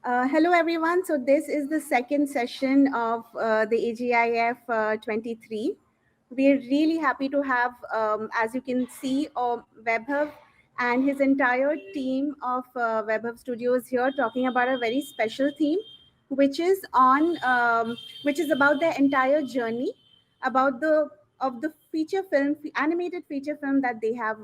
Hello, everyone. So this is the second session of the AGIF23. We're really happy to have, as you can see, Vaibhav and his entire team of Vaibhav Studios here talking about a very special theme, which is which is about their entire journey, about the feature film, animated feature film that they have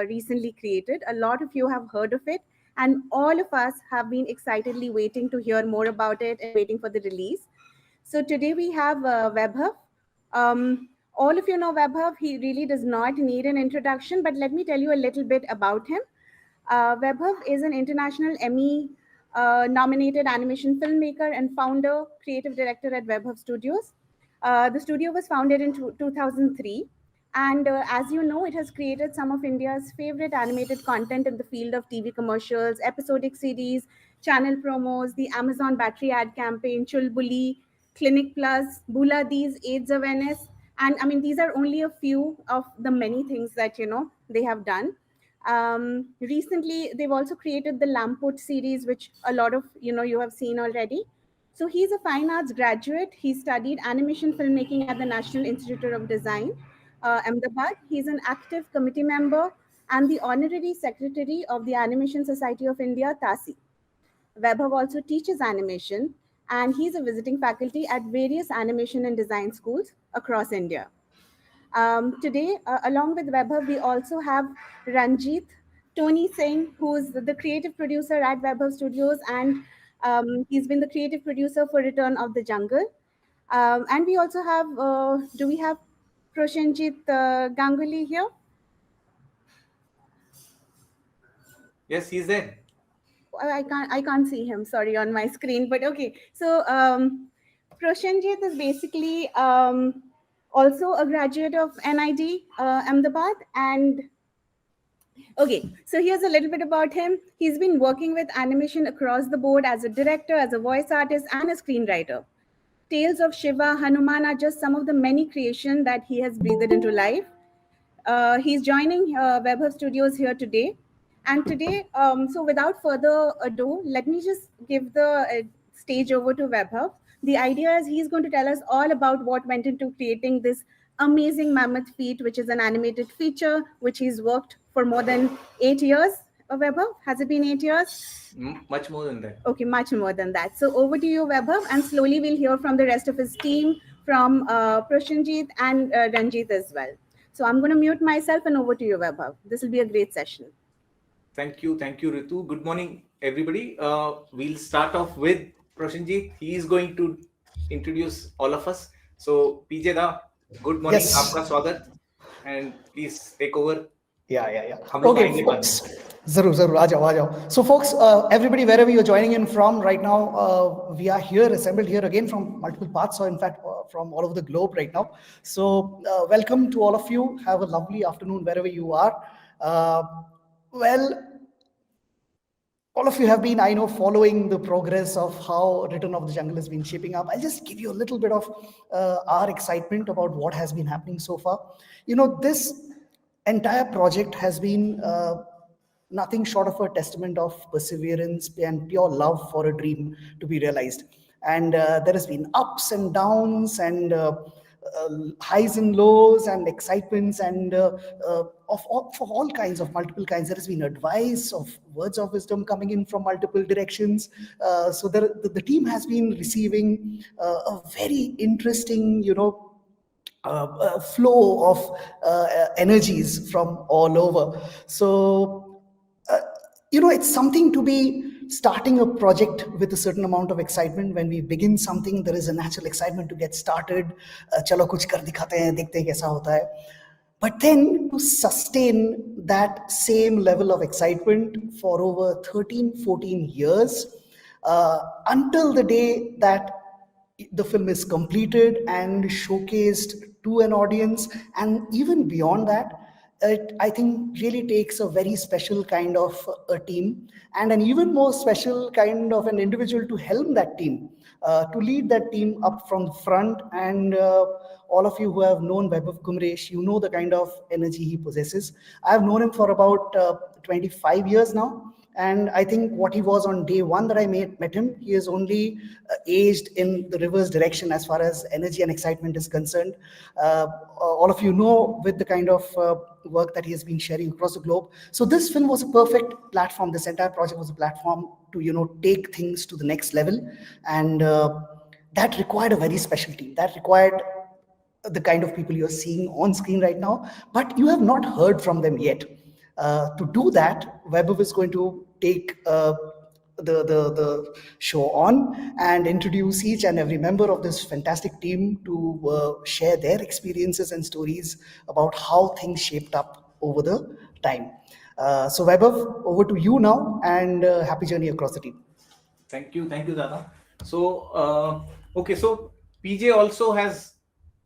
recently created. A lot of you have heard of it, and all of us have been excitedly waiting to hear more about it and waiting for the release. So today we have Vaibhav. All of you know Vaibhav. He really does not need an introduction, but let me tell you a little bit about him. Vaibhav is an international Emmy nominated animation filmmaker and founder, creative director at Vaibhav Studios. The studio was founded in 2003. And as you know, it has created some of India's favorite animated content in the field of TV commercials, episodic series, channel promos, the Amazon battery ad campaign, Chulbuli, Clinic Plus, Bula These, AIDS awareness. And I mean, these are only a few of the many things that, they have done. Recently, they've also created the Lamput series, which a lot of, you have seen already. So he's a fine arts graduate. He studied animation filmmaking at the National Institute of Design, Ahmedabad. He's an active committee member and the honorary secretary of the Animation Society of India, TASI. Vaibhav also teaches animation, and he's a visiting faculty at various animation and design schools across India. Today, along with Vaibhav, we also have Ranjit Tony Singh, who's the creative producer at Vaibhav Studios, and he's been the creative producer for Return of the Jungle. And we also have, do we have Proshenjit Ganguly here? Yes, he's there. I can't see him, sorry, on my screen, but okay. So Proshenjit is basically also a graduate of NID Ahmedabad. And okay, so here's a little bit about him. He's been working with animation across the board as a director, as a voice artist, and a screenwriter. Tales of Shiva, Hanuman are just some of the many creations that he has breathed into life. He's joining Vaibhav Studios here today. And today, so without further ado, let me just give the stage over to Vaibhav. The idea is he's going to tell us all about what went into creating this amazing Mammoth feat, which is an animated feature, which he's worked for more than 8 years. Vaibhav, has it been 8 years? Much more than that. Okay, much more than that. So over to you, Vaibhav, and slowly we'll hear from the rest of his team, from Proshenjit and Ranjit as well. So I'm going to mute myself, and over to you, Vaibhav. This will be a great session. Thank you, Ritu. Good morning, everybody. We'll start off with Proshenjit. He is going to introduce all of us. So PJ Da, good morning. Yes. Aapka swagat, and please take over. Yeah. Okay, folks. Zarur, aa jao. So folks, everybody, wherever you're joining in from right now, we are here, assembled here again from multiple parts, or in fact, from all over the globe right now. So welcome to all of you. Have a lovely afternoon wherever you are. Well, all of you have been, I know, following the progress of how Return of the Jungle has been shaping up. I'll just give you a little bit of our excitement about what has been happening so far. This entire project has been nothing short of a testament of perseverance and pure love for a dream to be realized. And there has been ups and downs and highs and lows and excitements and for all kinds of multiple kinds. There has been advice of words of wisdom coming in from multiple directions. So the team has been receiving a very interesting, flow of energies from all over. So, it's something to be starting a project with a certain amount of excitement. When we begin something, there is a natural excitement to get started. Chalo kuch kar dikhate hain, dekhte hain kaisa hota hai. But then to sustain that same level of excitement for over 13, 14 years, until the day that the film is completed and showcased to an audience, and even beyond that, it, I think, really takes a very special kind of a team, and an even more special kind of an individual to helm that team, to lead that team up from the front. And all of you who have known Vaibhav Kumaresh, you know the kind of energy he possesses. I've known him for about 25 years now, And I think what he was on day one that I met him, he is only aged in the reverse direction as far as energy and excitement is concerned. All of you know with the kind of work that he has been sharing across the globe. So this film was a perfect platform. This entire project was a platform to take things to the next level, and that required a very special team. That required the kind of people you're seeing on screen right now, but you have not heard from them yet. To do that, Vaibhav is going to take the show on and introduce each and every member of this fantastic team to share their experiences and stories about how things shaped up over the time. So Vaibhav, over to you now, and happy journey across the team. Thank you, Dada. So, okay, so PJ also has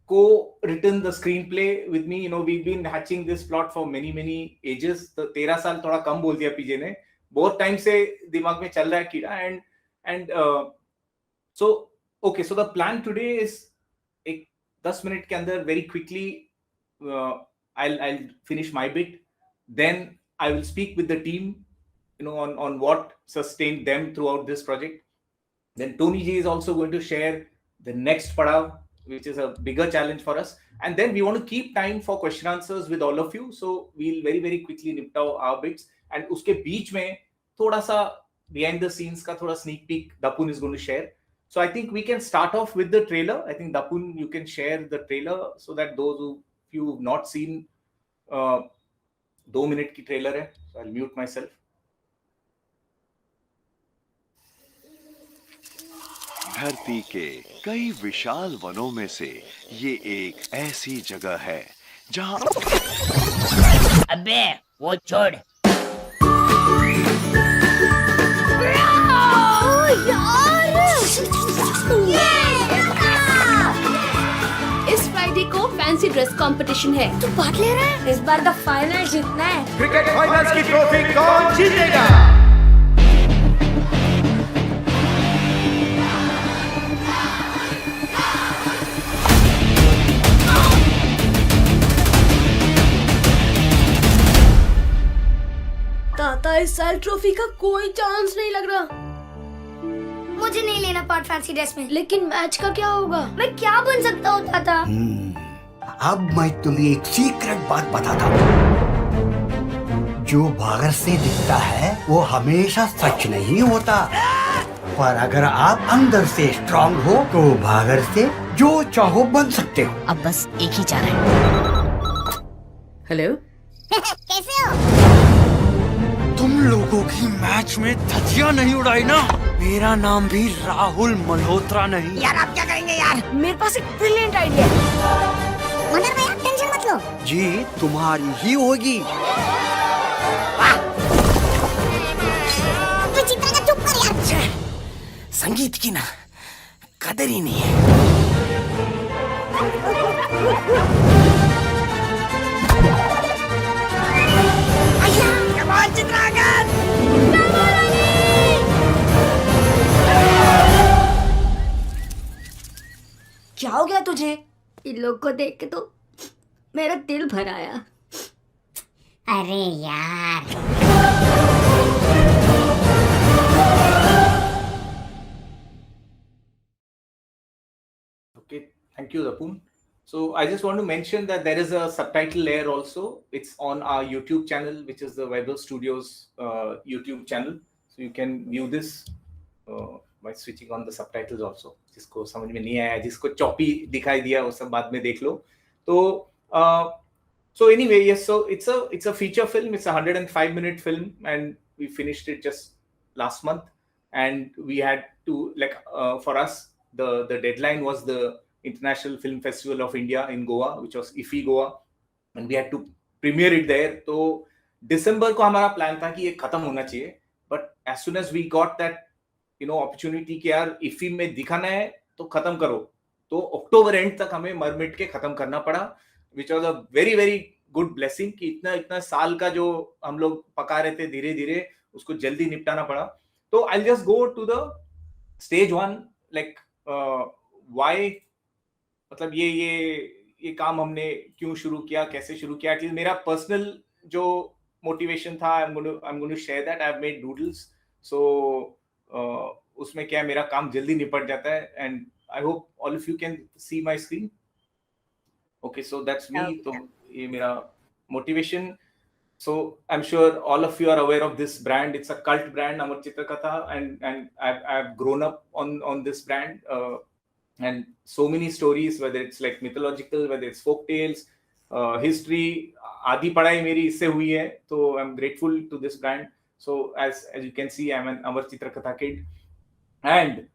co-written the screenplay with me. We've been hatching this plot for many ages. तो 13 साल थोड़ा कम बोल दिया PJ ने. बहुत time से दिमाग में चल रहा है कीड़ा, and so okay, so the plan today is एक 10 minute के अंदर very quickly I'll finish my bit, then I will speak with the team on what sustained them throughout this project. Then Tony Ji is also going to share the next padav, which is a bigger challenge for us. And then we want to keep time for question answers with all of you. So we'll very quickly nipta our bits. And uske beech mein thoda sa behind the scenes ka thoda sneak peek Dapun is going to share. So I think we can start off with the trailer. I think Dapun, you can share the trailer so that those who you've not seen 2-minute ki trailer hai. So I'll mute myself. धरती के कई विशाल वनों में से ये एक ऐसी जगह है जहां अबे वो छोड़ इस फ्राइडे को फैंसी ड्रेस कंपटीशन है। तू पार्ट ले रहा है? इस बार का फाइनल जीतना है। क्रिकेट फाइनल्स की ट्रॉफी कौन जीतेगा? ताता इस साल ट्रॉफी का कोई चांस नहीं लग रहा। मुझे नहीं लेना पार्ट फैंसी ड्रेस में। लेकिन मैच का क्या होगा? मैं क्या बन सकता हूँ ताता? अब मैं तुम्हें एक सीक्रेट बात बताता हूँ। जो बाहर से दिखता है वो हमेशा सच नहीं होता, पर अगर आप अंदर से स्ट्रांग हो तो बाहर से जो चाहो बन सकते हो। अब बस एक ही चारा है। हेलो कैसे हो? तुम लोगों की मैच में धज्जियां नहीं उड़ाई ना? मेरा नाम भी राहुल मल्होत्रा नहीं। यार आप क्या करेंगे यार? मेरे पास एक ब्रिलियंट आइडिया है। मगर भैया टेंशन मत लो। जी तुम्हारी ही होगी। तू चित्रा का चुप कर यार। संगीत की ना कदर ही नहीं है। क्या हो गया तुझे? इन लोग को देख के तो मेरा दिल भर आया। अरे यार Okay, thank you, Dapun. So I just want to mention that there is a subtitle layer also. It's on our YouTube channel, which is the Vaibhav Studios YouTube channel. So you can view this by switching on the subtitles also. जिसको समझ में नहीं आया, जिसको choppy दिखाई दिया, वो सब बाद में देख लो. तो so anyway, yes. So it's a feature film. It's a 105-minute film, and we finished it just last month. And we had to for us. The deadline was the International Film Festival of India in Goa, which was IFFI Goa, and we had to premiere it there. So December को हमारा plan था कि ये खत्म होना चाहिए, but as soon as we got that opportunity कि यार IFFI में दिखाना है तो खत्म करो, तो October end तक हमें मरमिट के खत्म करना पड़ा, which was a very good blessing कि इतना साल का जो हम लोग पका रहे थे धीरे धीरे उसको जल्दी निपटाना पड़ा. तो I'll just go to the stage one, why, मतलब ये काम हमने क्यों शुरू किया, कैसे शुरू किया. एटलीस्ट मेरा पर्सनल जो motivation था. I'm going to share that. I've made doodles. So उसमें क्या मेरा काम जल्दी निपट जाता है. And I hope all of you can see my screen. Okay, so that's me. तो ये मेरा motivation. So I'm sure all of you are aware of this brand. It's a cult brand, Amar Chitra Katha, and I've grown up on this brand, and so many stories, whether it's like mythological, whether it's folk tales, history. आधी पढ़ाई मेरी इससे हुई है, तो I'm grateful to this brand. So as you can see, I'm an Amar Chitra Katha kid, and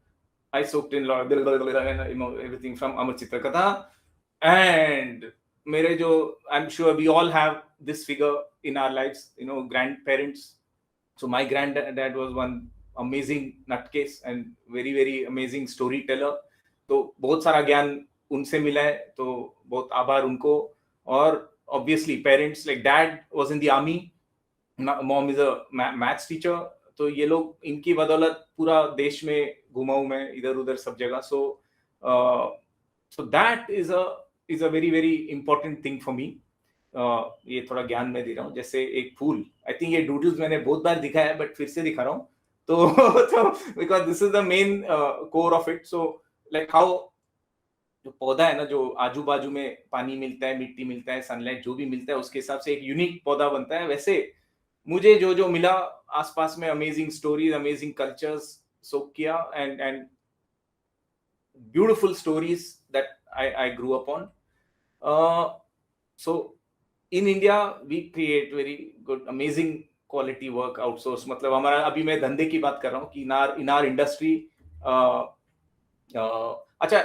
I soaked in a lot of everything from Amar Chitra Katha. And मेरे जो, I'm sure we all have this figure in our lives, grandparents. So my granddad was one amazing nutcase and very, very amazing storyteller. तो बहुत सारा ज्ञान उनसे मिला है, तो बहुत आभार उनको. और obviously parents, like dad was in the army, mom is a maths teacher. तो ये लोग, इनकी बदौलत पूरा देश में घुमा हूं मैं, इधर उधर सब जगह. So that is a very, very important thing for me. ये थोड़ा ज्ञान मैं दे रहा हूँ. जैसे एक फूल, आई थिंक ये डूडल्स मैंने बहुत बार दिखाया है, बट फिर से दिखा रहा हूँ. तो because this is the main core of it. So like how जो पौधा है ना, जो आजू बाजू में पानी मिलता है, मिट्टी मिलता है, सनलाइट जो भी मिलता है, उसके हिसाब से एक यूनिक पौधा बनता है. वैसे मुझे जो मिला आसपास में, अमेजिंग स्टोरीज, अमेजिंग कल्चर्स सोक किया, and beautiful stories that I grew up on. So in India we create very good, amazing quality work outsource. मतलब हमारा, अभी मैं धंधे की बात कर रहा हूँ कि in our industry. अच्छा,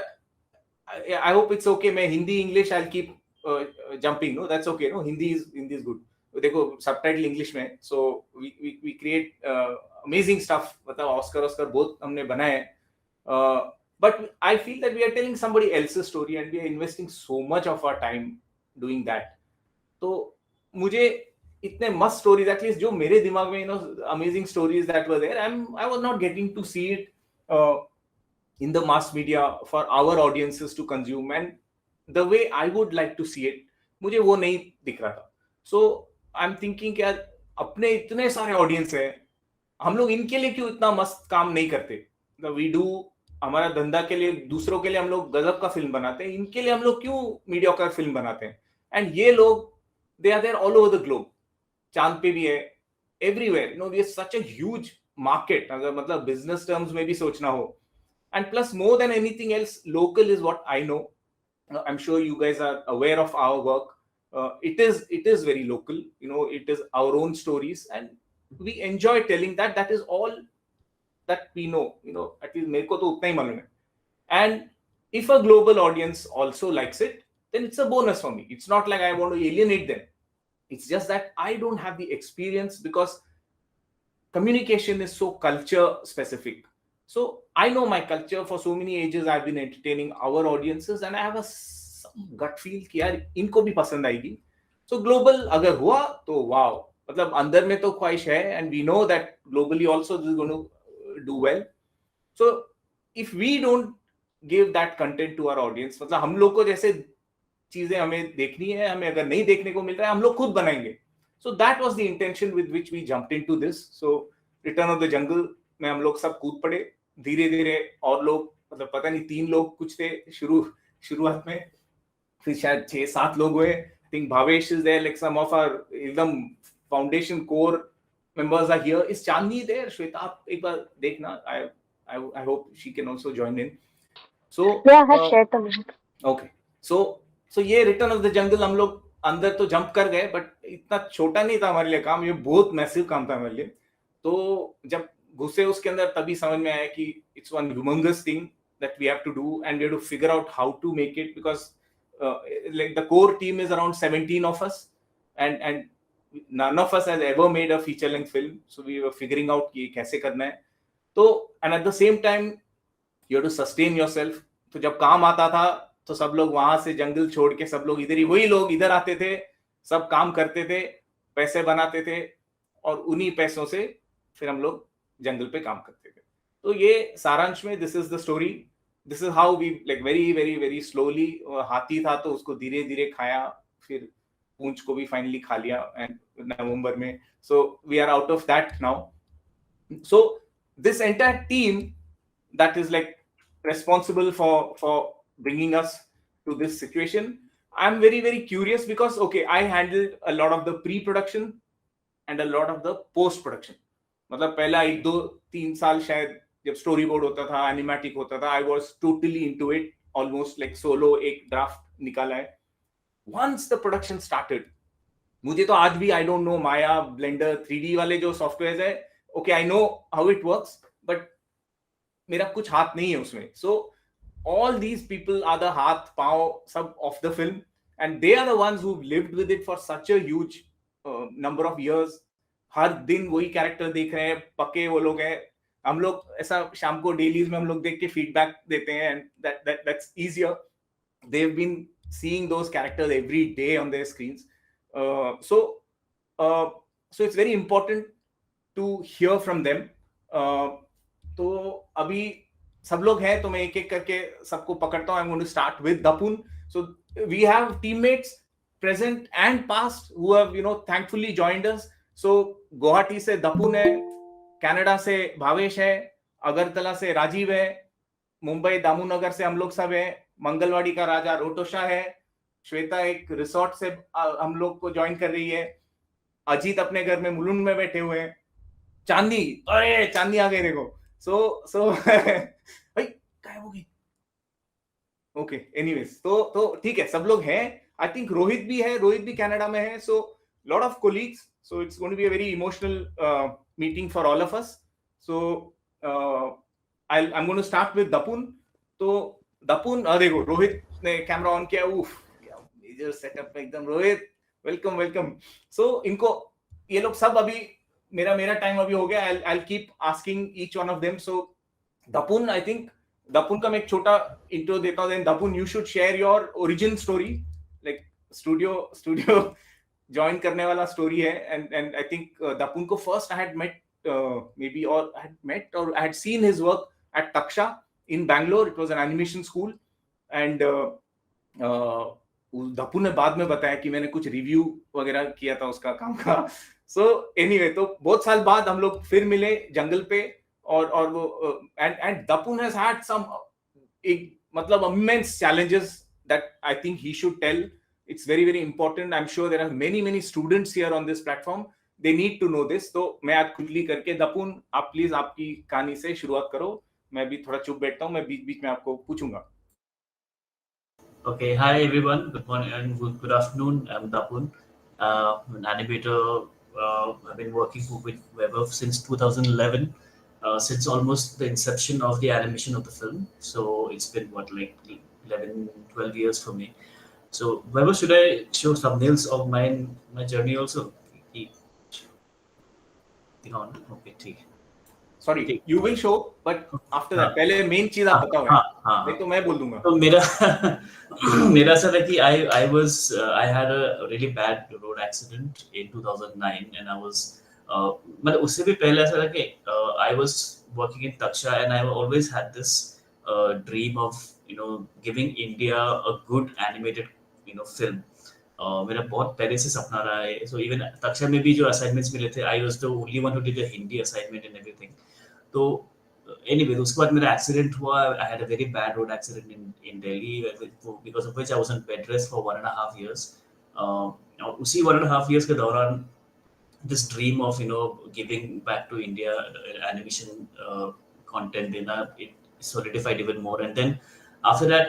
I hope it's okay. मैं Hindi English I'll keep jumping. No, that's okay. No, Hindi is good. देखो subtitle English में. So we create amazing stuff. मतलब Oscar बहुत हमने बनाए हैं. But I feel that we are telling somebody else's story and we are investing so much of our time doing that. तो मुझे इतने मस्त stories, at least जो मेरे दिमाग में, amazing stories that were there, I was not getting to see it in the mass media for our audiences to consume, and the way I would like to see it, मुझे वो नहीं दिख रहा था. So I'm thinking कि यार, अपने इतने सारे audience हैं, हम लोग इनके लिए क्यों इतना मस्त काम नहीं करते. We do, हमारा धंधा के लिए, दूसरों के लिए हम लोग गजब का फिल्म बनाते हैं, इनके लिए हम लोग क्यों मीडियोकर फिल्म बनाते हैं. एंड ये लोग, they are there all over the globe. चांद पे भी है, everywhere. We are such a huge market, अगर मतलब बिजनेस टर्म्स में भी सोचना हो. And plus, more than anything else, local is what I know. I am sure you guys are aware of our work. It is very local. It is our own stories, and we enjoy telling that. That is all that we know. At least मेरे को तो उतना ही मालूम है. And if a global audience also likes it, then it's a bonus for me. It's not like I want to alienate them. It's just that I don't have the experience, because communication is so culture specific. So I know my culture. For so many ages I've been entertaining our audiences, and I have some gut feel कि यार इनको भी पसंद आएगी. So global अगर हुआ तो wow, मतलब अंदर में तो ख्वाहिश है, and we know that globally also this is going to do well. So if we don't give that content to our audience, मतलब हम लोग को जैसे चीजें हमें देखनी है, हमें अगर नहीं देखने को मिल रहा है, हम लोग खुद बनाएंगे. So that was the intention with which we jumped into this. So Return of the Jungle में हम लोग सब कूद पड़े धीरे धीरे. और लोग, मतलब पता नहीं 3 लोग कुछ थे शुरुआत में, फिर शायद 6-7 लोग हुए. I think Bhavesh is there, like some of our एकदम foundation core members are here. Is Chandni there? Shweta, आप एक बार देखना. I hope she can also join in. So yeah, I have shared the link. Okay. So ये Return of the Jungle हम लोग अंदर तो jump कर गए, बट इतना छोटा नहीं था हमारे लिए काम. ये बहुत मैसिव काम था हमारे लिए. तो जब घुसे उसके अंदर, तभी समझ में आया कि it's one humongous thing that we have to do, and we have to figure out how to make it, because like the core team is around 17 of us, and none of us has ever made a feature length film. So we were figuring out कि कैसे करना है. तो and at the same time you have to sustain yourself. तो जब काम आता था तो सब लोग वहां से जंगल छोड़ के सब लोग इधर ही, वही लोग इधर आते थे, सब काम करते थे, पैसे बनाते थे, और उन्हीं पैसों से फिर हम लोग जंगल पे काम करते थे. तो ये सारांश में this is the story. This is how we, like very very very slowly. हाथी था तो उसको धीरे धीरे खाया, फिर पूंछ को भी फाइनली खा लिया एंड नवंबर में, so we are out of that now. So this entire team that is like responsible for bringing us to this situation, I'm very very curious because okay, I handled a lot of the pre-production and a lot of the post-production. मतलब पहला 1-2-3 साल शायद जब story board होता था, animatic होता था, I was totally into it, almost like solo एक ड्राफ्ट निकाला है. Once the production started, मुझे तो आज भी I don't know Maya, blender, 3D वाले जो सॉफ्टवेयर है, okay, I know how it works, but मेरा कुछ हाथ नहीं है उसमें. So all these people are the हाथ पांव सब of the film, and they are the ones who lived with it for such a huge number of years. हर दिन वही कैरेक्टर देख रहे हैं, पक्के वो लोग हैं. हम लोग ऐसा शाम को डेलीज में हम लोग देख के फीडबैक देते हैं, and that's easier. They've been seeing those characters every day on their screens. So it's very important to hear from them. तो अभी सब लोग हैं, तो मैं एक एक करके सबको पकड़ता हूँ. I'm going to start with Dapun. So we have teammates present and past who have thankfully joined us. So Guwahati से दपुन है, कनाडा से भावेश है, अगरतला से राजीव है, मुंबई दामूनगर से हम लोग सब हैं, मंगलवाड़ी का राजा रोटोशा है, श्वेता एक रिसोर्ट से हम लोग को ज्वाइन कर रही है, अजीत अपने घर में मुलुंड में बैठे हुए हैं, चांदी, अरे चांदी आ गई देखो. सो भाई गायब हो गई. ओके, एनीवेज, तो ठीक है, सब लोग हैं. आई थिंक रोहित भी है, रोहित भी कनाडा में है. सो lot of colleagues, so it's going to be a very emotional meeting for all of us. So I'm going to start with Dapun. तो Dapun, देखो रोहित ने कैमरा ऑन किया. उफ, क्या मेजर सेटअप है एकदम. रोहित, वेलकम. So इनको ये लोग सब अभी मेरा टाइम अभी हो गया. I'll keep asking each one of them. So Dapun, I think Dapun का मैं एक छोटा इंट्रो देता हूँ. Then Dapun, you should share your origin story, like studio join करने वाला स्टोरी है. एंड आई थिंक दपुन को first I had met maybe or I had seen his work at Taksha in Bangalore. It was an animation school, and दपुन ने बाद में बताया कि मैंने कुछ रिव्यू वगैरह किया था उसका काम का. सो एनीवे, तो बहुत साल बाद हम लोग फिर मिले जंगल पे, और वो एंड दपुन हैज हैड सम मतलब immense challenges that I think he should tell. It's very very important. I'm sure there are many students here on this platform. They need to know this. तो मैं आज खुली करके दपुन, आप please आपकी कहानी से शुरुआत करो. मैं भी थोड़ा चुप बैठता हूँ, मैं बीच में आपको पूछूंगा. Okay, hi everyone. Good morning and good afternoon. I'm Dapun, an animator. I've been working with Vaibhav since 2011, since almost the inception of the animation of the film. So it's been like 11-12 years for me. So, Vaibhav, should I show thumbnails of my journey also? Okay, ठीक. Sorry, you will show, but after that, पहले main चीज आप बताओ. नहीं तो मैं बोल दूंगा. तो मेरा ऐसा था कि I had a really bad road accident in 2009, and I was मतलब उससे भी पहले ऐसा था कि I was working in Taksha, and I always had this dream of giving India a good animated film. मेरा बहुत पहले से सपना रहा है. So even तक्षा में भी जो assignments मिले थे, I was the only one who did the Hindi assignment and everything. तो anyway, उसके बाद मेरा accident हुआ. I had a very bad road accident in Delhi, because of which I was on bed rest for 1.5 years. उसी 1.5 years के दौरान this dream of giving back to India animation content देना, it solidified even more. And then after that,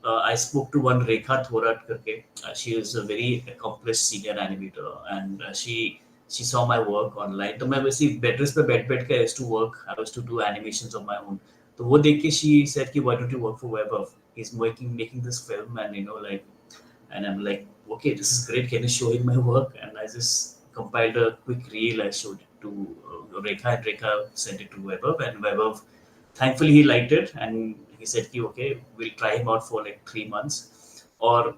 I spoke to one Rekha Thorat karke. She is a very accomplished senior animator, and she saw my work online. तो मैं वैसे bed rest पे बैठ के I used to work. I used to do animations of my own. तो वो देख के she said कि why don't you work for Vaibhav? He's making this film, and and I'm like, okay, this is great. Can you show him my work? And I just compiled a quick reel. I showed it to Rekha, and Rekha sent it to Vaibhav, and Vaibhav, thankfully, he liked it, and he said, okay, we'll try him out for like 3 months. Or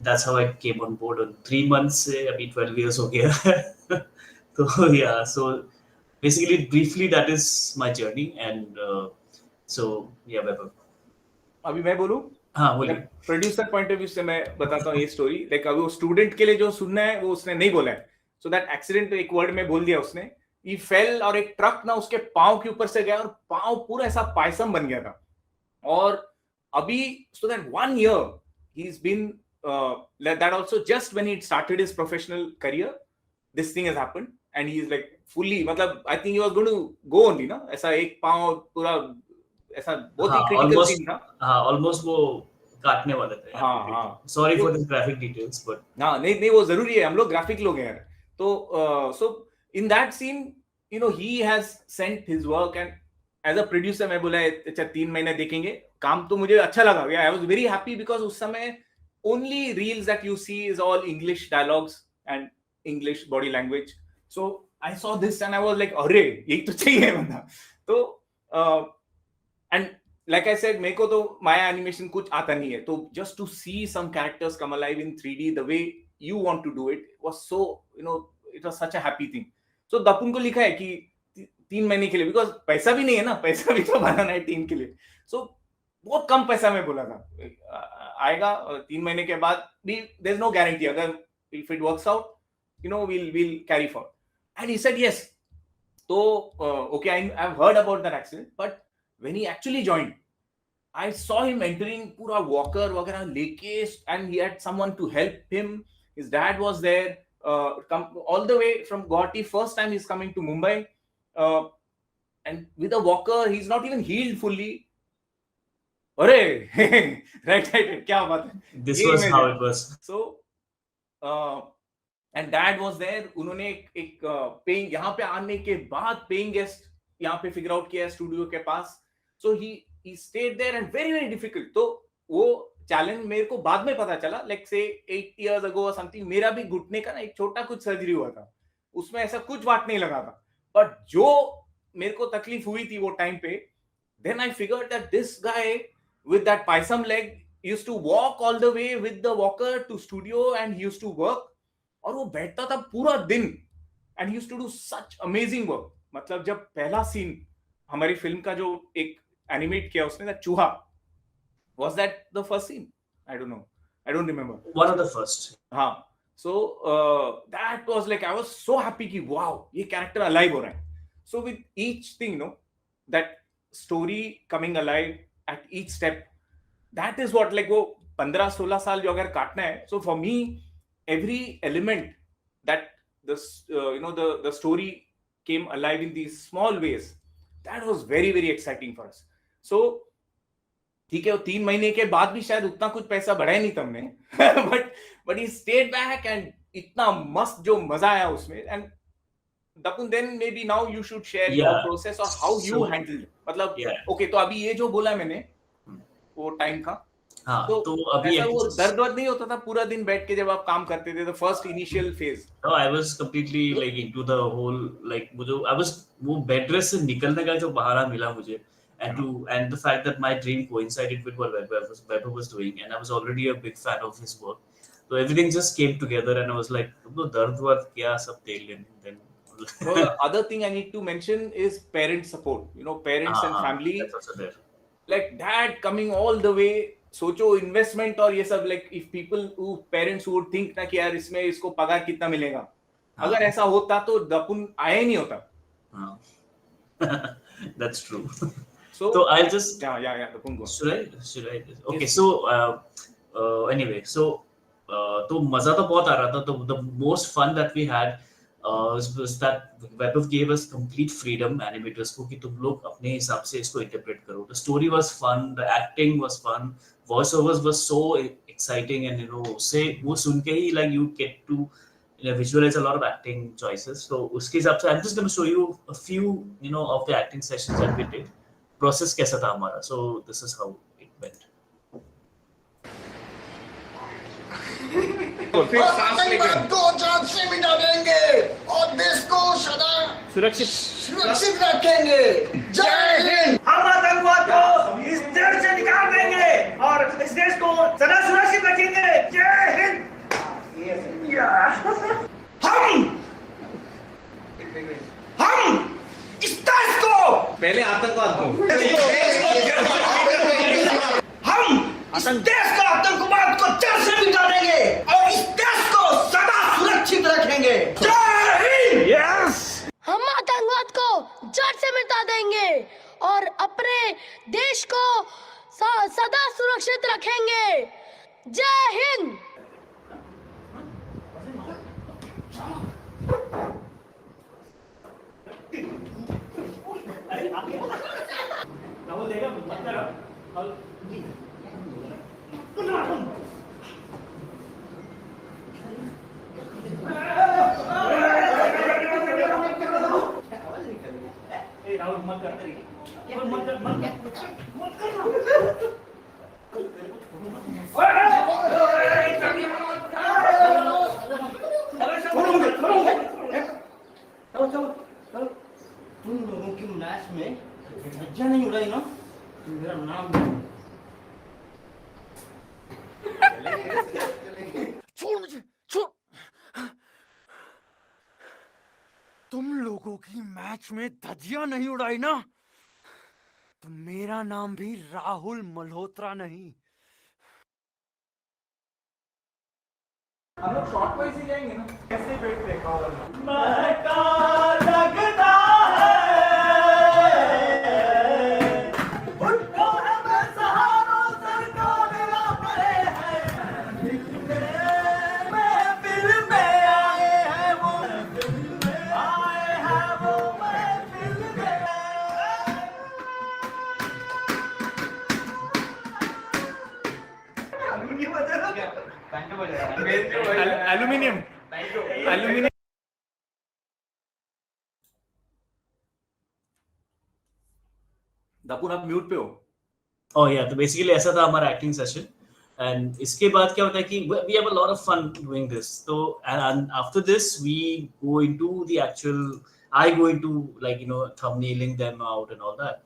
that's how I came on board. On 3 months से अभी 12 years हो गया. So yeah, so basically, briefly, that is my journey. And so yeah, Vaibhav. अभी मैं बोलूं? हाँ बोलिए। Producer point of view से मैं बताता हूँ ये स्टोरी। लाइक अभी वो स्टूडेंट के लिए जो सुनना है वो उसने नहीं बोला है, सो दैट एक्सीडेंट एक वर्ड में बोल दिया उसने। ही फेल और एक ट्रक ना उसके पांव के ऊपर से गया और पांव पूरा ऐसा पायसम बन गया था। और अभी so that 1 year he's been that also just when he started his professional career this thing has happened and he is like fully, मतलब I think he was going to go only ना, ऐसा एक पांव पूरा ऐसा बहुत ही critical scene था। हाँ ऑलमोस्ट वो काटने वाले थे। हाँ sorry for the graphic details but हाँ नहीं वो जरूरी है, हम लोग ग्राफिक लोग हैं यार। तो so in that scene you know he has sent his work and as a producer मैं बोला अच्छा 3 महीने देखेंगे काम, तो मुझे अच्छा लगा। I was very happy because उस समय only reels that you see is all English dialogues and English body language. So I saw this and I was like अरे यही तो चाहिए बंदा। तो एंड like I said, मेरे को तो माया एनिमेशन कुछ आता नहीं है, तो just to see some characters come alive in 3D the way you want to do it was so, you know, it was such a happy thing. So दपुन को लिखा है कि 3 महीने के लिए, because पैसा भी नहीं है ना, पैसा भी तो बनाना है टीम के लिए। So बहुत कम पैसा में बोला था आएगा, 3 महीने के बाद भी there's no guarantee, अगर if it works out, you know, we'll carry forward. And he said yes. So okay, I've heard about that accident, but when he actually joined, I saw him entering pura walker वगैरह लेके, and he had someone to help him. His dad was there, come all the way from Guwahati. First time he's coming to Mumbai, and with a walker, he's not even healed fully. अरे right, क्या बात है? This was how it was. So, and dad was there. उन्होंने एक paying, यहाँ पे आने के बाद paying guest यहाँ पे figure out किया स्टूडियो के पास। So he stayed there and very difficult. तो वो चैलेंज मेरे को बाद में पता चला, like say 8 years ago or something, मेरा भी घुटने का ना एक छोटा कुछ सर्जरी हुआ था, उसमें ऐसा कुछ वाट नहीं लगा था, बट जो मेरे को तकलीफ हुई थी वो टाइम पे, then I figured that this guy with that paisam leg used to walk all the way with the walker to studio and he used to work, और वो बैठता था पूरा दिन and he used to do such amazing work. मतलब जब पहला scene हमारी फिल्म का जो एक एनिमेट किया उसने, that चूहा, was that the first scene? I don't know, I don't remember. One of the first. हाँ, so that was like I was so happy कि wow ये character alive हो रहा है. So with each thing, you know, that story coming alive at each step, that is what like वो 15-16 साल जो अगर काटना है, so for me every element that this you know the story came alive in these small ways, that was very exciting for us. So ठीक है, 3 महीने के बाद भी शायद उतना कुछ पैसा बढ़ाया नहीं तुमने, but he stayed back and इतना मस्त जो मजा आया उसमें। and Dapun, then maybe now you should share your process or how you handled, मतलब okay, तो अभी ये जो बोला मैंने वो टाइम का, हाँ, तो अभी ऐसा वो दर्द नहीं होता था पूरा दिन बैठ के जब आप काम करते थे, the first initial phase? No, I was completely like into the whole, like मुझे I was वो बेड रेस्ट से निकलने का जो बहाना मिला मुझे, and the fact that my dream coincided with what Vaibhav was doing, and I was already a big fan of his work, so everything just came together and I was like, तुमको दर्द वर्द क्या सब तेल लेने। Then so the other thing I need to mention is parent support, you know, parents and family, that's also there. like dad coming all the way, सोचो investment और ये सब, like if people who parents who would think ना कि यार इसमें इसको पगार कितना मिलेगा, अगर ऐसा होता तो दपुन आया नहीं होता। That's true. So I'll just yeah दपुन go. Should I okay, yes. So anyway, so तो मजा तो बहुत आ रहा था। तो the most fun that we had was that Vaibhav gave us complete freedom, animators को, कि तुम लोग अपने हिसाब से इसको interpret करो। The story was fun, the acting was fun, voiceovers was so exciting, and you know से वो सुन के ही like you get to visualize a lot of acting choices. So उसके हिसाब से I'm just going to show you a few, you know, of the acting sessions that we did. Process कैसा था हमारा? So this is how it went. को जान से मिटा देंगे और देश को सदा सुरक्षित रखेंगे। जय हिंद। हम आतंकवाद को इस देश से निकाल देंगे और इस देश को सदा सुरक्षित रखेंगे। जय हिंद। हम इस देश को, पहले आतंकवाद को, हम इस देश का आतंकवाद को जड़ से मिटा देंगे और इस देश को सदा सुरक्षित रखेंगे। जय हिंद। यस। हम आतंकवाद को जड़ से मिटा देंगे और अपने देश को सदा सुरक्षित रखेंगे। जय हिंद। तुम लोगों की मैच में धज्जियां नहीं उड़ाई ना, मेरा नाम छोड़ मुझे, छोड़। तुम लोगों की मैच में धज्जियां नहीं उड़ाई ना, तो मेरा नाम भी राहुल मल्होत्रा नहीं। हम लोग शॉर्ट वाइज ही जाएंगे ना, कैसे वेट देखा होगा। महका लगता है उनको हमें सहारों सरकार मिला पड़े हैं। महफिल में आए हैं वो, आए हैं वो महफिल में। Aluminium aluminium. दपुन आप म्यूट पे हो। ओह या, तो बेसिकली ऐसा था हमारा एक्टिंग सेशन। एंड इसके बाद क्या होता है कि we have a lot of fun doing this. तो and after this we go into the actual, I go into like you know thumbnailing them out and all that.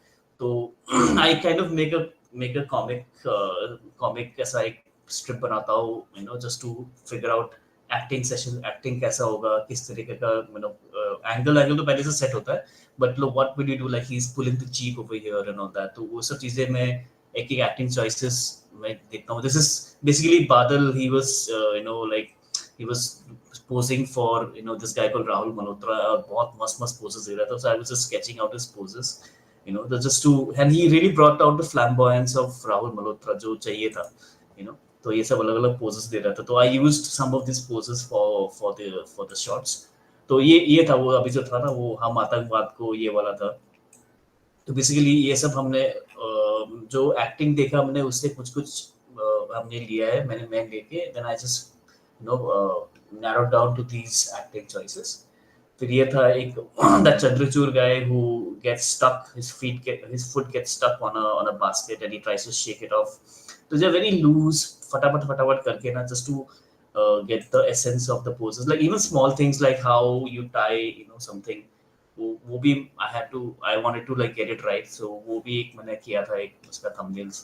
तो I kind of make a comic ऐसा एक strip बनाता हूँ, you know, just to figure out acting session, acting कैसा होगा, किस तरीके का, यू नो, एंगल तो पहले से सेट होता है, but low what will you do, like he is pulling the cheek over here and all that. तो वो सब चीजें मैं एक एक्टिंग चॉइसेस मैं देखता हूँ। दिस इज बेसिकली बादल, he was you know like he was posing for, you know, this guy called Rahul Malhotra, बहुत मस्त पोजेस दे रहा था, so I was just sketching out his poses, you know, just to, and he really brought out the flamboyance of Rahul Malhotra जो चाहिए था, you know, तो ये सब अलग-अलग poses दे रहा था। तो I used some of these poses for the shots। तो ये था वो अभी जो था ना, वो हम आतंकवाद को ये वाला था। तो बेसिकली ये सब हमने जो एक्टिंग देखा हमने उससे कुछ हमने लिया है, मैं लेके then I just narrowed down to these acting choices। फिर ये था एक that Chandrachur guy who gets stuck, his foot gets stuck on a basket and he tries to shake it off। तो जो very loose फटाफट करके ना, just to get the essence of the poses, like even small things like how you tie, you know, something, वो भी I wanted to like get it right, so वो भी एक मैंने किया था एक उसका thumbnails।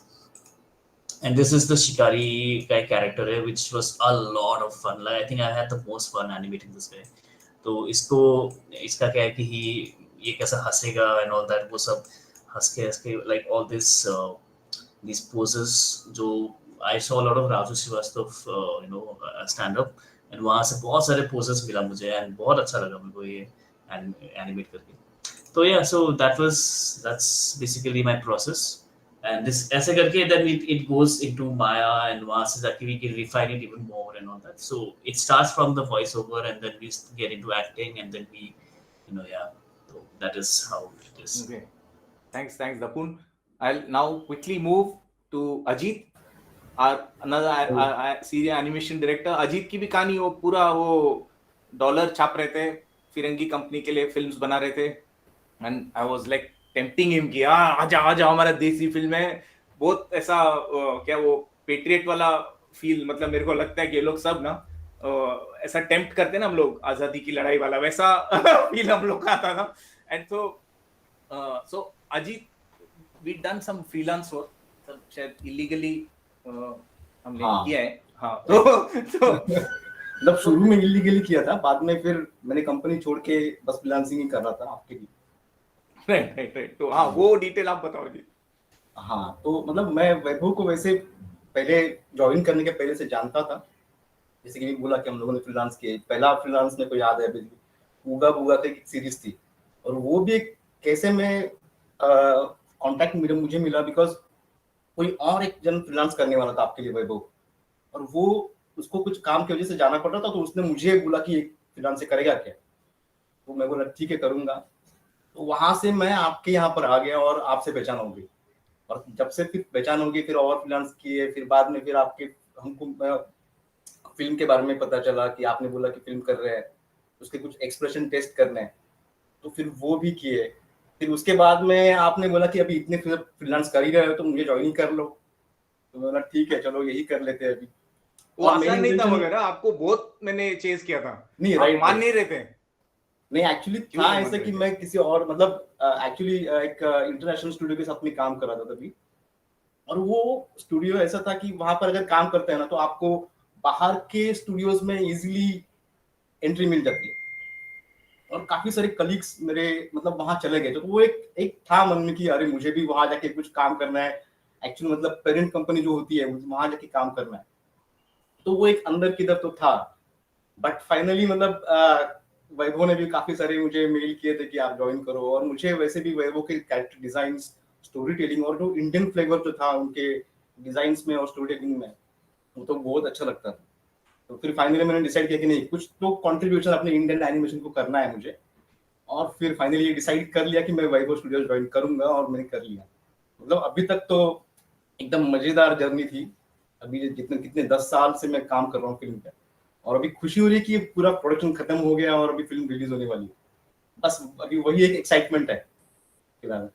And this is the Shikari guy character, which was a lot of fun. Like I think I had the most fun animating this guy। तो इसका क्या है कि ये कैसा हंसेगा and all that, वो सब हंस के like all this these poses जो I saw a lot of Raju Srivastava you know stand up, and वहाँ से बहुत सारे poses मिला मुझे and बहुत अच्छा लगा मेरे को ये animate करके। तो yeah, so that's basically my process। And this ऐसे करके then it goes into Maya, and वहाँ से जाके we can refine it even more and all that। So it starts from the voiceover and then we get into acting and then we, you know, yeah, so that is how it is। Okay, thanks Dapun। I'll now quickly move to Ajit, another serial animation director। Ajit की भी कहानी, वो पूरा वो dollar छाप रहे थे, फिरंगी company के लिए फिल्म्स बना रहे थे, and I was like tempting him कि आजा हमारा देसी फिल्म है। बहुत ऐसा क्या वो पेट्रियट वाला फील, मतलब मेरे को लगता है कि ये लोग सब ना ऐसा टेम्प्ट करते हैं ना हम लोग, आजादी की लड़ाई वाला वैसा फील हम लोग का आता था। And so Ajit, we done some freelance work, शायद इलीगली हमने किया है। हाँ, तो मतलब शुरू में इलीगली किया था, बाद में फिर मैंने कंपनी छोड़ के बस फ्रीलांसिंग ही कर रहा था आपके लिए। राइट। तो हाँ, वो डिटेल आप बताओ जी। हाँ, तो मतलब मैं वैभव को वैसे पहले ज्वाइन करने के पहले से जानता था, जैसे कि बोला कि हम लोगों ने फ्रीलांस किया, पहला फ्रीलांस मेरे को याद है अभी, उगा बुगा का एक सीरीज थी, और वो भी कैसे मैं कांटेक्ट मुझे मिला बिकॉज कोई और एक जन फ्रीलांस करने वाला था आपके लिए वैभव, और वो उसको कुछ काम की वजह से जाना पड़ रहा था, तो उसने मुझे बोला कि फ्रीलांस करेगा क्या, तो मैं बोला ठीक है करूंगा। तो वहां से मैं आपके यहाँ पर आ गया और आपसे पहचान हो गई, और जब से फिर पहचान होगी फिर और फ्रीलांस किए, फिर बाद में फिर आपके हमको फिल्म के बारे में पता चला कि आपने बोला कि फिल्म कर रहे हैं, उसके कुछ एक्सप्रेशन टेस्ट करने हैं, तो फिर वो भी किए। फिर उसके बाद में आपने बोला कि अभी इतने फ्रीलांस कर ही रहे हो तो मुझे ज्वाइन कर लो, तो बोला ठीक है चलो यही कर लेते हैं अभी। वो आसान नहीं था मगर आपको बहुत मैंने चेज किया था, नहीं आप राइट मान नहीं रहे थे। नहीं एक्चुअली था ऐसा कि मैं किसी और मतलब एक्चुअली एक इंटरनेशनल स्टूडियो के साथ में काम कर रहा था तभी, और वो स्टूडियो ऐसा था कि वहां पर अगर काम करते हैं ना तो आपको बाहर के स्टूडियोज में इजीली एंट्री मिल जाती है, और काफी सारे कलीग्स मेरे मतलब वहां चले गए, तो वो एक था मन में कि अरे मुझे भी वहां जाके कुछ काम करना है, एक्चुअली मतलब पेरेंट कंपनी जो होती है वहां जाके काम करना है, तो वो एक अंदर की तरफ तो था। बट फाइनली मतलब वैभव ने भी काफी सारे मुझे मेल किए थे कि आप ज्वाइन करो, और मुझे वैसे भी वैभव के कैरेक्टर डिजाइन, स्टोरी टेलिंग और जो इंडियन फ्लेवर जो था उनके डिजाइन्स में और स्टोरी टेलिंग में, वो तो बहुत अच्छा लगता था। तो फिर फाइनली मैंने डिसाइड किया कि नहीं कुछ तो कंट्रीब्यूशन अपने इंडियन एनिमेशन को करना है मुझे, और फिर फाइनली ये डिसाइड कर लिया कि मैं वैभव स्टूडियो ज्वाइन करूंगा, और मैंने कर लिया। मतलब अभी तक तो एकदम मजेदार जर्नी थी, अभी जितने कितने 10 साल से मैं काम कर रहा हूँ फिल्म पे, और अभी खुशी हो रही है कि पूरा प्रोडक्शन खत्म हो गया और अभी फिल्म रिलीज होने वाली है, बस अभी वही एक एक्साइटमेंट है फिलहाल।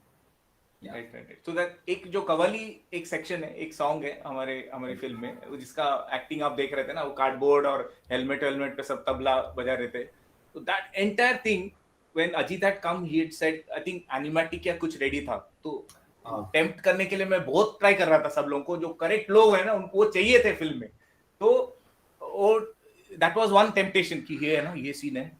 तो दैट एक जो कवाली एक सेक्शन है, एक सॉन्ग है हमारी फिल्म में, जिसका एक्टिंग आप देख रहे थे ना, वो कार्डबोर्ड और हेलमेट पे सब तबला बजा रहे थे, तो that entire thing when Ajit had come he had said I think animatic या कुछ रेडी था, तो टेम्प्ट करने के लिए मैं बहुत ट्राई कर रहा था सब लोगों को, जो करेक्ट लोग हैं ना उनको वो चाहिए थे फिल्म में, तो वो दैट वाज वन टेम्पटेशन कि ये है ना ये सीन है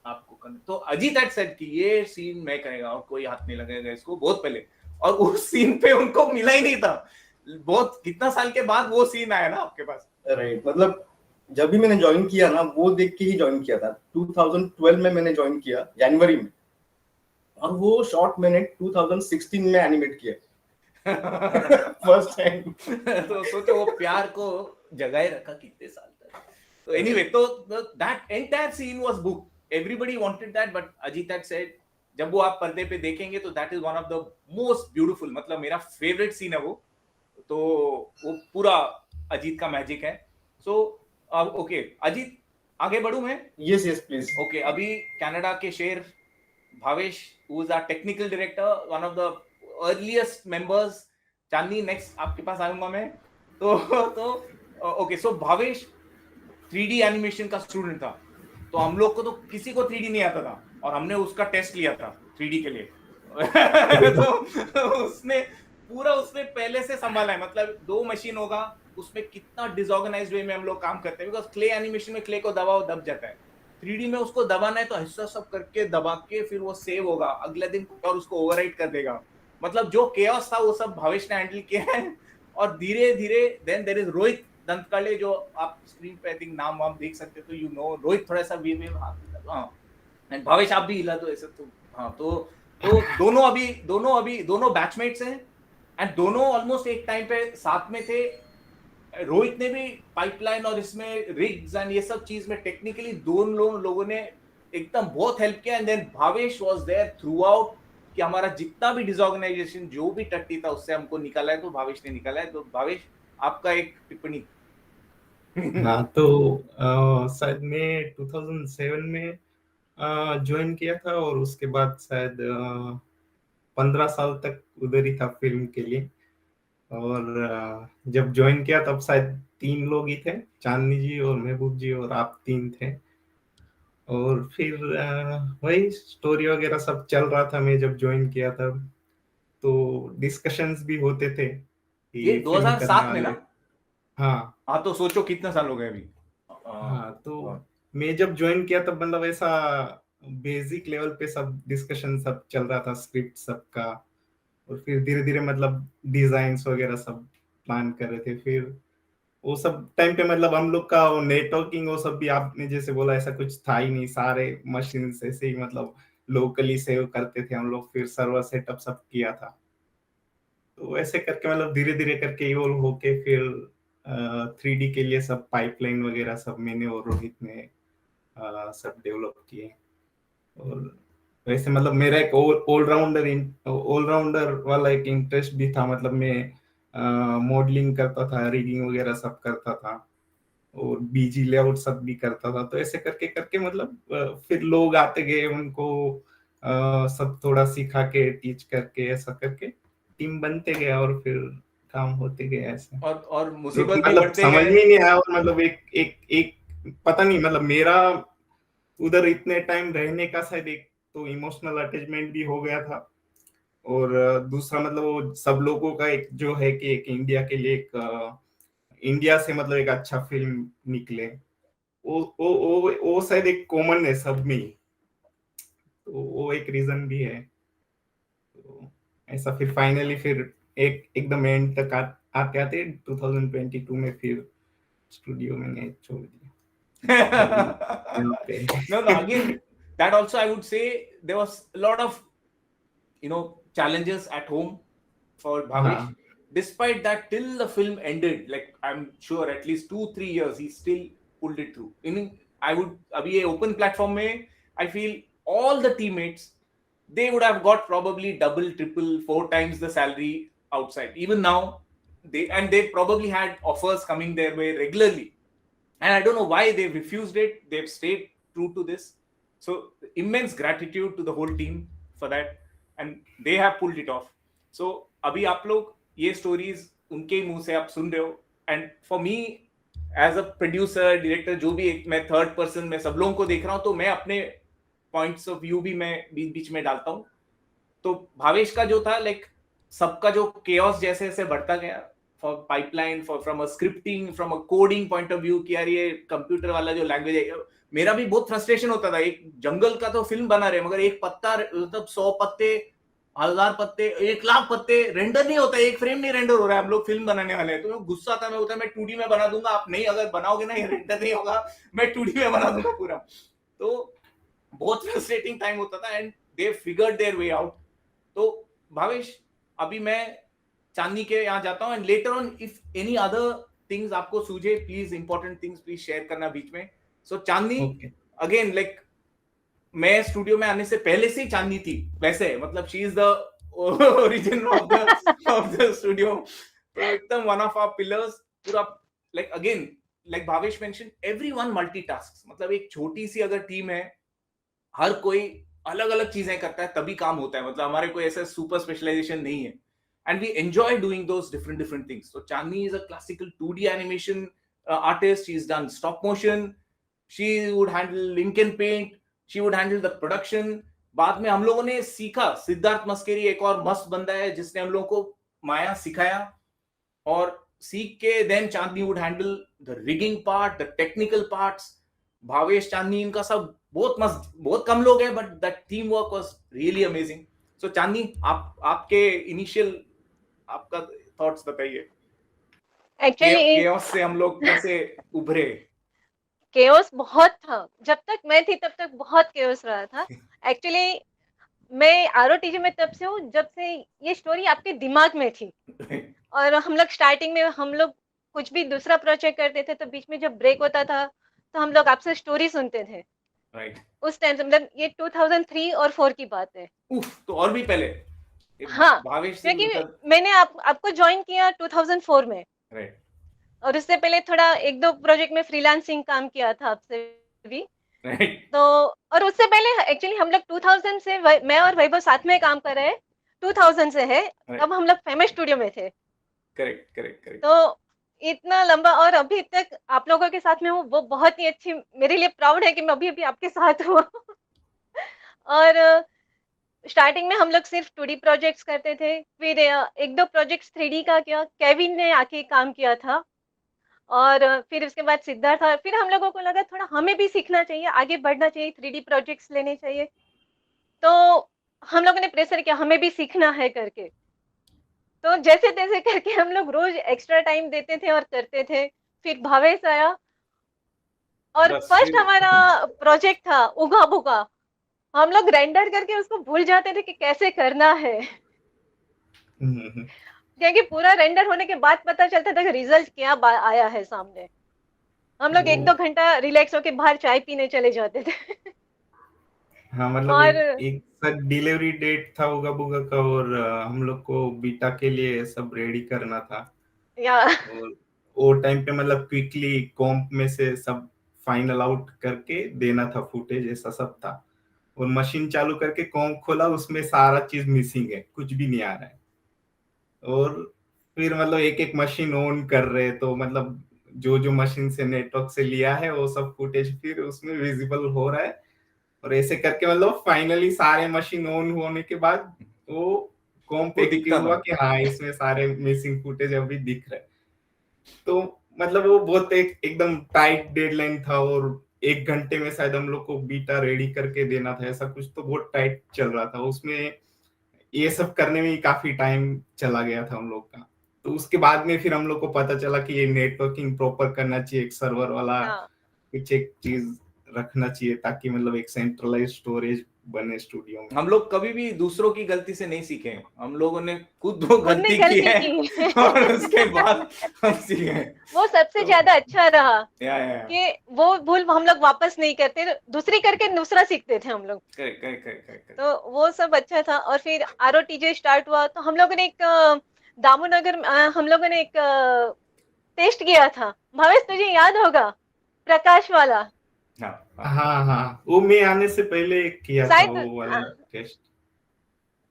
आपको करना, तो अजीत हैड सेड कि ये सीन मैं करेगा और कोई हाथ नहीं लगेगा इसको, बहुत पहले, और उस सीन पे उनको मिला ही नहीं था, बहुत कितना साल के बाद वो सीन आया ना आपके पास। राइट मतलब जब भी मैंने ज्वाइन किया ना वो देख के ही ज्वाइन किया था, 2012 में मैंने ज्वाइन किया जनवरी में, और वो शॉर्ट मैंने 2016 में एनिमेट किया फर्स्ट टाइम। तो सोचो वो प्यार को जगाए रखा कितने साल तक। तो एनीवे तो that entire scene was book, everybody wanted that, but Ajit had said जब वो आप पर्दे पे देखेंगे तो that is one of the most beautiful, मतलब मेरा फेवरेट सीन है वो, तो वो पूरा अजीत का मैजिक है। सो ओके अजीत आगे बढ़ूं मैं? Yes yes please. ओके अभी कनाडा के शेर Bhavesh who is our technical director, one of the earliest members, Chandni next आपके पास आऊंगा मैं। तो okay so Bhavesh 3D animation का स्टूडेंट था, तो हम लोग को तो किसी को 3D नहीं आता था, और हमने उसका टेस्ट लिया था 3D के लिए तो उसने पहले से संभाला है, मतलब 2 मशीन होगा उसमें कितना डिसऑर्गेनाइज्ड वे में हम लोग काम करते हैं, बिकॉज क्ले एनिमेशन में क्ले को दबाओ दब जाता है, 3D में उसको दबाना है तो हिस्सा सब करके दबा के फिर वो सेव होगा अगले दिन और उसको ओवरराइट कर देगा, मतलब जो केओस था वो सब भावेश ने हैंडल किया है। और धीरे धीरे देन देयर इज रोहित दंतकाले, जो आप स्क्रीन पे आई थिंक नाम आप देख सकते तो यू नो रोहित थोड़ा सा वे हाँ, एंड भावेश आप भी हिला दो ऐसे, तो हाँ तो दोनों बैचमेट्स हैं, एंड दोनों ऑलमोस्ट एक टाइम पे साथ में थे। रोहित ने भी पाइपलाइन और इसमें रिग्स एंड ये सब चीज में टेक्निकली दोनों लोगों ने एकदम बहुत हेल्प किया, and then Bhavesh was there throughout कि हमारा जितना भी डिसऑर्गेनाइजेशन जो भी टट्टी था उससे हमको निकाला है, तो भावेश ने निकाला है। तो भावेश आपका एक टिप्पणी। हाँ तो शायद मैं 2007 में ज्वाइन किया था, और उसके बाद शायद 15 साल तक उधर ही था फिल्म के लिए, और जब ज्वाइन किया तब शायद 3 लोग ही थे, चांदनी जी और महबूब जी और आप 3 थे, और फिर वही स्टोरी वगैरह सब चल रहा था। मैं जब ज्वाइन किया तब तो डिस्कशंस भी होते थे कि ये 2007 में ना? हाँ तो सोचो कितना साल हो गए अभी। हाँ तो मैं जब ज्वाइन किया तब मतलब ऐसा बेसिक लेवल पे सब डिस्कशन सब चल रहा था, स्क्रिप्ट सबका, और फिर धीरे धीरे मतलब डिजाइन्स वगैरह सब प्लान कर रहे थे। फिर वो सब टाइम पे मतलब हम लोग का वो नेटवर्किंग वो सब भी आपने जैसे बोला ऐसा कुछ था ही नहीं, सारे मशीन ऐसे ही मतलब लोकली सेव करते थे हम लोग, फिर सर्वर सेटअप सब किया था। तो ऐसे करके मतलब धीरे धीरे करके इवॉल्व होके फिर 3D के लिए सब पाइपलाइन वगैरह सब मैंने और रोहित ने सब डेवलप किए। और वैसे मतलब मेरा एक ऑलराउंडर वाला एक इंटरेस्ट भी था, मतलब मैं मॉडलिंग करता था, रिगिंग वगैरह सब करता था और बीजी लेआउट सब भी करता था। तो ऐसे करके करके मतलब फिर लोग आते गए, उनको सब थोड़ा सिखा के टीच करके ऐसा करके टीम बनते गया और फिर काम होते गए ऐसे। और जो मुसीबत भी मतलब बढ़ते समझ गए। ही नहीं आया, और मतलब एक पता नहीं मतलब मेरा उधर इतने टाइम रहने का शायद एक तो इमोशनल अटैचमेंट भी हो गया था, और दूसरा मतलब वो सब लोगों का एक जो है कि एक इंडिया के लिए एक इंडिया से मतलब एक अच्छा फिल्म निकले, वो शायद एक कॉमन है सब में ही, तो वो एक रीजन भी है। तो ऐसा फिर फाइनली फिर एकदम एंड तक आते आते 2022 में फिर स्टूडियो मैंने छोड़ दिया। अभी यहाँ पे No, again, that also I would say there was a lot of challenges at home for Bhavesh. हाँ Despite that, till the film ended, like I'm sure at least 2-3 years, he still pulled it through. I would abhi ye open platform mein, I feel all the teammates, they would have got probably double, triple, 4 times the salary outside. Even now, they probably had offers coming their way regularly, and I don't know why they've refused it. They've stayed true to this. So immense gratitude to the whole team for that, and they have pulled it off. So अभी आप लोग ये stories उनके मुंह से आप सुन रहे हो, and for me as a producer director, जो भी मैं third person मैं सब लोगों को देख रहा हूँ, तो मैं अपने points of view भी मैं बीच बीच में डालता हूँ। तो भावेश का जो था, लाइक सबका जो केओस जैसे जैसे बढ़ता गया, for pipeline, for from a scripting, from a coding point of view, कि यार ये कंप्यूटर वाला जो लैंग्वेज है, मेरा भी बहुत फ्रस्ट्रेशन होता था। एक जंगल का तो फिल्म बना रहे, मगर एक पत्ता मतलब 100 पत्ते, 1000 पत्ते, 1 लाख पत्ते रेंडर नहीं होता, एक फ्रेम नहीं रेंडर हो रहा है, हम लोग फिल्म बनाने वाले हैं। तो गुस्सा था, मैं होता मैं 2D में बना दूंगा, आप नहीं अगर बनाओगे ना, ये रेंडर नहीं होगा, मैं 2D में बना दूंगा पूरा। तो बहुत फ्रस्ट्रेटिंग टाइम होता था, and they figured their way out. तो भावेश, अभी मैं चांदनी के यहाँ जाता हूँ, and later on if any other things आपको सूझे, please important things please share करना बीच में। सो चांदनी, अगेन लाइक मैं स्टूडियो में आने से पहले से ही चांदनी थी वैसे, मतलब she is the origin of the studio. तो एकदम वन ऑफ आवर पिलर्स पूरा, like again like Bhavesh mention, everyone multitasks, मतलब एक छोटी सी अगर टीम है, हर कोई अलग अलग चीजें करता है तभी काम होता है, मतलब हमारे कोई ऐसा सुपर स्पेशलाइजेशन नहीं है, and we enjoy doing those different things. So Chandni is a classical 2D animation artist. She's done stop motion, she would handle link and paint, she would handle the production. बाद में हम लोगों ने सीखा, सिद्धार्थ मस्केरी एक और मस्त बंदा है जिसने हम लोगों को माया सिखाया, और सीख के then Chandni would handle the rigging part, the technical parts. Bhavesh, Chandni, इनका सब बहुत मस्त, बहुत कम लोग हैं, but that team work was really amazing. So Chandni, आपके इनिशियल आपका थॉट्स बताइए, एक्चुअली केओस से हम लोग कैसे उभरे? केओस बहुत था, जब तक मैं थी तब तक बहुत केओस रहा था। एक्चुअली मैं आरओटीजी में तब से हूँ जब से ये स्टोरी आपके दिमाग में थी, और हम लोग स्टार्टिंग में हम लोग कुछ भी दूसरा प्रोजेक्ट करते थे तो बीच में जब ब्रेक होता था तो हम लोग आपसे स्टोरी सुनते थे। राइट। उस टाइम से, मतलब ये 2003 और 4 की बात है। तो और भी पहले? हाँ, भावेश से क्योंकि मतलब मैंने आपको ज्वाइन किया 2004 में, राइट, और उससे पहले थोड़ा 1-2 प्रोजेक्ट में फ्रीलांसिंग काम किया था आपसे भी। राइट। तो और उससे पहले एक्चुअली हम लोग 2000 से मैं और वैभव साथ में काम कर रहे हैं, 2000 से है, तब हम लोग फेमस स्टूडियो में थे। Correct correct correct. तो इतना लंबा, और अभी तक आप लोगों के साथ में हूँ, वो बहुत ही अच्छी, मेरे लिए प्राउड है कि मैं अभी आपके साथ हूँ। और स्टार्टिंग में हम लोग सिर्फ 2D प्रोजेक्ट्स करते थे, फिर 1-2 प्रोजेक्ट्स 3D का किया, केविन ने आके काम किया था, और फिर उसके बाद सिद्धार्थ था। फिर हम लोगों को लगा थोड़ा हमें भी सीखना चाहिए, आगे बढ़ना चाहिए, 3D प्रोजेक्ट्स लेने चाहिए। तो हम लोगों ने प्रेशर किया हमें भी सीखना है करके। तो जैसे तैसे करके हम लोग रोज एक्स्ट्रा टाइम देते थे और करते थे। फिर भावेश आया, और बस फर्स्ट फिर हमारा प्रोजेक्ट था उगा बुगा। हम लोग रेंडर करके उसको भूल जाते थे कि कैसे करना है, क्योंकि पूरा रेंडर होने के बाद पता चलता था कि रिजल्ट क्या आया है सामने। हम लोग 1-2 घंटा रिलैक्स होके बाहर चाय पीने चले जाते थे। हाँ मतलब और एक साथ डिलीवरी डेट था उगा बुगा का, और हम लोग को बीटा के लिए सब रेडी करना था, या और वो टाइम पे मतलब क्विकली कॉम्प में से सब फाइनल आउट करके देना था फुटेज, ऐसा सब था। और मशीन चालू करके कॉम्प खोला, उसमें सारा चीज मिसिंग है, कुछ भी नहीं आ रहा है। और फिर मतलब एक एक मशीन ऑन कर रहे, तो मतलब जो जो मशीन से नेटवर्क से लिया है वो सब फुटेज फिर उसमें विजिबल हो रहा है। और ऐसे करके मतलब फाइनली सारे मशीन ऑन होने के बाद वो कॉम्प वो एक्टिव दिखता हुआ था। कि हाँ इसमें सारे मिसिंग फुटेज अभी दिख रहे। तो मतलब वो बहुत एकदम टाइट डेडलाइन था, और 1 घंटे में शायद हम लोग को बीटा रेडी करके देना था, ऐसा कुछ तो बहुत टाइट चल रहा था। उसमें ये सब करने में ही काफी टाइम चला गया था हम लोग का। तो उसके बाद में फिर हम लोग को पता चला कि ये नेटवर्किंग प्रॉपर करना चाहिए, एक सर्वर वाला कुछ एक चीज रखना चाहिए, ताकि मतलब एक सेंट्रलाइज स्टोरेज बने स्टूडियो में। हम लोग कभी भी दूसरों की गलती से नहीं सीखे, हम लोगों ने खुद वो खुद ने गलती की है की। और उसके बाद हम सीखे। वो सबसे तो ज्यादा अच्छा रहा या कि वो भूल हम लोग वापस नहीं करते, दूसरी करके दूसरा सीखते थे हम लोग। Correct correct correct. तो वो सब अच्छा था। और फिर ROTJ स्टार्ट हुआ, तो हम लोगों ने एक दामोनगर हम लोगों ने एक टेस्ट किया था, भावेश तुझे याद होगा, प्रकाश वाला। हाँ हाँ, वो मैं आने से पहले किया था शायद वो वाला टेस्ट।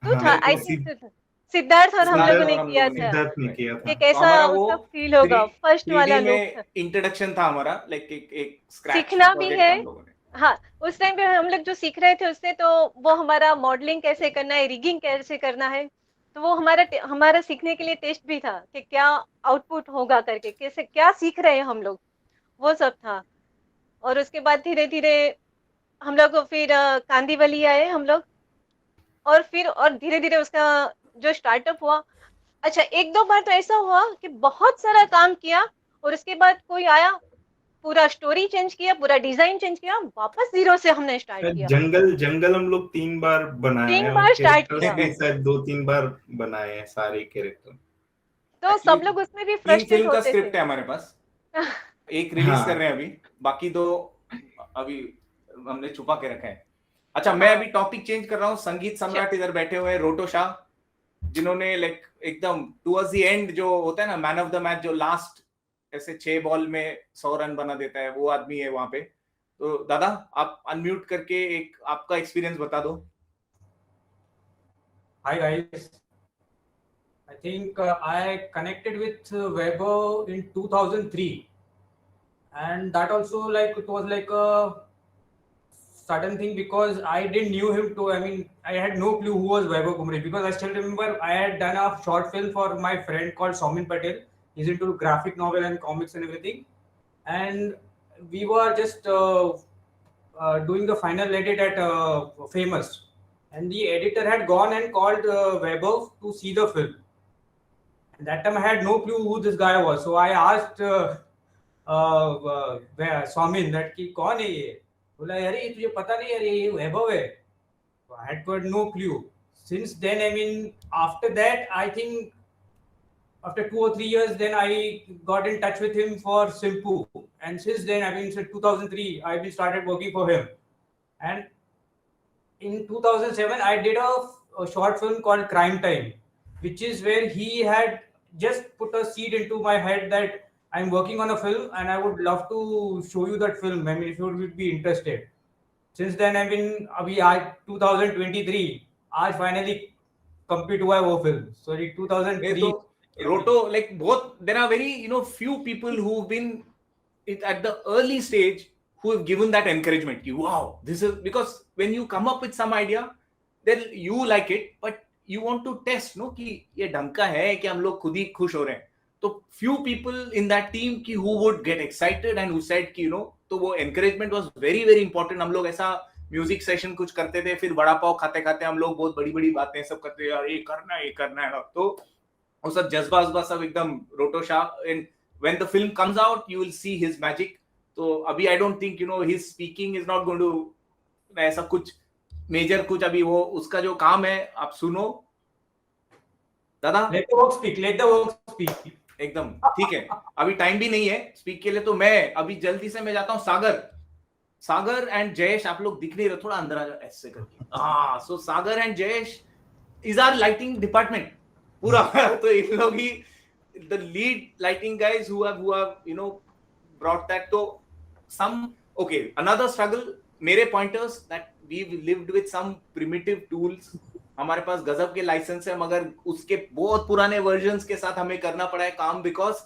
तू हाँ था, मेरे आई को थिंक सिद्धार्थ और हम लोगों ने और हम किया लोगों ने था सिद्धार्थ ने किया कि था। तो कैसा हमारा वो उसका फील होगा, फर्स्ट 3D वाला लुक में इंट्रोडक्शन था हमारा, लाइक एक स्क्रैच सीखना भी प्रोजेक्ट है। हम लोगों ने। हाँ, उस टाइम पे हम लोग जो सीख रहे थे उससे, तो वो हमारा मॉडलिंग कैसे करना है, रिगिंग कैसे करना है, तो वो हमारा सीखने के लिए टेस्ट भी था कि क्या आउटपुट होगा करके, कैसे क्या सीख रहे हैं हम लोग, वो सब था। और उसके बाद धीरे धीरे हम लोग फिर कांदीवली आए हम लोग, और फिर और धीरे धीरे उसका जो स्टार्टअप हुआ। अच्छा, 1-2 बार तो ऐसा हुआ कि बहुत सारा काम किया और उसके बाद कोई आया, पूरा स्टोरी चेंज किया, पूरा डिजाइन चेंज किया, वापस जीरो से हमने स्टार्ट किया। जंगल जंगल हम लोग 3 बार बनाए 3 हैं, और बार स्टार्ट कैरेक्टर्स किया, भी शायद 2-3 बार बनाए हैं, सारे कैरेक्टर। तो सब लोग उसमें भी 3 फ्रस्ट्रेट फिल्म का होते थे। स्क्रिप्ट है हमारे पास, एक रिलीज कर हाँ रहे हैं अभी, बाकी 2 अभी हमने छुपा के रखा है। अच्छा, मैं हाँ। अभी टॉपिक चेंज कर रहा हूँ। संगीत सम्राट इधर बैठे हुए हैं, रोटो शाह, जिन्होंने लाइक एकदम टुवर्ड्स द एंड जो होता है ना मैन ऑफ द मैच, जो लास्ट ऐसे 6 बॉल में 100 रन बना देता है, वो आदमी है वहां पे। तो दादा आप अनम्यूट करके एक आपका एक्सपीरियंस बता दो। Hi guys, I think I connected with Vaibhav in 2003, and that also like it was like a sudden thing because I didn't knew him to. I mean, I had no clue who was Vaibhav Kumaresh because I still remember I had done a short film for my friend called Saumin Patel. He's into graphic novel and comics and everything, and we were just doing the final edit at Famous, and the editor had gone and called Vaibhav to see the film. And that time I had no clue who this guy was, so I asked Swamin that कि कौन है ये? बोला अरे ये तुझे पता नहीं अरे ये वैभव है. So I had got no clue. Since then, I mean, after that, I think after 2 or 3 years, then I got in touch with him for Simpu, and since then, I mean, since 2003, I've been started working for him. And in 2007, I did a short film called Crime Time, which is where he had just put a seed into my head that I'm working on a film and I would love to show you that film. I mean, if you would be interested. Since then, I mean, अभी आज 2023, आज finally complete हुआ है वो film. Sorry, 2003. रोटो like both, there are very few people who've been at the early stage who have given that encouragement. Wow, this is because when you come up with some idea, then you like it, but you want to test कि ये ढंग का है कि हम लोग खुद ही खुश हो रहे हैं. तो few people in that team who would get excited and who said कि तो वो encouragement was very very important. हम लोग ऐसा म्यूजिक सेशन कुछ करते थे, फिर वड़ा पाव खाते खाते हम लोग बहुत बड़ी बड़ी बातें सब करते, यार ये करना है. तो वो सब जज्बा सब एकदम रोटो Shah. when the film comes out, you will see his magic. तो अभी I don't think his speaking is not going to ऐसा कुछ मेजर कुछ अभी वो उसका जो काम है आप सुनो दादा. Let the work speak. Let the work speak. एकदम ठीक है. अभी टाइम भी नहीं है स्पीक के लिए, तो मैं अभी जल्दी से मैं जाता हूँ सागर एंड जयेश. आप लोग दिख नहीं रहे, थोड़ा अंदर आ जाओ ऐसे करके. हाँ, so Sagar and Jayesh is our lighting department पूरा. तो इन लोग ही the lead lighting guys who have brought that. So another struggle, mere pointers that we've lived with some primitive tools. हमारे पास गजब के लाइसेंस है, मगर उसके बहुत पुराने वर्जन्स के साथ हमें करना पड़ा है काम, because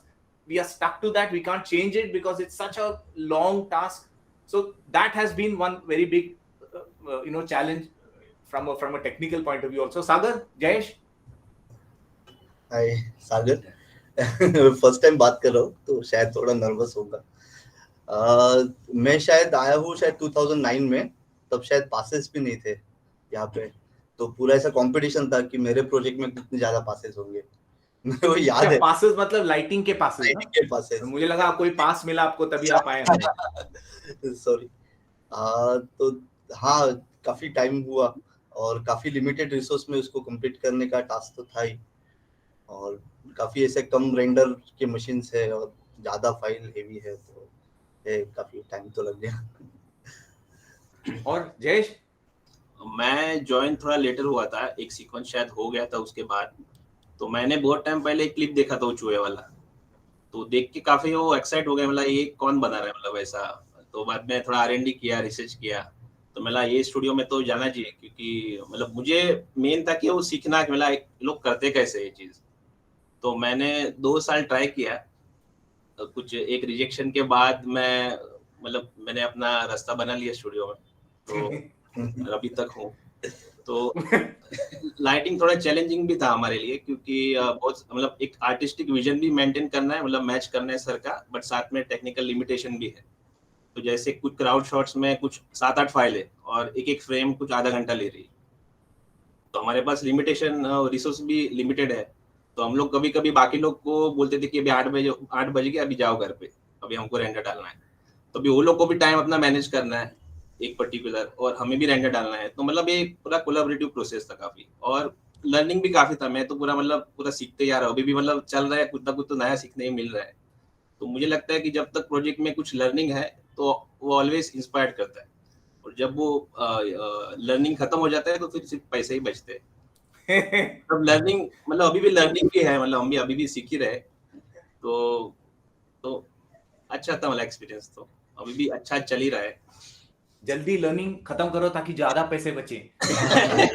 we are stuck to that. We can't change it because it's such a long task. So that has been one very big challenge from a technical point of view also. Sagar, Jayesh. Hi, Sagar. First time बात कर रहा हूँ तो शायद थोड़ा nervous होगा. मैं शायद आया हूँ शायद 2009 में, तब शायद पासेस भी नहीं थे यहाँ पे, तो पूरा ऐसा कंपटीशन था कि मेरे प्रोजेक्ट में कितने ज्यादा पासेस होंगे. मेरे को याद है. पासेस मतलब लाइटिंग के पासेस. लाइटिंग के पासेस. मुझे लगा कोई पास मिला आपको तभी आप आए. सॉरी. तो हाँ, काफी टाइम हुआ और काफी लिमिटेड रिसोर्स में उसको कंप्लीट करने का टास्क तो था ही, और काफी ऐसे कम रेंडर के मशीन्स है और ज्यादा फाइल हेवी है, तो काफी टाइम तो लग गया. और जयेश, मैं ज्वाइन थोड़ा लेटर हुआ था, एक सीक्वेंस शायद हो गया था उसके बाद. तो मैंने बहुत टाइम पहले एक क्लिप देखा था वो चूहे वाला, तो देख के काफी वो एक्साइट हो गया, मतलब ये कौन बना रहा है, मतलब ऐसा. तो बाद में थोड़ा R&D किया, रिसर्च किया, तो मतलब ये स्टूडियो में तो जाना चाहिए, क्योंकि मतलब मुझे मेन था कि वो सीखना कि मतलब लोग करते कैसे ये चीज. तो मैंने 2 साल ट्राई किया, कुछ एक रिजेक्शन के बाद मैंने अपना रास्ता बना लिया स्टूडियो में, तो अभी तक हूँ. तो लाइटिंग थोड़ा चैलेंजिंग भी था हमारे लिए, क्योंकि बहुत मतलब एक आर्टिस्टिक विजन भी मेंटेन करना है, मतलब मैच करना है सर का, बट साथ में टेक्निकल लिमिटेशन भी है. तो जैसे कुछ क्राउड शॉट्स में कुछ 7-8 फाइल है और एक फ्रेम कुछ आधा घंटा ले रही है, तो हमारे पास लिमिटेशन, रिसोर्स भी लिमिटेड है. तो हम लोग कभी कभी बाकी लोग को बोलते थे कि अभी 8 बजे के अभी जाओ घर पे, अभी हमको रेंडर डालना है. तो अभी वो लोग को भी टाइम अपना मैनेज करना है एक पर्टिकुलर, और हमें भी रेंडर डालना है. तो मतलब ये पूरा कोलैबोरेटिव प्रोसेस था काफी, और लर्निंग भी काफी था. मैं तो पूरा सीखते जा रहा हूँ, अभी भी मतलब चल रहा है, कुछ ना कुछ तो नया सीखने ही मिल रहा है. तो मुझे लगता है कि जब तक प्रोजेक्ट में कुछ लर्निंग है तो वो ऑलवेज इंस्पायर करता है, और जब वो लर्निंग खत्म हो जाता है तो फिर सिर्फ पैसे ही बचते हैं. तब लर्निंग मतलब अभी भी लर्निंग की है, मतलब हम भी अभी भी सीख ही रहे. तो अच्छा था, मतलब एक्सपीरियंस तो अभी भी अच्छा चल ही रहा है. जल्दी लर्निंग खत्म करो ताकि ज्यादा पैसे बचे.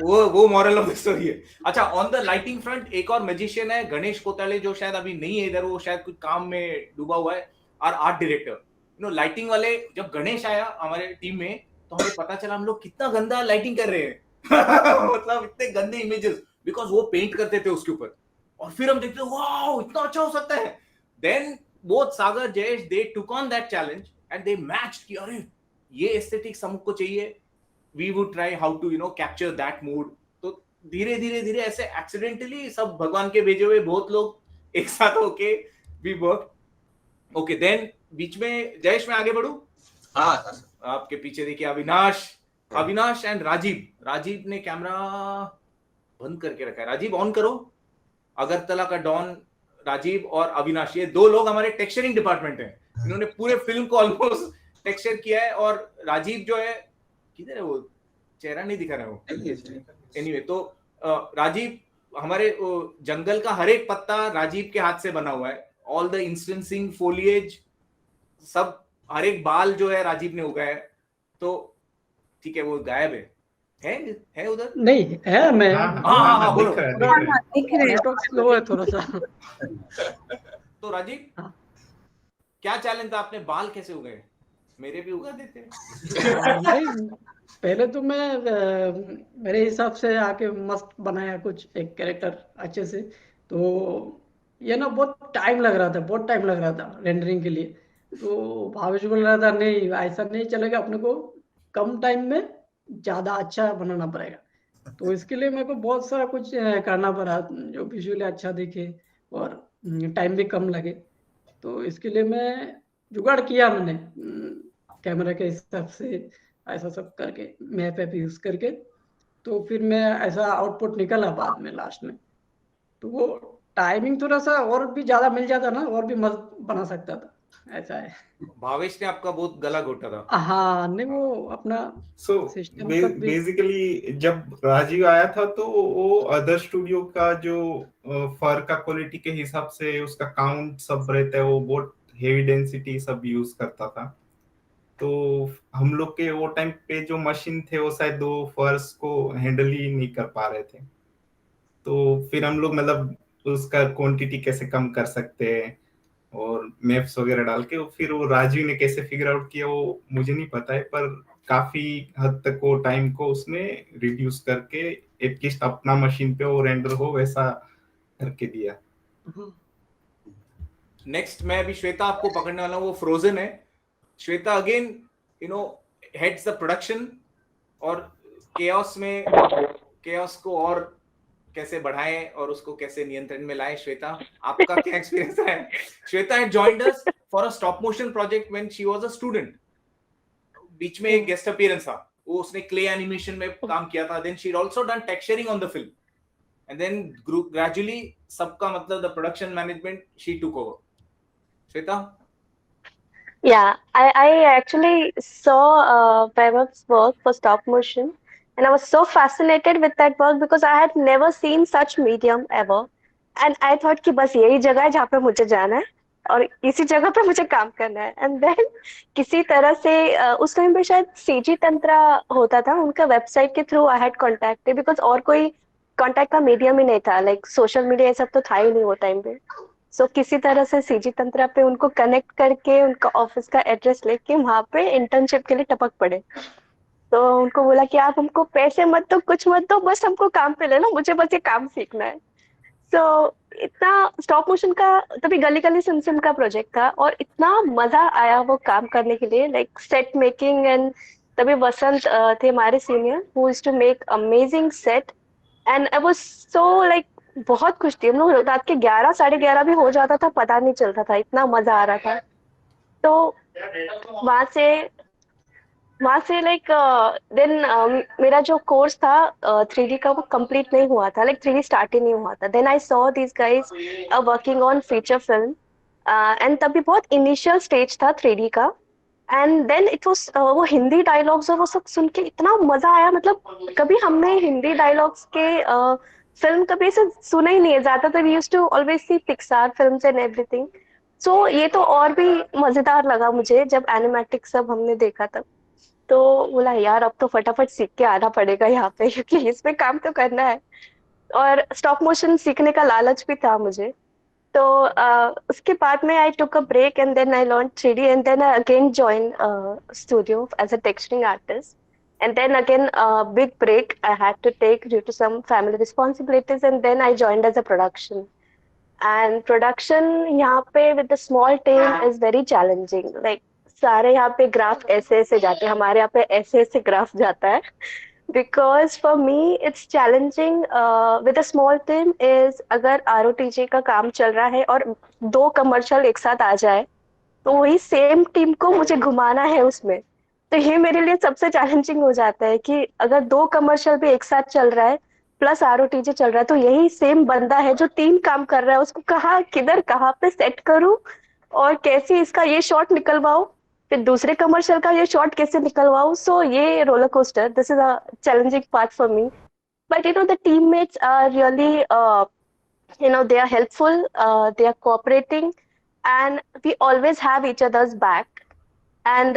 वो मॉरल ऑफ द स्टोरी है. अच्छा, ऑन द लाइटिंग फ्रंट एक और मैजिशियन है गणेश कोताले, जो शायद अभी नहीं है इधर, वो शायद कुछ काम में डूबा हुआ है, और आर्ट डायरेक्टर. लाइटिंग वाले जब गणेश आया हमारे टीम में, तो हमें पता चला हम लोग कितना गंदा लाइटिंग कर रहे हैं. मतलब इतने गंदे इमेजेस, बिकॉज वो पेंट करते थे उसके ऊपर, और फिर हम देखते वाओ इतना अच्छा हो सकता है. Then both Sagar, Jayesh, they took on that challenge and they matched कि अरे ये एस्थेटिक्स हमको चाहिए, we would try how to capture that mood. तो धीरे धीरे ऐसे एक्सीडेंटली सब भगवान के भेजे हुए बहुत लोग एक साथ होके वी वर्क. ओके, देन बीच में जयेश, मैं आगे बढ़ू. हाँ, आपके पीछे देखिए अविनाश एंड राजीव ने कैमरा बंद करके रखा है. राजीव ऑन करो. अगरतला का डॉन राजीव और अविनाश, ये 2 लोग हमारे टेक्सचरिंग डिपार्टमेंट हैं. इन्होंने पूरे फिल्म को ऑलमोस्ट टेक्सचर किया है. और राजीव जो है, किधर है वो, चेहरा नहीं दिखा रहा है वो. एनीवे, तो राजीव हमारे जंगल का हर एक पत्ता राजीव के हाथ से बना हुआ है. ऑल द इंस्टेंसिंग, फोलिएज, सब, हर एक बाल जो है राजीव ने उगाया है. तो ठीक है, वो गायब है उधर नहीं है. मैं हाँ बोलो. नेटवर्क स्लो है थोड़ा सा. तो राजीव, क्या चैलेंज था? आपने बाल कैसे उगाए? मेरे भी उगा देते. नहीं, पहले तो मैं मेरे हिसाब से आके मस्त बनाया कुछ एक कैरेक्टर अच्छे से. तो ये ना बहुत टाइम लग रहा था रेंडरिंग के लिए. तो भावेश बोल रहा था नहीं ऐसा नहीं चलेगा, अपने को कम टाइम में ज्यादा अच्छा बनाना पड़ेगा. तो इसके लिए मेरे को बहुत सारा कुछ करना पड़ा जो विजुअली अच्छा दिखे और टाइम भी कम लगे. तो इसके लिए मैं जुगाड़ किया मैंने कैमरा के हिसाब से ऐसा सब करके मैप ऐप यूज करके, तो फिर मैं ऐसा आउटपुट निकला बाद में लास्ट में। तो वो टाइमिंग थोड़ा सा और भी ज्यादा मिल जाता ना, और भी मस्त बना सकता था, ऐसा है। भावेश ने आपका बहुत गला घोटा था। हाँ, नहीं वो अपना सिस्टम का भी बेसिकली जब राजीव आया था तो वो अदर स्टूडियो का जो फर का क्वालिटी के हिसाब से उसका काउंट सब रहता है, वो बहुत हेवी डेंसिटी सब यूज करता था। तो हम लोग के वो टाइम पे जो मशीन थे वो शायद दो फर्स को हैंडल ही नहीं कर पा रहे थे। तो फिर हम लोग मतलब उसका क्वांटिटी कैसे कम कर सकते हैं और मैप्स वगैरह डाल के, फिर वो राजीव ने कैसे फिगर आउट किया वो मुझे नहीं पता है, पर काफी हद तक वो टाइम को उसने रिड्यूस करके एटलीस्ट अपना मशीन पे वो रेंडर हो वैसा करके दिया। नेक्स्ट मैं अभी श्वेता आपको पकड़ने वाला हूँ, वो फ्रोजन है। Shweta again heads the production, और केओस को और कैसे बढ़ाएं और उसको कैसे नियंत्रण में लाएं। श्वेता, आपका क्या एक्सपीरियंस है? Shweta had joined us for a stop motion project when she was a student. बीच में एक गेस्ट अपीयरेंस था, वो उसने क्ले एनिमेशन में काम किया था। Then she also done texturing on the film, and then gradually सबका मतलब the production management she took over. Shweta? Yeah, I actually saw Vaibhav's work for stop motion, and I was so fascinated with that work because I had never seen such medium ever, and I thought कि बस यही जगह है जहाँ पे मुझे जाना है और इसी जगह पे मुझे काम करना है। And then किसी तरह से उस टाइम पे शायद सीजी तंत्रा होता था, उनका वेबसाइट के through I had contacted because और कोई कॉन्टेक्ट का मीडियम ही नहीं था, लाइक सोशल मीडिया ये सब तो था ही नहीं वो टाइम पे। सो किसी तरह से सीजी तंत्रा पे उनको कनेक्ट करके उनका ऑफिस का एड्रेस लेके वहां पे इंटर्नशिप के लिए टपक पड़े। तो उनको बोला कि आप हमको पैसे मत दो, कुछ मत दो, बस हमको काम पे ले लो, मुझे बस ये काम सीखना है। सो इतना स्टॉप मोशन का तभी गली गली सिम का प्रोजेक्ट था और इतना मजा आया वो काम करने के लिए, लाइक सेट मेकिंग। एंड तभी वसंत थे हमारे senior who used to make amazing set, and I was so like बहुत खुश थी। हम लोग रात के 11 साढ़े 11 भी हो जाता था, पता नहीं चलता था, इतना मजा आ रहा था। तो वहां से लाइक देन मेरा जो कोर्स था 3D का वो कंप्लीट नहीं हुआ था, लाइक 3D स्टार्ट ही नहीं हुआ था। Then I saw these guys working on feature film, and तभी बहुत इनिशियल स्टेज था 3D का। एंड देन इट वाज वो हिंदी डायलॉग्स और वो सब सुन के इतना मजा आया। मतलब कभी हमने हिंदी डायलॉग्स के फिल्म कभी ऐसे सुना ही नहीं है, ज्यादातर we used to always see Pixar films and everything. So ये तो और भी मजेदार लगा मुझे जब एनिमेटिक सब हमने देखा तब। तो बोला यार अब तो फटाफट सीख के आना पड़ेगा यहाँ पे, क्योंकि इसमें काम तो करना है और स्टॉप मोशन सीखने का लालच भी था मुझे। तो उसके बाद में I took a break and then I learn 3D and then I again join studio as a texturing artist. And then again a big break I had to take due to some family responsibilities, and then I joined as a production. And production यहाँ पे with the small team is very challenging. Like सारे यहाँ पे graph ऐसे ऐसे जाते हैं, हमारे यहाँ पे ऐसे ऐसे ग्राफ जाता है। Because for me it's challenging with a small team is अगर ROTG का काम चल रहा है और 2 कमर्शियल एक साथ आ जाए तो वही सेम टीम को मुझे घुमाना है उसमें। तो ये मेरे लिए सबसे चैलेंजिंग हो जाता है कि अगर 2 कमर्शियल भी एक साथ चल रहा है प्लस ROTG चल रहा है, तो यही सेम बंदा है जो 3 काम कर रहा है, उसको कहाँ पे सेट करूं और कैसे इसका ये शॉट निकलवाऊं, फिर दूसरे कमर्शियल का ये शॉट कैसे निकलवाऊं। सो ये roller coaster, this is a challenging part for me. But the teammates are really they are helpful, they are cooperating, and we always have each other's back. And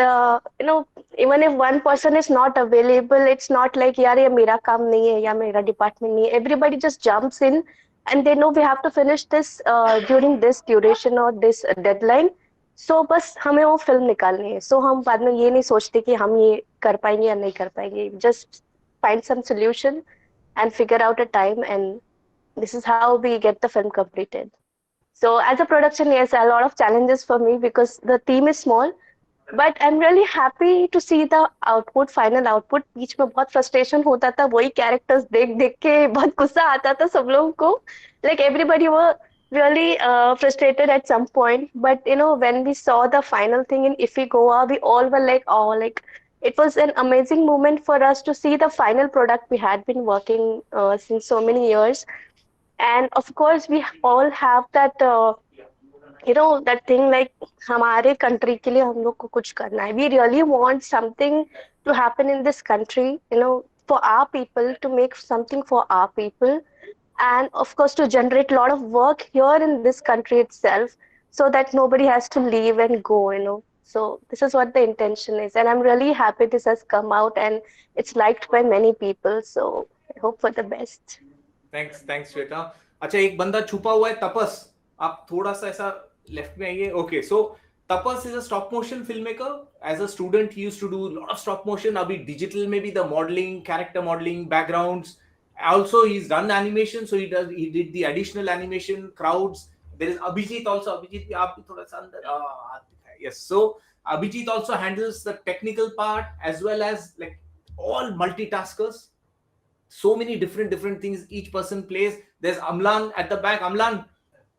even if one person is not available, it's not like yaar ye mera kaam nahi hai ya mera department nahi hai. Everybody just jumps in and they know we have to finish this during this duration or this deadline. So बस हमें वो film निकालनी है। So हम बाद में ये नहीं सोचते कि हम ये कर पाएंगे या नहीं कर पाएंगे, just find some solution and figure out a time, and this is how we get the film completed. So as a production, yes, a lot of challenges for me because the team is small, but I'm really happy to see the output, final output. बीच में बहुत frustration होता था, वही characters देख देख के बहुत गुस्सा आता था सब लोगों को, like everybody were really frustrated at some point. But when we saw the final thing in Ifi Goa, we all were like, oh, like it was an amazing moment for us to see the final product we had been working since so many years. And of course, we all have that, that thing like हमारे country के लिए हम लोग को कुछ करना है. We really want something to happen in this country, for our people, to make something for our people, and of course to generate a lot of work here in this country itself, so that nobody has to leave and go. So this is what the intention is, and I'm really happy this has come out and it's liked by many people, so I hope for the best. Thanks Shweta. अच्छा, एक बंदा छुपा हुआ है, तपस. आप थोड़ा सा ऐसा लेफ्ट में आइए. Okay, so Tapas is a stop motion film maker. As a student he used to do lot of stop motion. अभी डिजिटल में भी the modelling, character modelling, backgrounds. Also he's done animation, so he did the additional animation, crowds. There is Abhijit also. Abhijit, आप भी थोड़ा सा अंदर हाथ दिखाएं. Yes, so Abhijit also handles the technical part as well as like all multitaskers. So many different things each person plays. There's Amlan at the back. Amlan,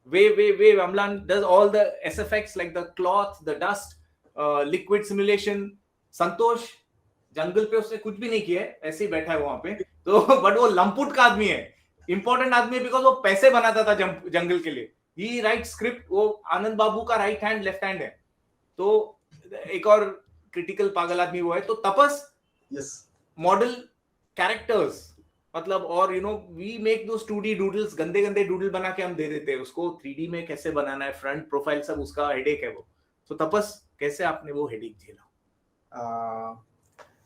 wave. Amlan does all the SFX like the cloth, the dust, liquid simulation. Santosh, जंगल पे उसने कुछ भी नहीं किया है, ऐसे ही बैठा है वहां पे. तो बट वो लंपुट का आदमी है, इंपॉर्टेंट आदमी है, बिकॉज वो पैसे बनाता था जंगल के लिए. ही राइट स्क्रिप्ट. वो आनंद बाबू का राइट हैंड लेफ्ट हैंड है. तो एक और क्रिटिकल पागल आदमी वो है. तो तपस, यस, मॉडल कैरेक्टर्स, मतलब, और वी मेक दो 2D डूडल्स, गंदे डूडल बना के हम दे देते हैं उसको. 3D में कैसे बनाना है, फ्रंट प्रोफाइल, सब उसका हेडेक है वो. तो तपस, कैसे आपने वो हेडेक झेला?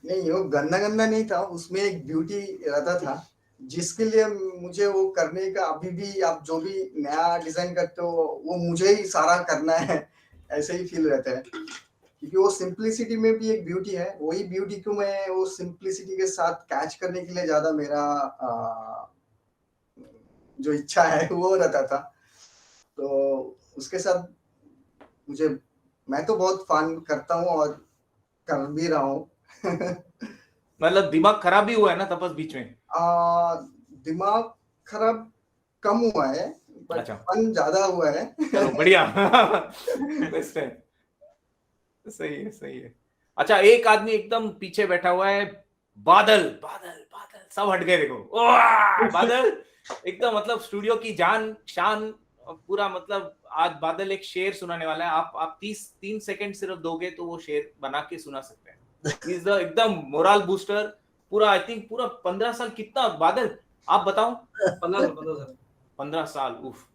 नहीं, वो गंदा नहीं था, उसमें एक ब्यूटी रहता था जिसके लिए मुझे वो करने का, अभी भी आप जो भी नया डिजाइन करते हो वो मुझे ही सारा करना है, ऐसे ही फील रहता है. क्योंकि वो सिंप्लिसिटी में भी एक ब्यूटी है. वही ब्यूटी को मैं वो सिंप्लिसिटी के साथ कैच करने के लिए ज्यादा मेरा जो इच्छा है वो रहता था. तो उसके साथ मैं तो बहुत फन करता हूँ और कर भी रहा हूँ. मतलब दिमाग खराब भी हुआ है ना तपस बीच में? दिमाग खराब कम हुआ है, बट फन ज्यादा हुआ है. चलो बढ़िया. बेस्ट है. सही है. अच्छा, एक आदमी एकदम पीछे बैठा हुआ है. बादल सब हट गए. देखो, बादल एकदम, मतलब स्टूडियो की जान शान पूरा. मतलब आज बादल एक शेर सुनाने वाला है. आप 3 सेकंड सिर्फ दोगे तो वो शेर बना के सुना सकते हैं. He's the एकदम मोरल बूस्टर. पूरा आई थिंक पूरा 15 साल. कितना बादल, आप बताओ? 15 साल. उफ,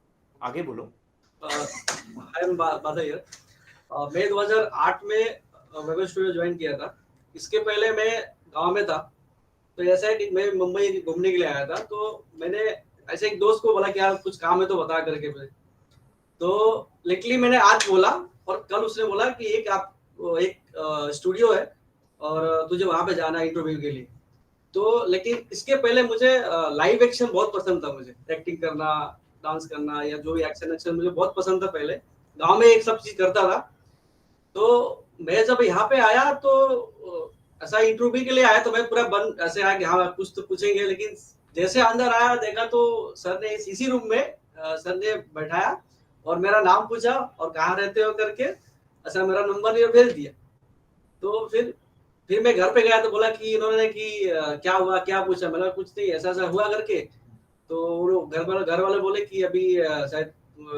आगे बोलो. आई एम बादल हियर. मैं 2008 में वेब स्टूडियो ज्वाइन किया था. इसके पहले मैं गांव में था. तो ऐसा है कि मैं मुंबई घूमने के लिए आया था. तो मैंने ऐसे एक दोस्त को बोला कि यार कुछ काम है तो बता करके मुझे. तो लिटरली मैंने आज बोला और कल उसने बोला कि एक स्टूडियो है और तुझे वहां पे जाना है इंटरव्यू के लिए. तो लेकिन इसके पहले मुझे लाइव एक्शन बहुत पसंद था. मुझे एक्टिंग करना, डांस करना या जो भी एक्शन मुझे बहुत पसंद था. पहले गांव में एक सब चीज करता था. तो मैं जब यहाँ पे आया तो ऐसा इंटरव्यू के लिए आया तो मैं पूरा बंद ऐसे आया कि हाँ कुछ तो पूछेंगे. लेकिन जैसे अंदर आया देखा तो सर ने इसी रूम में सर ने बैठाया और मेरा नाम पूछा और कहाँ रहते हो करके ऐसा मेरा नंबर लिया, भेज दिया. तो फिर मैं घर पे गया तो बोला कि इन्होंने कि क्या हुआ, क्या पूछा. मैंने कुछ नहीं, ऐसा हुआ करके. तो वो घर वाले बोले कि अभी शायद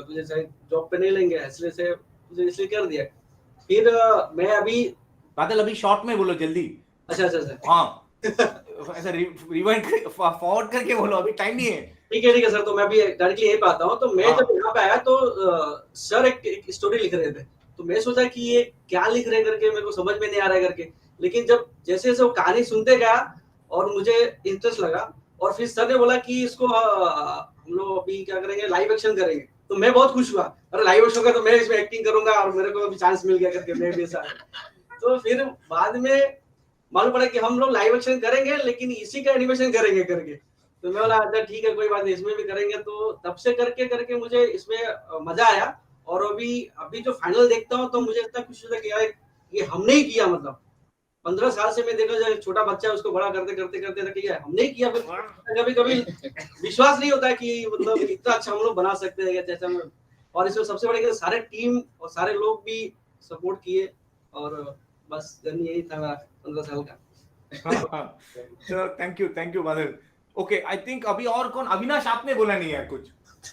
तुझे जॉब पे नहीं लेंगे, इसलिए से तुझे इसलिए कर दिया. फिर मैं अभी बादल अभी शॉर्ट में बोलो जल्दी. अच्छा. हाँ, ऐसा रिवाइंड फॉरवर्ड करके बोलो, अभी टाइम नहीं है. ठीक है सर. तो मैं अभी डायरेक्टली यही पाता हूँ. तो मैं जब यहाँ पे आया तो सर एक स्टोरी लिख रहे थे. तो मैं सोचा कि ये क्या लिख रहे करके, मेरे को समझ में नहीं आ रहा है करके. लेकिन जब जैसे वो कहानी सुनते गया और मुझे इंटरेस्ट लगा और फिर सर ने बोला कि इसको हम लोग अभी क्या करेंगे, लाइव एक्शन करेंगे. तो मैं बहुत खुश हुआ. अरे लाइव एक्शन का तो मैं इसमें एक्टिंग करूंगा और मेरे को अभी चांस मिल गया करके मैं भी ऐसा. तो फिर बाद में मालूम पड़ा कि हम लोग लाइव एक्शन करेंगे लेकिन इसी का एनिमेशन करेंगे करके. तो मैं बोला अच्छा ठीक है कोई बात नहीं, इसमें भी करेंगे. तो तब से करके मुझे इसमें मजा आया. और अभी जो फाइनल देखता हूँ तो मुझे इतना खुशी होता है कि यार ये हमने ही किया. मतलब 15 साल से मैं देखो जो छोटा बच्चा है उसको बड़ा करते करते करते रख लिया हमने किया। फिर कभी कभी विश्वास नहीं होता कि मतलब इतना अच्छा हम लोग बना सकते हैं जैसे हम। और इसमें सबसे बड़ी सारे टीम और सारे लोग भी सपोर्ट किए और बस जर्नी यही था मेरा 15 साल का। चलो थैंक यू बादल। ओके आई थिंक अभी और कौन, अविनाश आपने बोला नहीं है कुछ।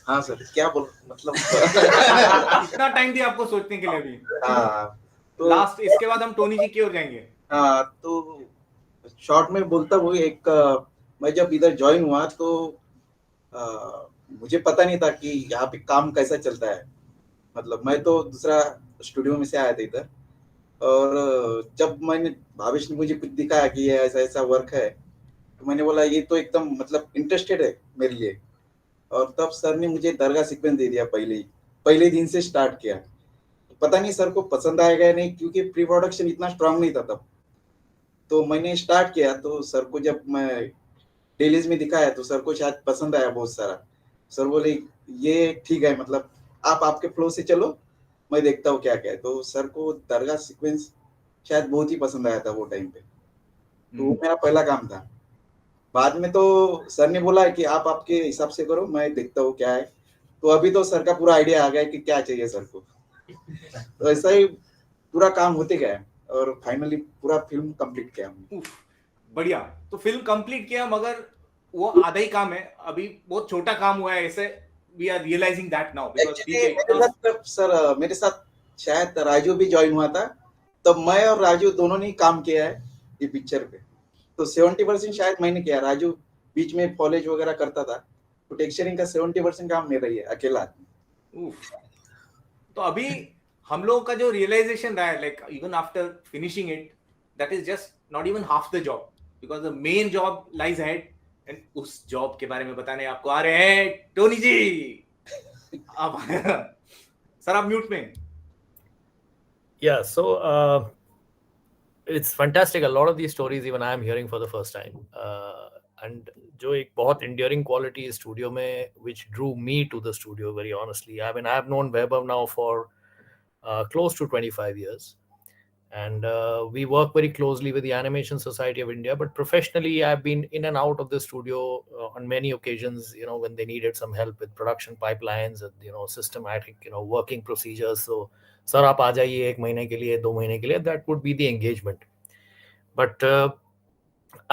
हाँ सर क्या बोल मतलब इतना टाइम दिया आपको सोचने के लिए अभी। हाँ तो लास्ट इसके बाद हम टोनी जी की ओर जाएंगे। हाँ तो शॉर्ट में बोलता हूँ एक मैं जब इधर ज्वाइन हुआ तो मुझे पता नहीं था कि यहाँ पे काम कैसा चलता है। मतलब मैं तो दूसरा स्टूडियो में से आया था इधर और जब मैंने भावेश ने मुझे कुछ दिखाया कि ये ऐसा ऐसा वर्क है तो मैंने बोला ये तो एकदम मतलब इंटरेस्टेड है मेरे लिए। और तब सर ने मुझे दरगाह सीक्वेंस दे दिया पहले दिन से स्टार्ट किया। पता नहीं सर को पसंद आएगा या नहीं क्योंकि प्री प्रोडक्शन इतना स्ट्रांग नहीं था तब। तो मैंने स्टार्ट किया तो सर को जब मैं डेलीज में दिखाया तो सर को शायद पसंद आया बहुत सारा। सर बोले ये ठीक है मतलब आप आपके फ्लो से चलो मैं देखता हूँ क्या क्या है। तो सर को दरगाह सीक्वेंस शायद बहुत ही पसंद आया था वो टाइम पे। तो वो मेरा पहला काम था। बाद में तो सर ने बोला कि आप आपके हिसाब से करो मैं देखता हूँ क्या है। तो अभी तो सर का पूरा आइडिया आ गया कि क्या चाहिए सर को। तो ऐसा ही पूरा काम होते गया और फाइनली पूरा फिल्म कंप्लीट किया हमने। बढ़िया। तो फिल्म कंप्लीट किया मगर वो आधा ही काम है, अभी बहुत छोटा काम हुआ है ऐसे। We are realising that now sir मेरे साथ शायद राजू भी ज्वाइन हुआ था तब मैं और राजू दोनों ने काम किया है ये पिक्चर पे। तो 70% शायद मैंने किया, राजू बीच में फॉलेज वगैरह करता था। तो टेक्सचरिंग का 70% काम मेरा ही है अकेला। तो अभी हम लोगों का जो रियलाइजेशन रहा है like even after finishing it that is just not even half the job because the main job lies head. And उस जॉब के बारे में बताने आपको आ रहे हैं टोनी जी। आप सर आप म्यूट में। Yeah, so it's fantastic. A lot of these stories even I am hearing for the first time. And जो एक बहुत enduring quality is studio में, which drew me to the studio very honestly. I mean, I have known Vaibhav now for close to 25 years. And we work very closely with the Animation Society of India. But professionally, I've been in and out of the studio on many occasions, you know, when they needed some help with production pipelines and, you know, systematic, you know, working procedures. So, sir, आप आ जाइए 1 महीने के लिए, 2 महीने के लिए. That would be the engagement. But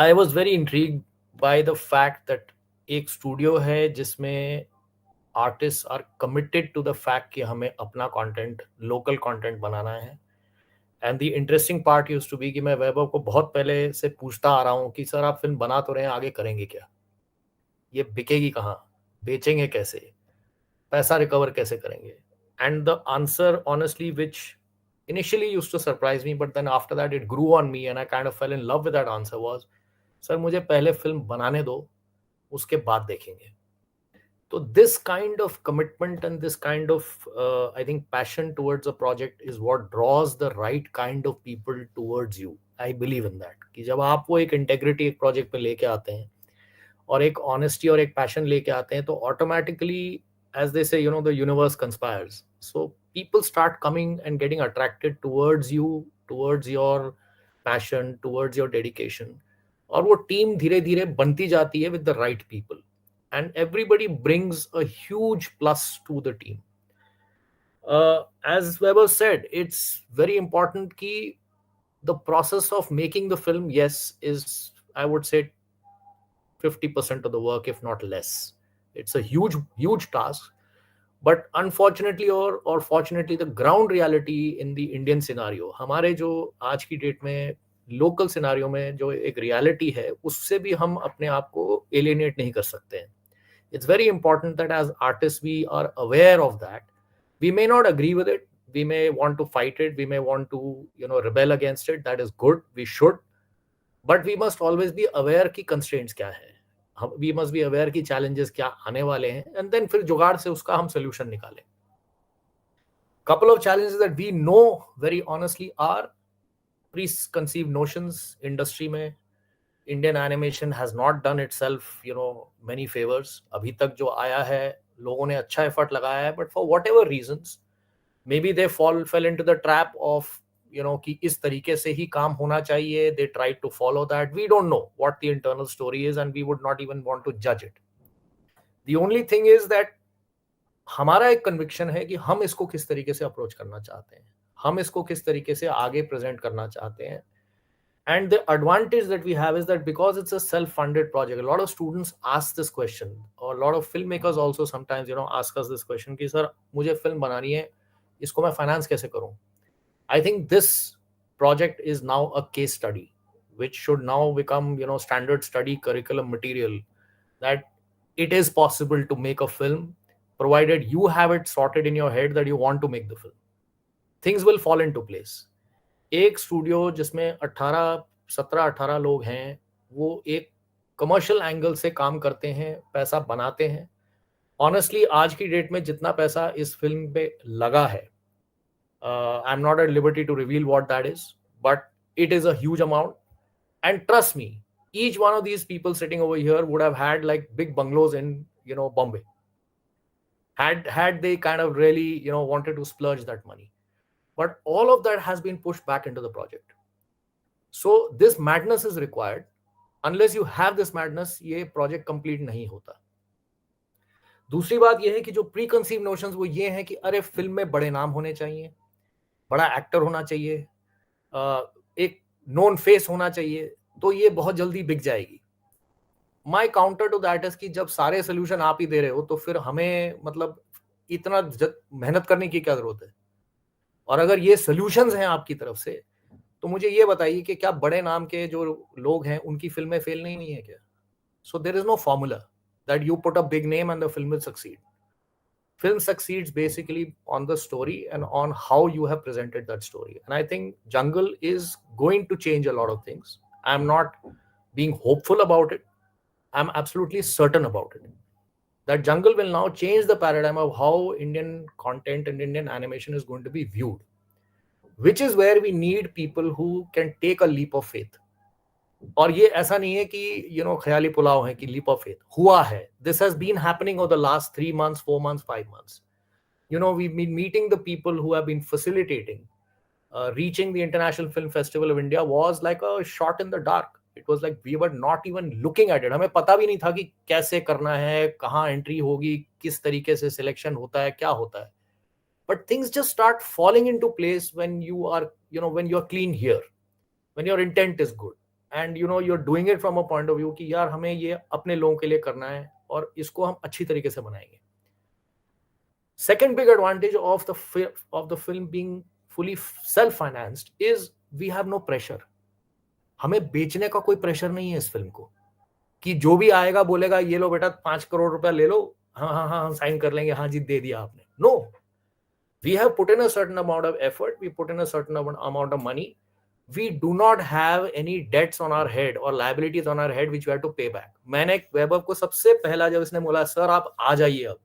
I was very intrigued by the fact that एक studio है जिसमें artists are committed to the fact कि हमें अपना content, local content बनाना है. And the interesting part used to be कि मैं वैभव को बहुत पहले से पूछता आ रहा हूँ कि सर आप फिल्म बना तो रहे हैं, आगे करेंगे क्या, ये बिकेगी कहाँ, बेचेंगे कैसे, पैसा रिकवर कैसे करेंगे. And the answer honestly which initially used to surprise me but then after that it grew on me and I kind of fell in love with that answer was sir मुझे पहले film बनाने दो उसके बाद देखेंगे. So this kind of commitment and this kind of I think passion towards a project is what draws the right kind of people towards you. I believe in that. कि जब आप वो एक integrity एक project पे लेके आते हैं और एक honesty और एक passion लेके आते हैं तो automatically as they say you know the universe conspires. So people start coming and getting attracted towards you, towards your passion, towards your dedication. और वो team धीरे धीरे बनती जाती है with the right people. And everybody brings a huge plus to the team. As Weber said, it's very important that the process of making the film, yes, is I would say 50% of the work, if not less. It's a huge task. But unfortunately or fortunately, the ground reality in the Indian scenario, हमारे जो आज की date में local scenario में जो एक reality है उससे भी हम अपने आप को एलिनेट नहीं कर सकते हैं. It's very important that as artists we are aware of that. We may not agree with it, we may want to fight it, we may want to you know rebel against it. That is good, we should, but we must always be aware कि constraints क्या है. We must be aware कि challenges क्या आने वाले हैं and then फिर जुगाड़ से उसका हम solution निकालें. Couple of challenges that we know very honestly are preconceived notions. Industry में Indian animation has not done itself, you know, many favors. अभी तक जो आया है लोगों ने अच्छा effort लगाया है, but for whatever reasons, maybe they fell into the trap of कि इस तरीके से ही काम होना चाहिए, they tried to follow that. We don't know what the internal story is and we would not even want to judge it. The only thing is that हमारा एक conviction है कि हम इसको किस तरीके से अप्रोच करना चाहते हैं, हम इसको किस तरीके से आगे प्रेजेंट करना चाहते हैं. And the advantage that we have is that because it's a self-funded project, a lot of students ask this question, or a lot of filmmakers also sometimes ask us this question कि sir मुझे film बनानी है, इसको मैं finance कैसे करूं. I think this project is now a case study which should now become standard study curriculum material, that it is possible to make a film provided you have it sorted in your head that you want to make the film. Things will fall into place. एक studio जिसमें 17-18 लोग हैं, वो एक commercial angle से काम करते हैं, पैसा बनाते हैं. ऑनेस्टली आज की डेट में जितना पैसा इस फिल्म पे लगा है, I am not at liberty to reveal what that is, but it is a huge amount. And trust me, each one of these people sitting over here would have had like big bungalows in Bombay, had they kind of really wanted to splurge that money. But all of that has been pushed back into the project. So this madness is required. Unless you have this madness, ये project complete नहीं होता. दूसरी बात ये है कि जो preconceived notions वो ये हैं कि अरे फिल्म में बड़े नाम होने चाहिए, बड़ा एक्टर होना चाहिए, एक नोन फेस होना चाहिए, तो ये बहुत जल्दी बिक जाएगी. My counter to that is कि जब सारे सोल्यूशन आप ही दे रहे हो तो फिर हमें मतलब इतना मेहनत करने की क्या जरूरत है. और अगर ये सोल्यूशंस हैं आपकी तरफ से, तो मुझे ये बताइए कि क्या बड़े नाम के जो लोग हैं उनकी फिल्में फेल नहीं है क्या. So there is no formula that you put a big name and the film will succeed. Film succeeds basically on the story and on how you have presented that story. And I think Jungle is going to change a lot of things. I'm not being hopeful about it. I'm absolutely certain about it. That Jungle will now change the paradigm of how Indian content and Indian animation is going to be viewed. Which is where we need people who can take a leap of faith. और ये ऐसा नहीं है कि ख्याली पुलाव है कि leap of faith हुआ है. This has been happening over the last 3 months, 4 months, 5 months. We've been meeting the people who have been facilitating. Reaching the International Film Festival of India was like a shot in the dark. It was like we were not even looking at it. हमें पता भी नहीं था कि कैसे करना है, कहाँ एंट्री होगी, किस तरीके से सिलेक्शन होता है, क्या होता है. But things just start falling into place when you are, when you're clean here, when your intent is good. And you're doing it from a point of view कि यार हमें ये अपने लोगों के लिए करना है और इसको हम अच्छी तरीके से बनाएंगे. Second big advantage of the film being fully self-financed is we have no pressure. हमें बेचने का कोई प्रेशर नहीं है इस फिल्म को कि जो भी आएगा बोलेगा ये लो बेटा 5 करोड़ रुपया ले लो, हाँ हम साइन कर लेंगे, हाँ जी दे दिया आपने. No, we have put in a certain amount of effort, we put in a certain amount of money. We do not have any debts on our head or liabilities on our head which we have to pay back. मैंने वैभव को सबसे पहला जब इसने बोला sir आप आ जाइए अब,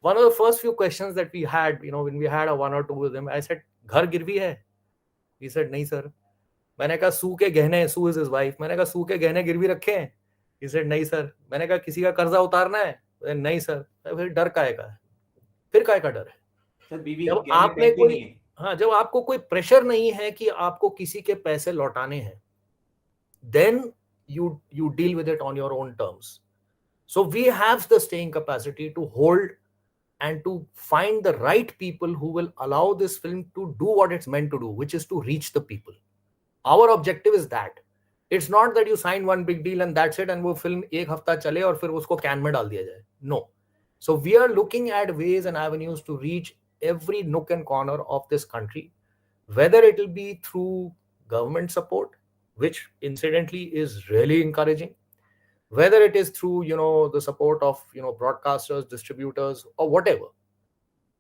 one of the first few questions that we had, when we had a 1 or 2 with him, I said घर गिरवी है. He said नहीं सर. मैंने कहा सू के गहने, सू इज हिज वाइफ, मैंने कहा सू के गहने गिरवी रखे हैं. He said नहीं सर. मैंने कहा किसी का कर्जा उतारना है, नहीं सर. फिर डर काहे का है, फिर काहे का डर है. जब आपने कोई जब आपको कोई प्रेशर नहीं है कि आपको किसी के पैसे लौटाने हैं, then you deal with it on your own terms. So we have the staying capacity to hold and to find the right people who will allow this film to do what it's meant to do, which is to reach the people. Our objective is that. It's not that you sign one big deal and that's it and वो film एक हफ्ता चले और फिर उसको can में डाल दिया जाए. No. So we are looking at ways and avenues to reach every nook and corner of this country, whether it will be through government support, which incidentally is really encouraging, whether it is through the support of broadcasters, distributors or whatever.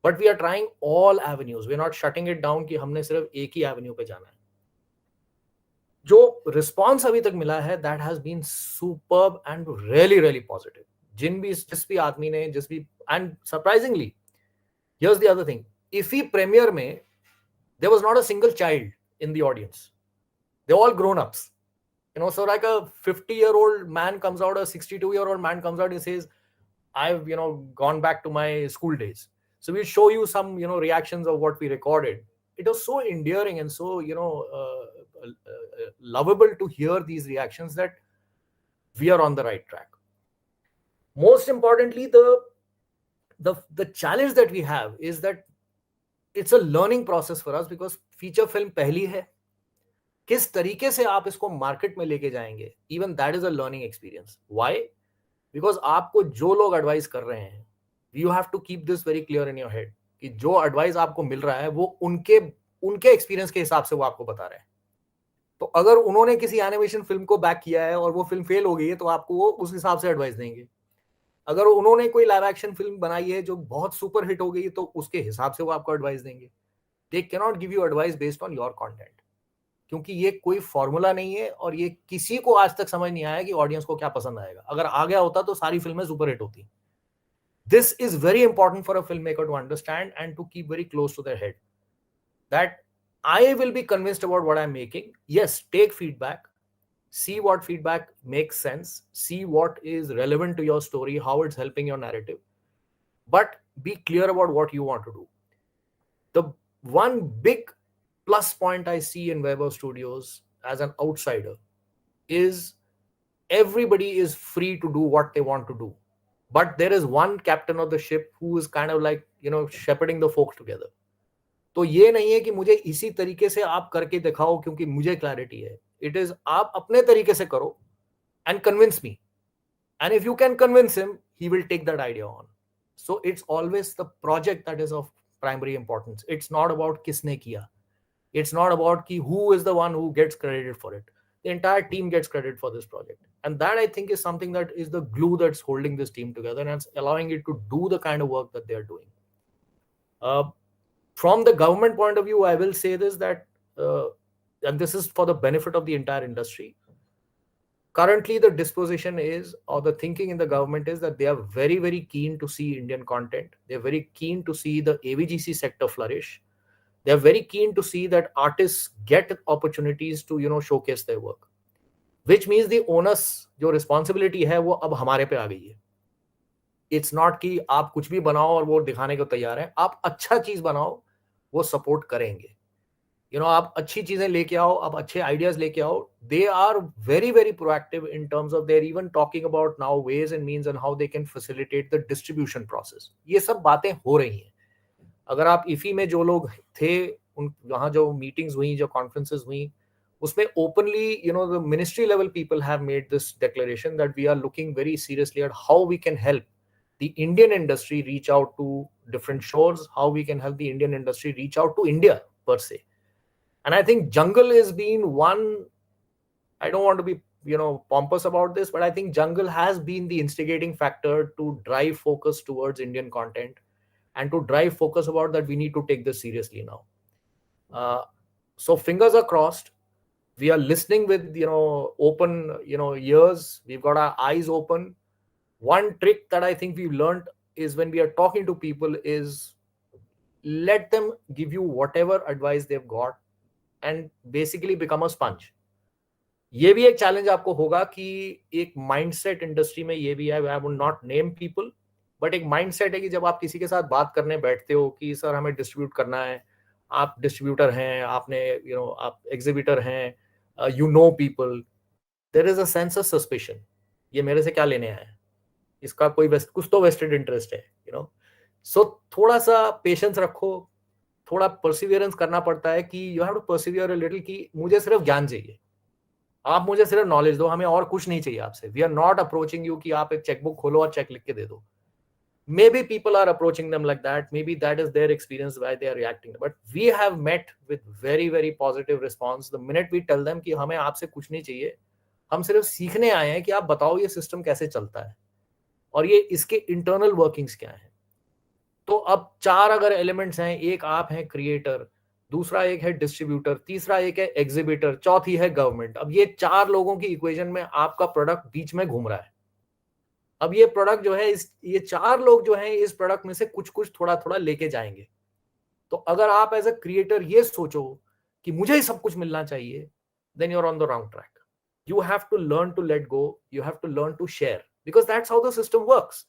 But we are trying all avenues. We are not shutting it down कि हमने सिर्फ एक ही Avenue पे जाना है. जो response अभी तक मिला है, that has been superb and really really positive. जिस भी आदमी ने and surprisingly, here's the other thing. IFFI premiere में there was not a single child in the audience. They're all grown-ups. So like a 50-year-old man comes out, a 62-year-old man comes out and says, I've, gone back to my school days. So we'll show you some, reactions of what we recorded. it was so endearing and so, lovable to hear these reactions that we are on the right track. Most importantly, the challenge that we have is that it's a learning process for us, because feature film पहली है, किस तरीके से आप इसको market में लेके जाएंगे, even that is a learning experience. Why? Because आपको जो लोग एडवाइस कर रहे हैं, you have to keep this very clear in your head कि जो एडवाइस आपको मिल रहा है वो उनके एक्सपीरियंस के हिसाब से वो आपको बता रहे हैं. तो अगर उन्होंने किसी एनिमेशन फिल्म को बैक किया है और वो फिल्म फेल हो गई है, तो आपको वो उस हिसाब से एडवाइस देंगे. अगर उन्होंने कोई लाइव एक्शन फिल्म बनाई है जो बहुत सुपर हिट हो गई, तो उसके हिसाब से वो आपको एडवाइस देंगे. They can not give you advice based on your content, क्योंकि ये कोई फॉर्मूला नहीं है और ये किसी को आज तक समझ नहीं आया कि ऑडियंस को क्या पसंद आएगा. अगर आ गया होता तो सारी फिल्में सुपर हिट होती. This is very important for a filmmaker to understand and to keep very close to their head, that I will be convinced about what I'm making. Yes, take feedback, see what feedback makes sense, see what is relevant to your story, how it's helping your narrative, but be clear about what you want to do. The one big plus point I see in Vaibhav Studios as an outsider is everybody is free to do what they want to do. But there is one captain of the ship who is kind of like, shepherding the folks together. तो ये नहीं है कि मुझे इसी तरीके से आप करके दिखाओ क्योंकि मुझे क्लैरिटी है. It is आप अपने तरीके से करो and convince me. And if you can convince him, he will take that idea on. So it's always the project that is of primary importance. It's not about किसने किया. It's not about कि who is the one who gets credited for it. The entire team gets credit for this project. And that, I think, is something that is the glue that's holding this team together and it's allowing it to do the kind of work that they're doing. From the government point of view, I will say this, that, and this is for the benefit of the entire industry. Currently, the disposition is, or the thinking in the government is, that they are very, very keen to see Indian content. They're very keen to see the AVGC sector flourish. They're very keen to see that artists get opportunities to, showcase their work. Which means the onus, जो responsibility है, वो अब हमारे पे आ गई है. It's not कि आप कुछ भी बनाओ और वो दिखाने को तैयार हैं. आप अच्छा चीज बनाओ, वो support करेंगे. आप अच्छी चीजें लेके आओ, आप अच्छे ideas लेके आओ. They are very, very proactive in terms of they're even talking about now ways and means and how they can facilitate the distribution process. ये सब बातें हो रही हैं. अगर आप इफी में जो लोग थे, वहाँ जो मीटिंग्स हुई, जो कॉन्फ्रेंसेस हुई, उसमें openly, the ministry level people have made this declaration that we are looking very seriously at how we can help the Indian industry reach out to different shores, how we can help the Indian industry reach out to India per se. And I think Jungle has been one, I don't want to be, pompous about this, but I think Jungle has been the instigating factor to drive focus towards Indian content and to drive focus about that we need to take this seriously now. So fingers are crossed. We are listening with, open, ears. We've got our eyes open. One trick that I think we've learned is when we are talking to people is let them give you whatever advice they've got and basically become a sponge. ये भी एक challenge आपको होगा कि एक mindset industry में ये भी है, I will not name people, but एक mindset है कि जब आप किसी के साथ बात करने बैठते हो कि सर हमें distribute करना है, आप डिस्ट्रीब्यूटर हैं, आपने आप एग्जिबिटर हैं, people, there is a sense of suspicion. ये मेरे से क्या लेने आया है, इसका कुछ तो vested interest है, so थोड़ा सा पेशेंस रखो, थोड़ा परसिवियरेंस करना पड़ता है कि you have to persevere a little कि मुझे सिर्फ ज्ञान चाहिए, आप मुझे सिर्फ नॉलेज दो, हमें और कुछ नहीं चाहिए आपसे. We are not approaching you कि आप एक चेकबुक खोलो और चेक लिख के दे दो. Maybe people are approaching them like that. Maybe that is their experience why they are reacting. But we have met with very, very positive response. The minute we tell them कि हमें आपसे कुछ नहीं चाहिए, हम सिर्फ सीखने आए हैं कि आप बताओ ये सिस्टम कैसे चलता है और ये इसके इंटरनल वर्किंग्स क्या हैं. तो अब 4 अगर एलिमेंट्स हैं, एक आप हैं क्रिएटर, दूसरा एक है डिस्ट्रीब्यूटर, तीसरा एक है एग्जिबिटर, चौथी है गवर्नमेंट. अब ये 4 लोगों की इक्वेशन में आपका प्रोडक्ट बीच में घूम रहा है. अब ये प्रोडक्ट जो है, ये 4 लोग जो हैं इस प्रोडक्ट में से कुछ कुछ थोड़ा थोड़ा लेके जाएंगे. तो अगर आप एज अ क्रिएटर ये सोचो कि मुझे ही सब कुछ मिलना चाहिए, then you're on the wrong track. You have to learn to let go. You have to learn to share because that's how the system works,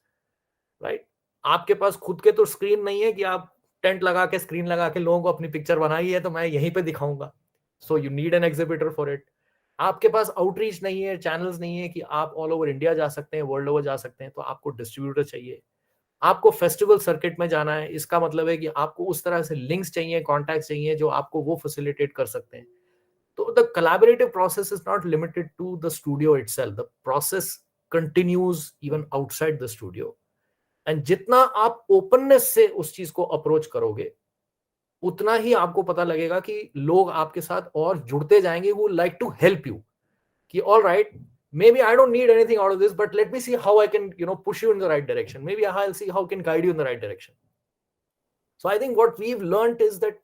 right? आपके पास खुद के तो स्क्रीन नहीं है कि आप टेंट लगा के स्क्रीन लगा के लोगों को अपनी पिक्चर बनाई है तो मैं यहीं पे दिखाऊंगा. So you need an exhibitor for it. आपके पास आउटरीच नहीं है, चैनल्स नहीं है कि आप ऑल ओवर इंडिया जा सकते हैं, वर्ल्ड ओवर जा सकते हैं, तो आपको डिस्ट्रीब्यूटर चाहिए. आपको फेस्टिवल सर्किट में जाना है, इसका मतलब है कि आपको उस तरह से लिंक्स चाहिए, कॉन्टैक्ट्स चाहिए जो आपको वो फैसिलिटेट कर सकते हैं. तो the collaborative process is not limited to the studio itself. The process continues even outside the studio. And जितना आप ओपननेस से उस चीज को अप्रोच करोगे उतना ही आपको पता लगेगा कि लोग आपके साथ और जुड़ते जाएंगे, वो लाइक टू हेल्प यू कि all right, maybe I don't need anything out of this, but let me see how I can push you in the right direction. Maybe I'll see how I can guide you in the right direction. So I think what we've learned is that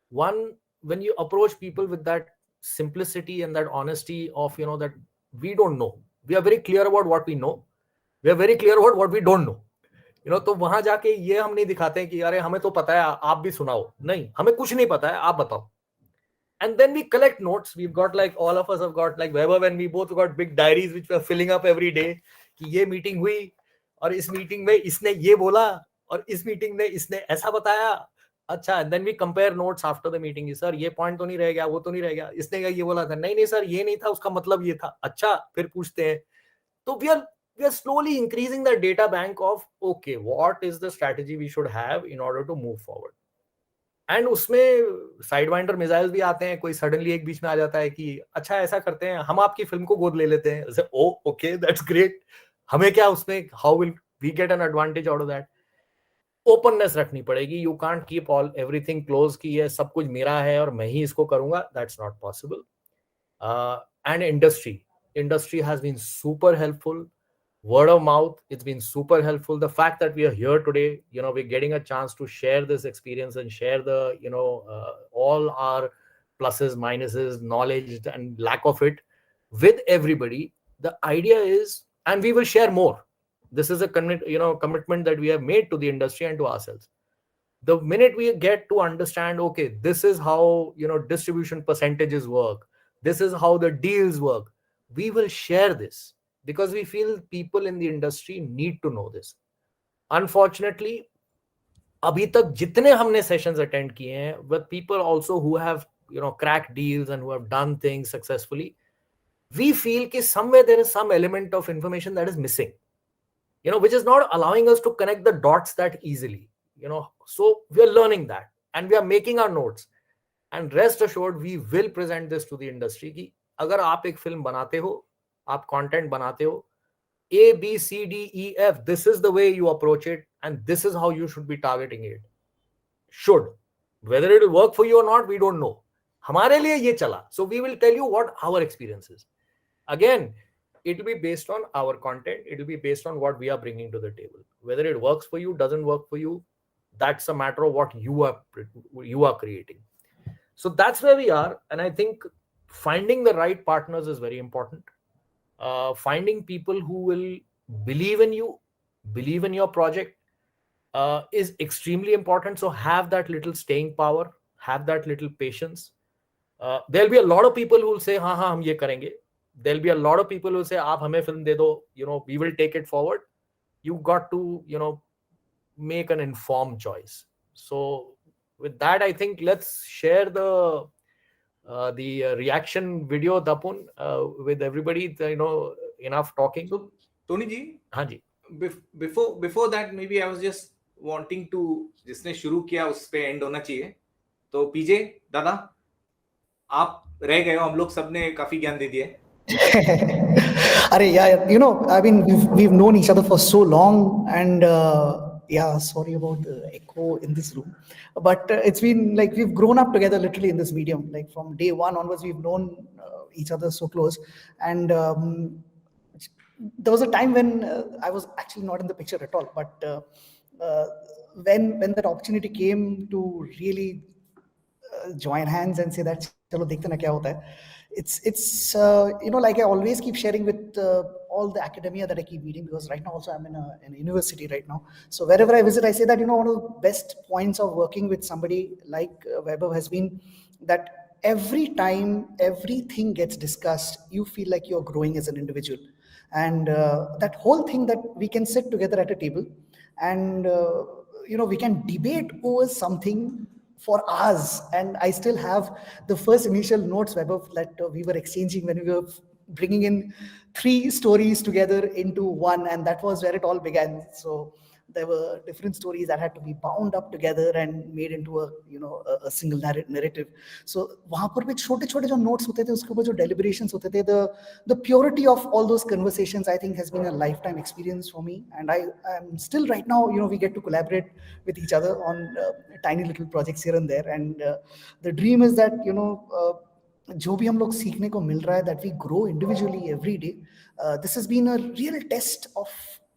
one, when you approach people with that simplicity and that honesty of that we don't know, we are very clear about what we know, we are very clear about what we don't know. तो वहां जाके ये हम नहीं दिखाते हैं कि अरे हमें तो पता है, आप भी सुनाओ. नहीं, हमें कुछ नहीं पता है, आप बताओ. And then we collect notes. We've got like, all of us have got like Vaibhav and we both got big diaries which we are filling up every day कि ये मीटिंग हुई और इस मीटिंग में इसने ये बोला और इस मीटिंग में इसने ऐसा बताया. अच्छा, and then we compare notes after the meeting. Sir ये पॉइंट तो नहीं रह गया, वो तो नहीं रह गया, इसने ये बोला था, नहीं सर ये नहीं था, उसका मतलब ये था. अच्छा, फिर पूछते हैं. तो we are slowly increasing the data bank of okay, what is the strategy we should have in order to move forward. And उसमें साइडवाइंडर मिसाइल भी आते हैं. कोई सडनली एक बीच में आ जाता है कि अच्छा ऐसा करते हैं, हम आपकी फिल्म को गोद ले लेते हैं. जैसे ओ ओके, दैट्स ग्रेट, हमें क्या उसमें, how will we get an advantage out of that. Openness रखनी पड़ेगी. You can't keep all everything close कि ये सब कुछ मेरा है और मैं ही इसको करूंगा. That's not possible. And industry has been super helpful. Word of mouth, it's been super helpful. The fact that we are here today, we're getting a chance to share this experience and share the all our pluses, minuses, knowledge and lack of it with everybody. The idea is, and we will share more, this is a commitment that we have made to the industry and to ourselves. The minute we get to understand, okay, this is how distribution percentages work, this is how the deals work, we will share this because we feel people in the industry need to know this. Unfortunately, अभी तक जितने हमने sessions attend किए हैं with people also who have cracked deals and who have done things successfully, we feel कि somewhere there is some element of information that is missing, which is not allowing us to connect the dots that easily. So we are learning that and we are making our notes, and rest assured we will present this to the industry कि अगर आप एक film बनाते हो, आप content बनाते हो, A, B, C, D, E, F, this is the way you approach it and this is how you should be targeting it. Should. Whether it will work for you or not, we don't know. हमारे लिए ये चला. So we will tell you what our experience is. Again, it will be based on our content. It will be based on what we are bringing to the table. Whether it works for you, doesn't work for you, that's a matter of what you are creating. So that's where we are. And I think finding the right partners is very important. Finding people who will believe in you, believe in your project is extremely important. So have that little staying power, have that little patience. There'll be a lot of people who will say हाँ हम ये करेंगे. There'll be a lot of people who will say आप हमें film दे दो, we will take it forward. You got to make an informed choice. So with that, I think let's share the reaction video, Tapun, with everybody. Enough talking. So Tony ji, हाँ जी, before that maybe I was just wanting to, जिसने शुरू किया उस पे and होना चाहिए. तो पीजे दादा, आप रह गए हो, हम लोग सबने काफी ज्ञान दे दिया है. Arey, yeah, I mean, we've known each other for so long, and yeah, sorry about the echo in this room, but it's been like we've grown up together literally in this medium. Like from day one onwards, we've known each other so close, and there was a time when I was actually not in the picture at all, but when that opportunity came to really join hands and say that chalo dekhte na kya hota hai, it's like I always keep sharing with all the academia that I keep meeting, because right now also I'm in a university right now. So wherever I visit, I say that one of the best points of working with somebody like Vaibhav has been that every time everything gets discussed, you feel like you're growing as an individual, and that whole thing that we can sit together at a table and we can debate over something for hours. And I still have the first initial notes, Vaibhav, that we were exchanging when we were bringing in 3 stories together into one, and that was where it all began. So there were different stories that had to be bound up together and made into a single narrative. So वहाँ पर भी छोटे-छोटे जो notes होते थे, उसके ऊपर जो deliberations होते थे, the purity of all those conversations, I think, has been a lifetime experience for me. And I'm still right now, we get to collaborate with each other on tiny little projects here and there. And the dream is that, जो भी हम लोग सीखने को मिल रहा है, that we grow individually every day. This has been a real test of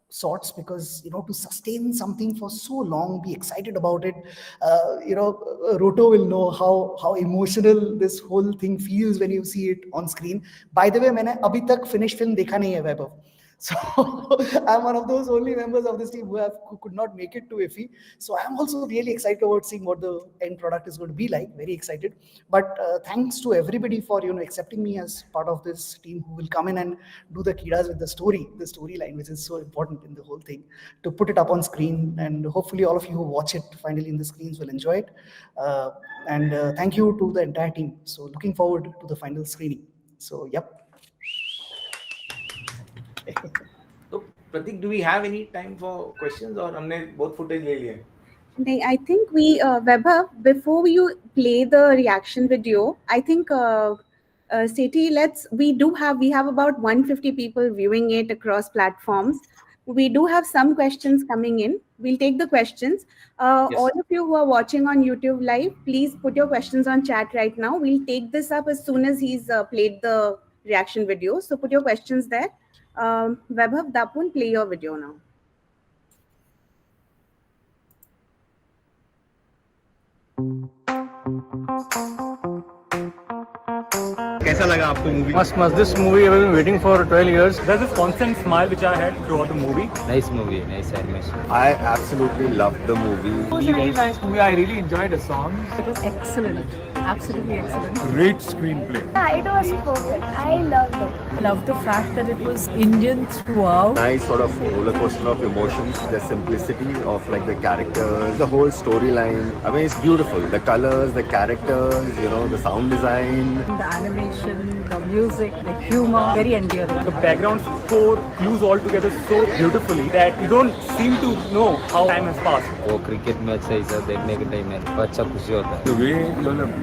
sorts, because to sustain something for so long, be excited about it. Roto will know how emotional this whole thing feels when you see it on screen. By the way, मैंने अभी तक finished film देखा नहीं है, Vaibhav. So I'm one of those only members of this team who could not make it to IFFI. So I'm also really excited about seeing what the end product is going to be like. Very excited. But thanks to everybody for accepting me as part of this team who will come in and do the kidas with the storyline, which is so important in the whole thing, to put it up on screen. And hopefully all of you who watch it finally in the screens will enjoy it. And thank you to the entire team. So looking forward to the final screening. So yep. So Pratik, do we have any time for questions, or हमने बहुत footage ले लिया है? नहीं, I think we Vaibhav, before you play the reaction video, I think Sethi, we have about 150 people viewing it across platforms. We do have some questions coming in. We'll take the questions. Yes. All of you who are watching on YouTube Live, please put your questions on chat right now. We'll take this up as soon as he's played the reaction video. So put your questions there. Vaibhav, Dapun, play your video now. कैसा लगा आपको movie? Must. This movie I've been waiting for 12 years. There's this constant smile which I had throughout the movie. Nice movie, nice animation. I absolutely loved the movie. It was a really nice movie. I really enjoyed the songs. It was excellent. Absolutely excellent. Great screenplay. Yeah, it was perfect. I loved it. I loved the fact that it was Indian throughout. Nice sort of roller coaster of emotions. The simplicity of like the characters, the whole storyline. I mean, it's beautiful. The colors, the characters, the sound design. The animation, the music, the humor, very endearing. The background score fuse all together so beautifully that you don't seem to know how time has passed. वो cricket match है इसे देखने के time में अच्छा खुशी होता है. The way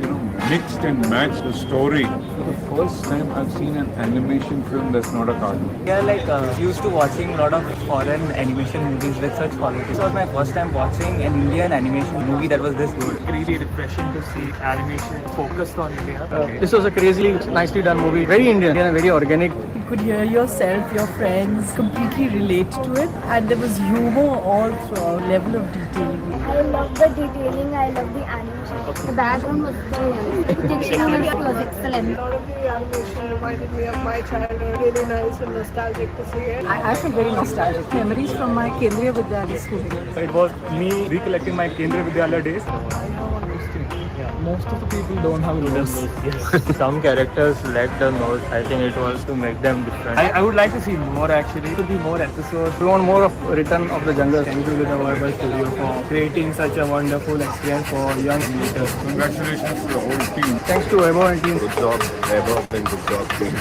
you mixed and matched the story. For the first time I've seen an animation film that's not a cartoon. Yeah, like used to watching a lot of foreign animation movies with such quality. This was my first time watching an Indian animation movie that was this good. Really refreshing to see animation focused on India. This was a crazily nicely done movie. Very Indian and very organic. You could hear yourself, your friends completely relate to it, and there was humor all throughout, level of detailing. I love the detailing, I love the animation. The background was brilliant. The technology was excellent. A lot of the animation reminded me of my childhood. Really nice and nostalgic to see it. I feel very nostalgic. Memories from my Kendriya Vidyalaya school. It was me recollecting my Kendriya Vidyalaya days. I know one of those things. Yeah, most of the people don't have those. Yes. Some characters lacked the nose. I think it was to make them different. I would like to see more actually. To be more episodes. We want more of Return of the Jungle. Thank you to the Vaibhav Studio for creating such a wonderful experience for young creators. Congratulations to the whole team. Thanks to Vaibhav and team. Good job, Vaibhav, and good job, team.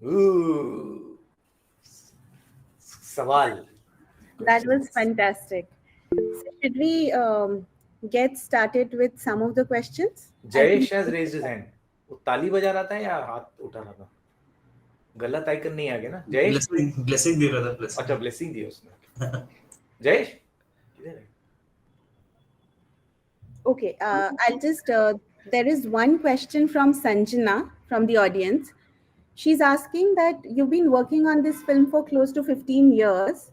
Ooh. Sawal. That was fantastic. So should we get started with some of the questions? Jayesh has raised his hand. वो ताली बजा रहा था या हाथ उठा रहा था? गलत आइकन नहीं आ गया ना? जयेश ब्लेसिंग दे रहा था. अच्छा ब्लेसिंग दी उसने. जयेश किधर है? Okay, I'll just, there is one question from Sanjana from the audience. She's asking that you've been working on this film for close to 15 years.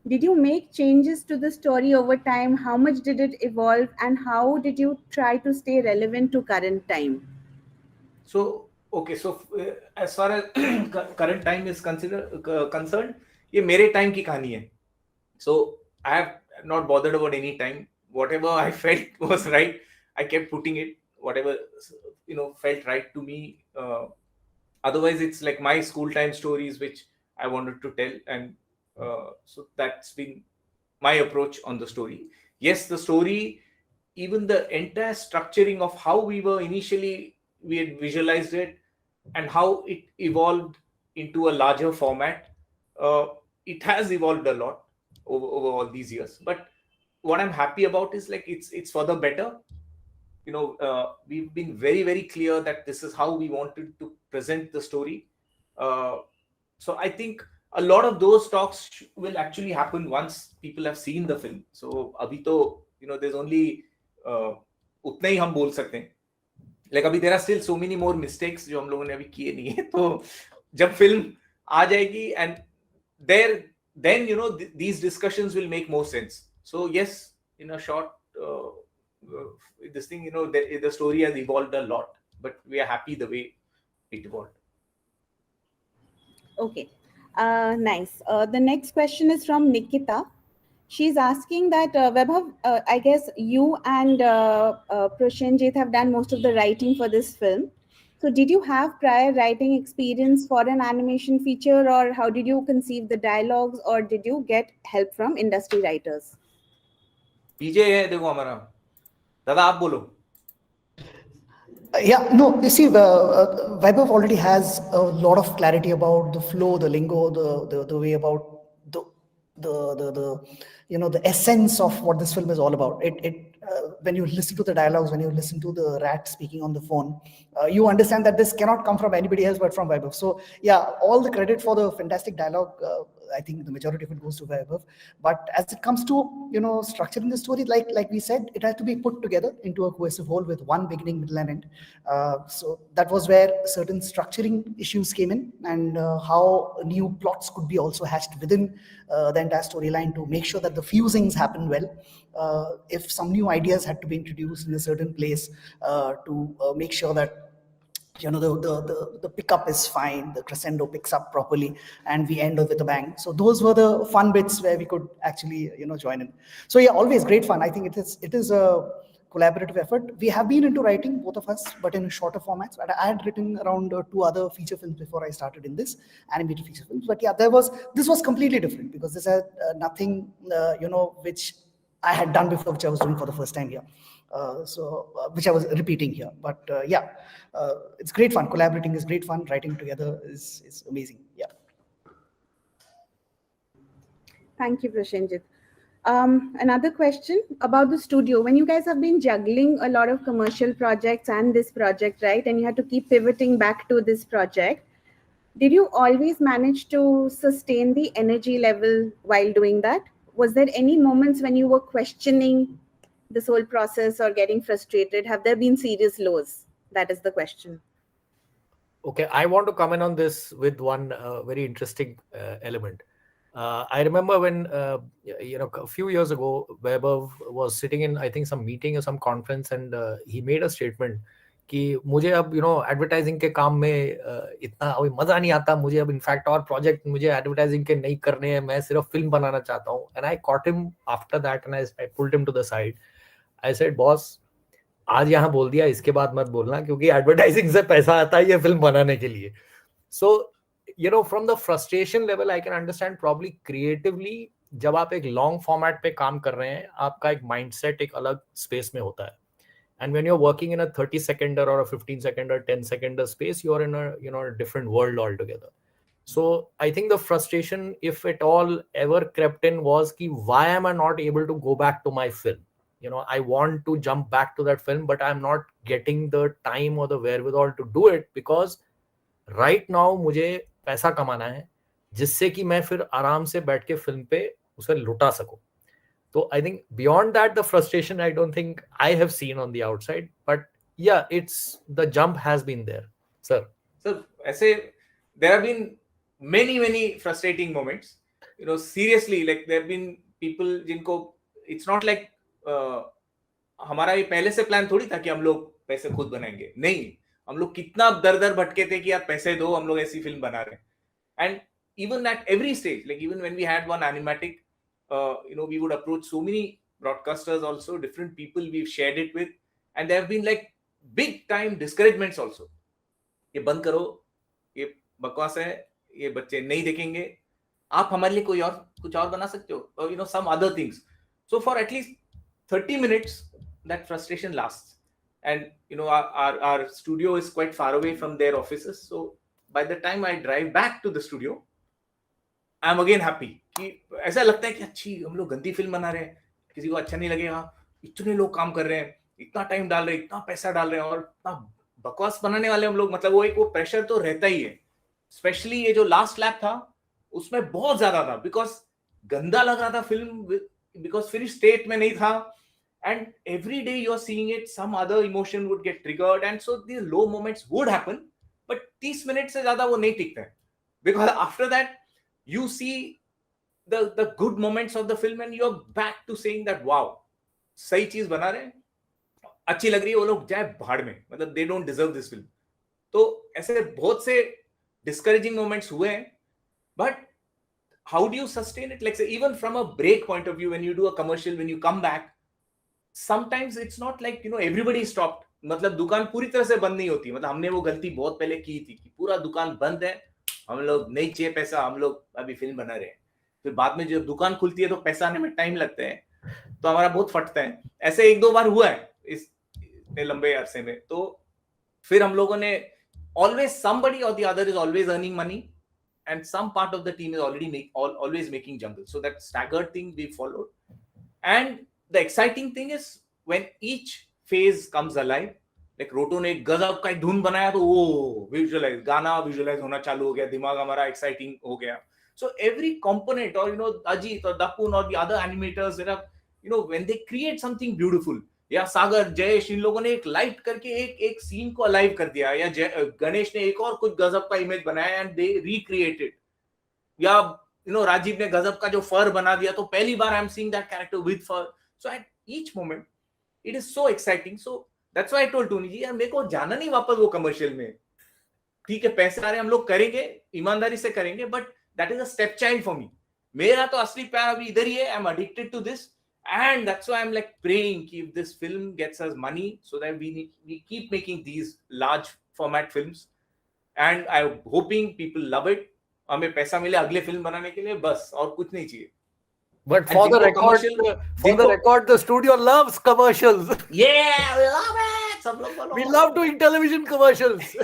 Did you make changes to the story over time? How much did it evolve? And how did you try to stay relevant to current time? So, okay, so as far as current time is concerned, ये मेरे time की कहानी है. So I have not bothered about any time. Whatever I felt was right, I kept putting it. Whatever felt right to me, Otherwise, it's like my school time stories which I wanted to tell, and so that's been my approach on the story. Yes, the story, even the entire structuring of how we had visualized it and how it evolved into a larger format, it has evolved a lot over all these years. But what I'm happy about is like it's for the better. We've been very, very clear that this is how we wanted to present the story. So I think a lot of those talks will actually happen once people have seen the film. So abhi to, there's only उतना ही हम बोल सकते हैं. Like अभी there are still so many more mistakes जो हम लोगों ने अभी किए नहीं है. तो जब film आ जाएगी, and then these discussions will make more sense. So yes, in a short this thing, the story has evolved a lot, but we are happy the way it evolved. Okay, nice. The next question is from Nikita. She's asking that Vaibhav, I guess you and Prashanjit have done most of the writing for this film. So did you have prior writing experience for an animation feature, or how did you conceive the dialogues, or did you get help from industry writers? PJ है देखो हमारा, दादा आप बोलो. Yeah, no, you see, Vaibhav already has a lot of clarity about the flow, the lingo, the way about the essence of what this film is all about. When you listen to the dialogues, when you listen to the rat speaking on the phone, you understand that this cannot come from anybody else but from Vaibhav. So yeah, all the credit for the fantastic dialogue, I think the majority of it goes to Vaibhav. But as it comes to structuring the story, like we said, it has to be put together into a cohesive whole with one beginning, middle, and end. So that was where certain structuring issues came in, and how new plots could be also hatched within the entire storyline to make sure that the fusings happen well. If some new ideas had to be introduced in a certain place to make sure that the pickup is fine, the crescendo picks up properly, and we end with a bang. So those were the fun bits where we could actually join in. So yeah, always great fun. I think it is a collaborative effort. We have been into writing, both of us, but in shorter formats. But I had written around 2 other feature films before I started in this animated feature films. But yeah, this was completely different because this had nothing which I had done before, which I was doing for the first time here. Which I was repeating here. But yeah, it's great fun. Collaborating is great fun. Writing together is amazing. Yeah. Thank you, Prashanjit. Another question about the studio. When you guys have been juggling a lot of commercial projects and this project, right, and you had to keep pivoting back to this project, did you always manage to sustain the energy level while doing that? Was there any moments when you were questioning this whole process or getting frustrated? Have there been serious lows? That is the question. Okay, I want to comment on this with one very interesting element. I remember when a few years ago, Vaibhav was sitting in, I think, some meeting or some conference, and he made a statement कि मुझे अब advertising के काम में इतना अभी मजा नहीं आता, मुझे अब इनफैक्ट और प्रोजेक्ट मुझे एडवर्टाइजिंग के नहीं करने हैं, मैं सिर्फ फिल्म बनाना चाहता हूँ. And I caught him after that and I pulled him to the side. I said, boss, आज यहाँ बोल दिया, इसके बाद मत बोलना, क्योंकि एडवर्टाइजिंग से पैसा आता है ये फिल्म बनाने के लिए. सो from the frustration level, I can understand probably creatively, जब आप एक long format पे काम कर रहे हैं, आपका एक mindset एक अलग space में होता है. And when you're working in a 30-seconder or a 15-seconder, 10-seconder space, you're in a different world altogether. So I think the frustration, if at all ever crept in, was कि why am I not able to go back to my film? I want to jump back to that film, but I'm not getting the time or the wherewithal to do it, because right now मुझे पैसा कमाना है जिससे कि मैं फिर आराम से बैठ के फिल्म पे उसे लुटा सकूं. तो I think beyond that, the frustration I don't think I have seen on the outside, but yeah, the jump has been there. Sir, ऐसे there have been many frustrating moments. Seriously, like there have been people जिनको it's not like हमारा ये पहले से plan थोड़ी था कि हम लोग पैसे खुद बनाएंगे. नहीं, हम लोग कितना दर भटके थे कि आप पैसे दो, हम लोग ऐसी फिल्म बना रहे हैं. And even at every stage, like even when we had one animatic, we would approach so many broadcasters also, different people we've shared it with, and there have been like big time discouragements also. ये बंद करो, बकवास है, ये बच्चे नहीं देखेंगे, आप हमारे लिए कोई और कुछ और बना सकते हो, some other things. So for at least 30 minutes that frustration lasts. And our studio is quite far away from their offices, so by the time I drive back to the studio, I am again happy कि ऐसा लगता है कि अच्छी हम लोग गंदी film बना रहे हैं, किसी को अच्छा नहीं लगेगा, इतने लोग काम कर रहे हैं, इतना टाइम डाल रहे हैं, इतना पैसा डाल रहे हैं, और इतना बकवास बनाने वाले हम लोग, मतलब वो प्रेशर तो रहता ही है. स्पेशली ये जो लास्ट लैप था उसमें बहुत ज्यादा था, बिकॉज गंदा लग रहा था फिल्म, बिकॉज फिनिश स्टेट में नहीं था, and every day you are seeing it, some other emotion would get triggered, and so the low moments would happen, but 30 minute से ज्यादा वो नहीं टिकता है, because after that you see the good moments of the film and you're back to saying that wow, सही चीज बना रहे हैं, अच्छी लग रही है, वो लोग जाए भाड़ में, मतलब they don't deserve this film. तो ऐसे बहुत से discouraging moments हुए हैं, but how do you sustain it? Like say, even from a break point of view, when you do a commercial, when you come back, sometimes it's not like everybody stopped, मतलब दुकान पूरी तरह से बंद नहीं होती, मतलब हमने वो गलती बहुत पहले की थी कि पूरा दुकान बंद है, हम लोग नहीं चाहिए पैसा, हम लोग अभी फिल्म बना रहे हैं, फिर बाद में जब दुकान खुलती है तो पैसा आने में टाइम लगता है, तो हमारा बहुत फटता है. ऐसे 1-2 बार हुआ है इस इतने लंबे अरसे में, तो फिर हम लोगों ने always somebody or the other is always earning money and some part of the team is always making jungle, so that staggered thing we followed. And the exciting thing is when each phase comes alive, like रोटो ने गजब का एक धुन बनाया तो वो visualise, गाना विजुअलाइज होना चालू हो गया, दिमाग हमारा एक्साइटिंग हो गया. So every component, or Ajit or Dapun or the other animators, there are when they create something beautiful, या सागर जयेश इन लोगों ने एक लाइट करके एक सीन को अलाइव कर दिया, या गणेश ने एक और कुछ गजब का इमेज बनाया एंड दे रिक्रिएटेड, या राजीव ने गजब का जो फर बना दिया, तो पहली बार I am seeing that character with fur. So at each moment it is so exciting. So that's why I told Tony ji, यार मेरे को जाना नहीं वापस वो कमर्शियल में, ठीक है पैसे आ रहे हम लोग करेंगे, ईमानदारी से करेंगे, but that is a stepchild for me. मेरा तो असली प्यार अभी इधर ही है, I am addicted to this, and that's why I'm like praying if this film gets us money so that we keep making these large format films, and I'm hoping people love it, हमें पैसा मिले अगले film बनाने के लिए, बस और कुछ नहीं चाहिए. But for the record, the studio loves commercials. Yeah, we love it. सब लोग बोलो. We love doing television commercials.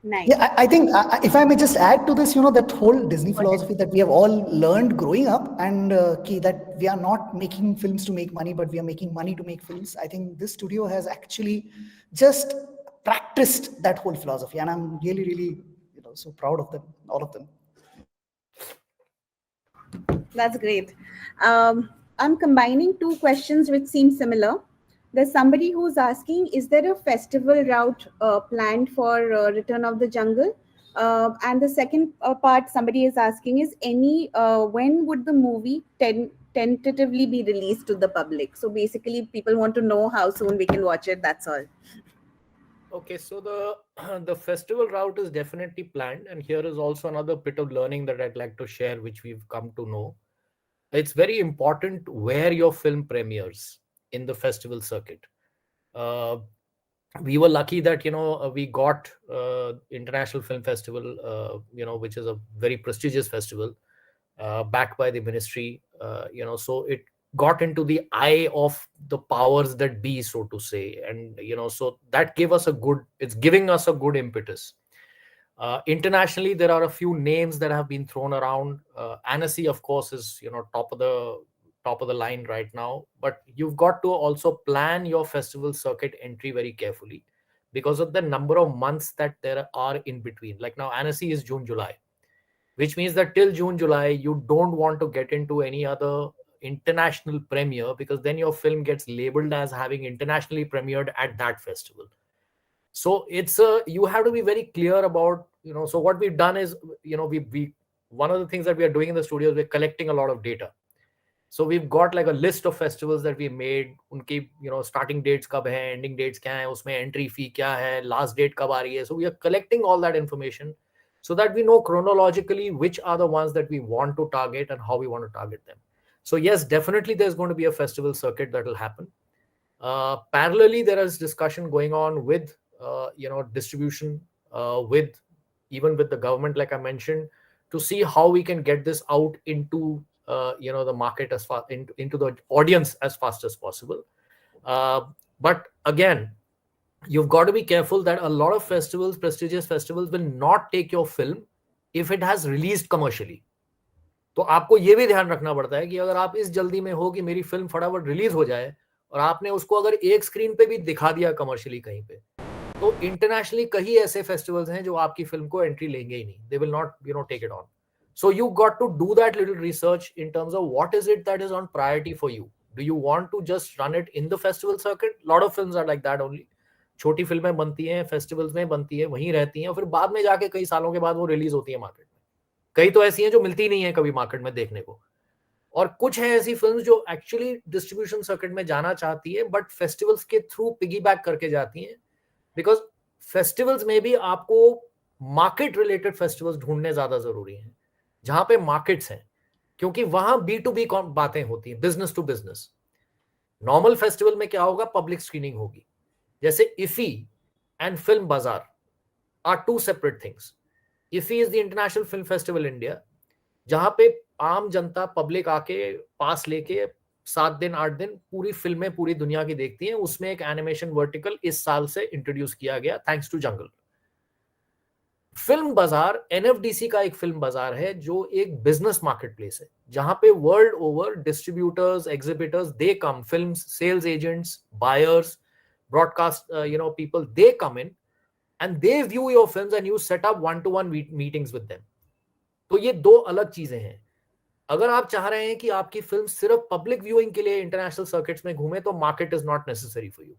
Nice. Yeah, I think if I may just add to this, that whole Disney philosophy that we have all learned growing up, and that we are not making films to make money, but we are making money to make films. I think this studio has actually just practiced that whole philosophy, and I'm really, really, so proud of them, all of them. That's great. I'm combining two questions which seem similar. There's somebody who's asking, is there a festival route planned for Return of the Jungle? And the second part somebody is asking is, when would the movie tentatively be released to the public? So basically people want to know how soon we can watch it, that's all. Okay, so the festival route is definitely planned, and here is also another bit of learning that I'd like to share, which we've come to know. It's very important where your film premieres in the festival circuit. We were lucky that we got International Film Festival, which is a very prestigious festival, backed by the ministry. So it got into the eye of the powers that be, so to say, and so that gave us it's giving us a good impetus. Internationally, there are a few names that have been thrown around. Annecy, of course, is top of the line right now, but you've got to also plan your festival circuit entry very carefully because of the number of months that there are in between. Like now, Annecy is June, July, which means that till June, July, you don't want to get into any other international premiere, because then your film gets labeled as having internationally premiered at that festival. So you have to be very clear about, so what we've done is, we one of the things that we are doing in the studio is we're collecting a lot of data. So we've got like a list of festivals that we made. Unki, starting dates kab hai, ending dates kya hai, usme entry fee kya hai, last date kab aa rahi hai. So we are collecting all that information so that we know chronologically which are the ones that we want to target and how we want to target them. So yes, definitely there's going to be a festival circuit that will happen. Parallelly, there is discussion going on with, distribution with the government, like I mentioned, to see how we can get this out into the market as far into the audience as fast as possible. But again, you've got to be careful that a lot of festivals, prestigious festivals, will not take your film if it has released commercially. तो आपको ये भी ध्यान रखना पड़ता है कि अगर आप इस जल्दी में हो कि मेरी फिल्म फटाफट रिलीज हो जाए और आपने उसको अगर एक स्क्रीन पे भी दिखा दिया कमर्शियली कहीं पे, तो इंटरनेशनली कई ऐसे फेस्टिवल्स हैं जो आपकी फिल्म को एंट्री लेंगे ही नहीं. They will not take it on. So you got to do that little research in terms of what is it that is on priority for you. Do you want to just run it in the festival circuit? A lot of films are like that only. छोटी फिल्में बनती हैं, festivals में बनती हैं, वहीं रहती हैं और फिर बाद में जाके कई सालों के बाद वो रिलीज होती है मार्केट में. कई तो ऐसी हैं जो मिलती नहीं है कभी मार्केट में देखने को, और कुछ है ऐसी फिल्म्स जो एक्चुअली डिस्ट्रीब्यूशन सर्किट में जाना चाहती है बट फेस्टिवल्स के थ्रू पिगीबैक करके जाती हैं, बिकॉज फेस्टिवल्स में भी आपको मार्केट रिलेटेड फेस्टिवल्स ढूंढने ज्यादा जरूरी हैं जहां पे मार्केट्स हैं, क्योंकि वहां B2B बातें होती हैं, business to business. Normal festival में क्या होगा, पब्लिक स्क्रीनिंग होगी. जैसे IFFI and film Bazaar are two separate things. IFFI is the international film festival India, जहां पे आम जनता पब्लिक आके पास लेके 7 दिन 8 दिन पूरी फिल्में पूरी दुनिया की देखती हैं. उसमें एक एनिमेशन वर्टिकल इस साल से इंट्रोड्यूस किया गया थैंक्स टू जंगल. फिल्म बाजार एनएफडीसी का एक फिल्म बाजार है जो एक बिजनेस मार्केट प्लेस है, जहां पे world over distributors, exhibitors, they come, film sales agents, buyers, broadcast people, they come in and they view your films and you set up 1-to-1 meetings with them. तो ये दो अलग चीजें हैं. अगर आप चाह रहे हैं कि आपकी फिल्म सिर्फ पब्लिक व्यूइंग के लिए इंटरनेशनल सर्किट्स में घूमे तो market is not necessary for you.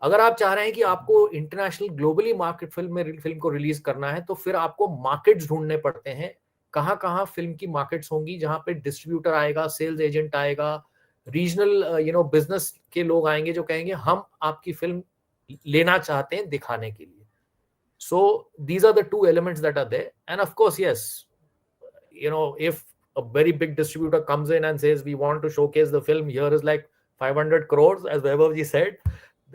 अगर आप चाह रहे हैं कि आपको इंटरनेशनल ग्लोबली मार्केट फिल्म को रिलीज करना है तो फिर आपको मार्केट्स ढूंढने पड़ते हैं. कहां फिल्म की मार्केट्स होंगी जहां पे डिस्ट्रीब्यूटर आएगा, सेल्स एजेंट आएगा, रीजनल बिजनेस के लोग आएंगे जो कहेंगे हम आपकी फिल्म लेना चाहते हैं दिखाने के लिए. So these are the two elements that are there. And of course yes, if a very big distributor comes in and says we want to showcase the film, here is like 500 crores as Vaibhav ji said,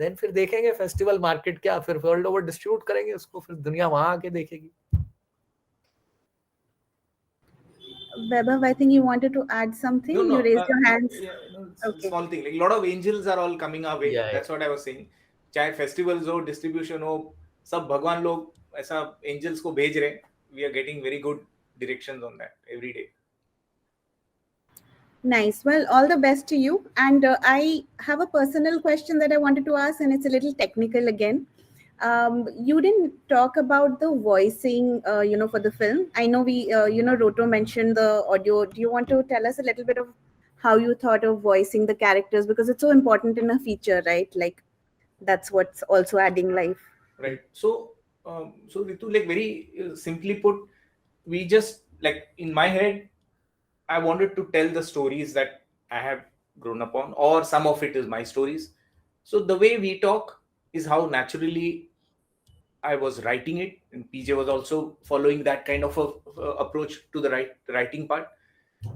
then फिर देखेंगे festival market क्या, फिर world over distribute करेंगे उसको, फिर दुनिया वहां आके देखेगी. Vaibhav, I think you wanted to add something. No, you raised your hands. Yeah, no, Okay. small thing. Like a lot of angels are all coming our way. Yeah, That's what I was saying. चाहे festivals हो, distribution हो, सब भगवान लोग ऐसा angels को भेज रहे हैं. We are getting very good directions on that every day. Nice. Well, all the best to you. And I have a personal question that I wanted to ask, and it's a little technical again. You didn't talk about the voicing, for the film. I know Roto mentioned the audio. Do you want to tell us a little bit of how you thought of voicing the characters? Because it's so important in a feature, right? Like, that's what's also adding life. Right. So Ritu, like very simply put, we just, like in my head, I wanted to tell the stories that I have grown up on, or some of it is my stories. So the way we talk is how naturally I was writing it, and PJ was also following that kind of a approach to the writing part.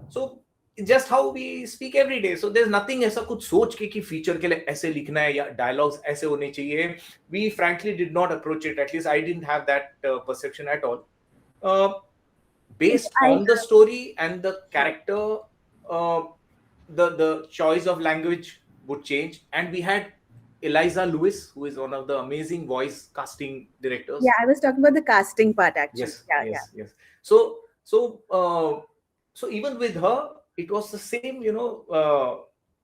So it's just how we speak every day. So there's nothing ऐसा कुछ सोच के कि feature के लिए ऐसे लिखना है या dialogues ऐसे होने चाहिए. We frankly did not approach it. At least I didn't have that perception at all. Based on the story and the character, the choice of language would change. And we had Eliza Lewis, who is one of the amazing voice casting directors. Yeah, I was talking about the casting part actually. Yes. So even with her, it was the same,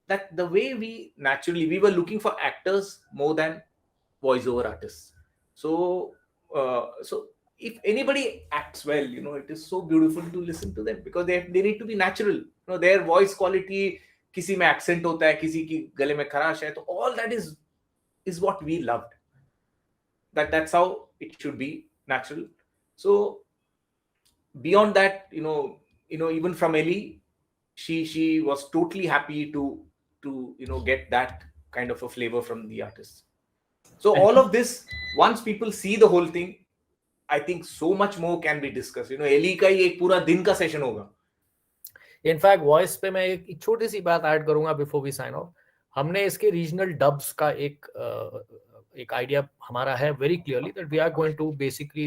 that the way we were looking for actors more than voiceover artists. So if anybody acts well, it is so beautiful to listen to them because they need to be natural. Their voice quality, किसी में accent होता है, किसी की गले में खराश है, तो all that is what we loved. That's how it should be, natural. So beyond that, even from Ellie, she was totally happy to get that kind of a flavor from the artists. So all of this, once people see the whole thing, I think so much more can be discussed. Ellie का ही एक पूरा दिन का session होगा. In fact voice पे मैं एक छोटी सी बात ऐड करूंगा बिफोर वी साइन ऑफ. हमने इसके रीजनल डब्स का एक एक आइडिया हमारा है very clearly that we are going to basically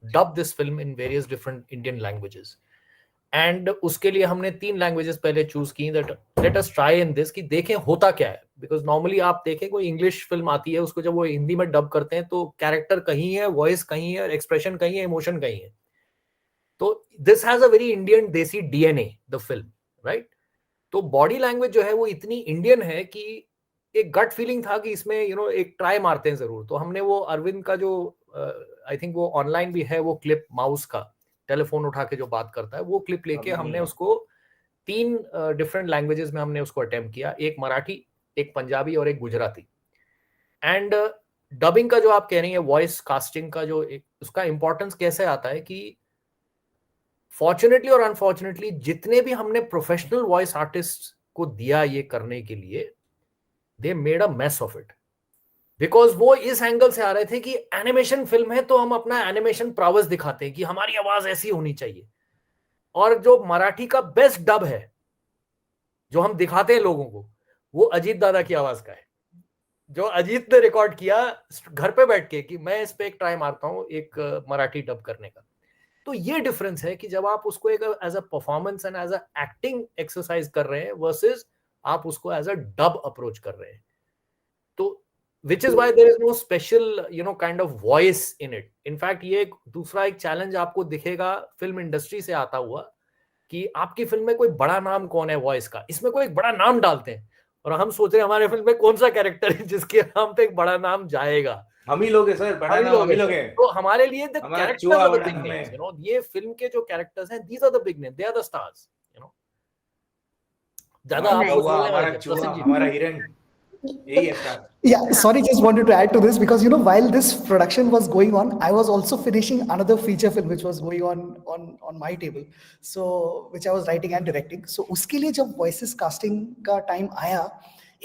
dub this film in various different Indian languages. And उसके लिए हमने 3 लैंग्वेजेस पहले चूज की, that let us try in this, कि देखें होता क्या है. बिकॉज नॉर्मली आप देखें कोई इंग्लिश फिल्म आती है, उसको जब वो हिंदी में डब करते हैं तो कैरेक्टर कहीं है, वॉइस कहीं है, एक्सप्रेशन कहीं है, इमोशन कहीं है. तो this has a very Indian देसी डीएनए द फिल्म, राइट. तो बॉडी लैंग्वेज जो है वो इतनी इंडियन है कि एक गट फीलिंग था कि इसमें एक ट्राई मारते हैं जरूर. तो हमने वो अरविंद का जो आई थिंक वो ऑनलाइन भी है, वो क्लिप माउस का टेलीफोन उठा के जो बात करता है, वो क्लिप लेके हमने उसको 3 डिफरेंट लैंग्वेजेस में हमने उसको अटेम्प्ट किया. एक मराठी, एक पंजाबी और एक गुजराती. एंड डबिंग का जो आप कह रही हैं, वॉइस कास्टिंग का जो उसका इंपॉर्टेंस कैसे आता है कि फॉर्चुनेटली और अनफॉर्चुनेटली जितने भी हमने प्रोफेशनल वॉइस आर्टिस्ट को दिया ये करने के लिए, they made a mess of it. Because वो इस एंगल से आ रहे थे कि एनिमेशन फिल्म है तो हम अपना एनिमेशन प्रावस दिखाते हैं कि हमारी आवाज ऐसी होनी चाहिए. और जो मराठी का बेस्ट डब है जो हम दिखाते हैं लोगों को, वो अजीत दादा की आवाज का है, जो अजीत ने रिकॉर्ड किया घर पे बैठ के कि मैं इस पे एक ट्राई मारता हूं एक मराठी डब करने का. तो ये डिफरेंस है कि जब आप उसको एक as a performance and as a acting exercise कर रहे हैं वर्सेस आप उसको एज अ डब अप्रोच कर रहे हैं. तो which is why there is no special kind of voice in it. In fact ये दूसरा एक चैलेंज आपको दिखेगा फिल्म इंडस्ट्री से आता हुआ कि आपकी फिल्म में कोई बड़ा नाम कौन है वॉइस का. इसमें कोई एक बड़ा नाम डालते हैं और हम सोच रहे हैं हमारे फिल्म में कौन सा कैरेक्टर है जिसके नाम पे एक बड़ा नाम जाएगा. हम ही लोग हैं सर, बड़ा नाम हम ही लोग हैं. तो हमारे लिए the characters are the big नाम है. नेम्स, ये फिल्म के जो कैरेक्टर्स हैं, these are the big names, they are the stars. ज्यादा आप हमारा चूहा, हमारा हिरन, यही है star. Yeah, sorry, just wanted to add to this because while this production was going on, I was also finishing another feature film which was going on my table, so which I was writing and directing. So uske liye jab voices casting ka time aaya,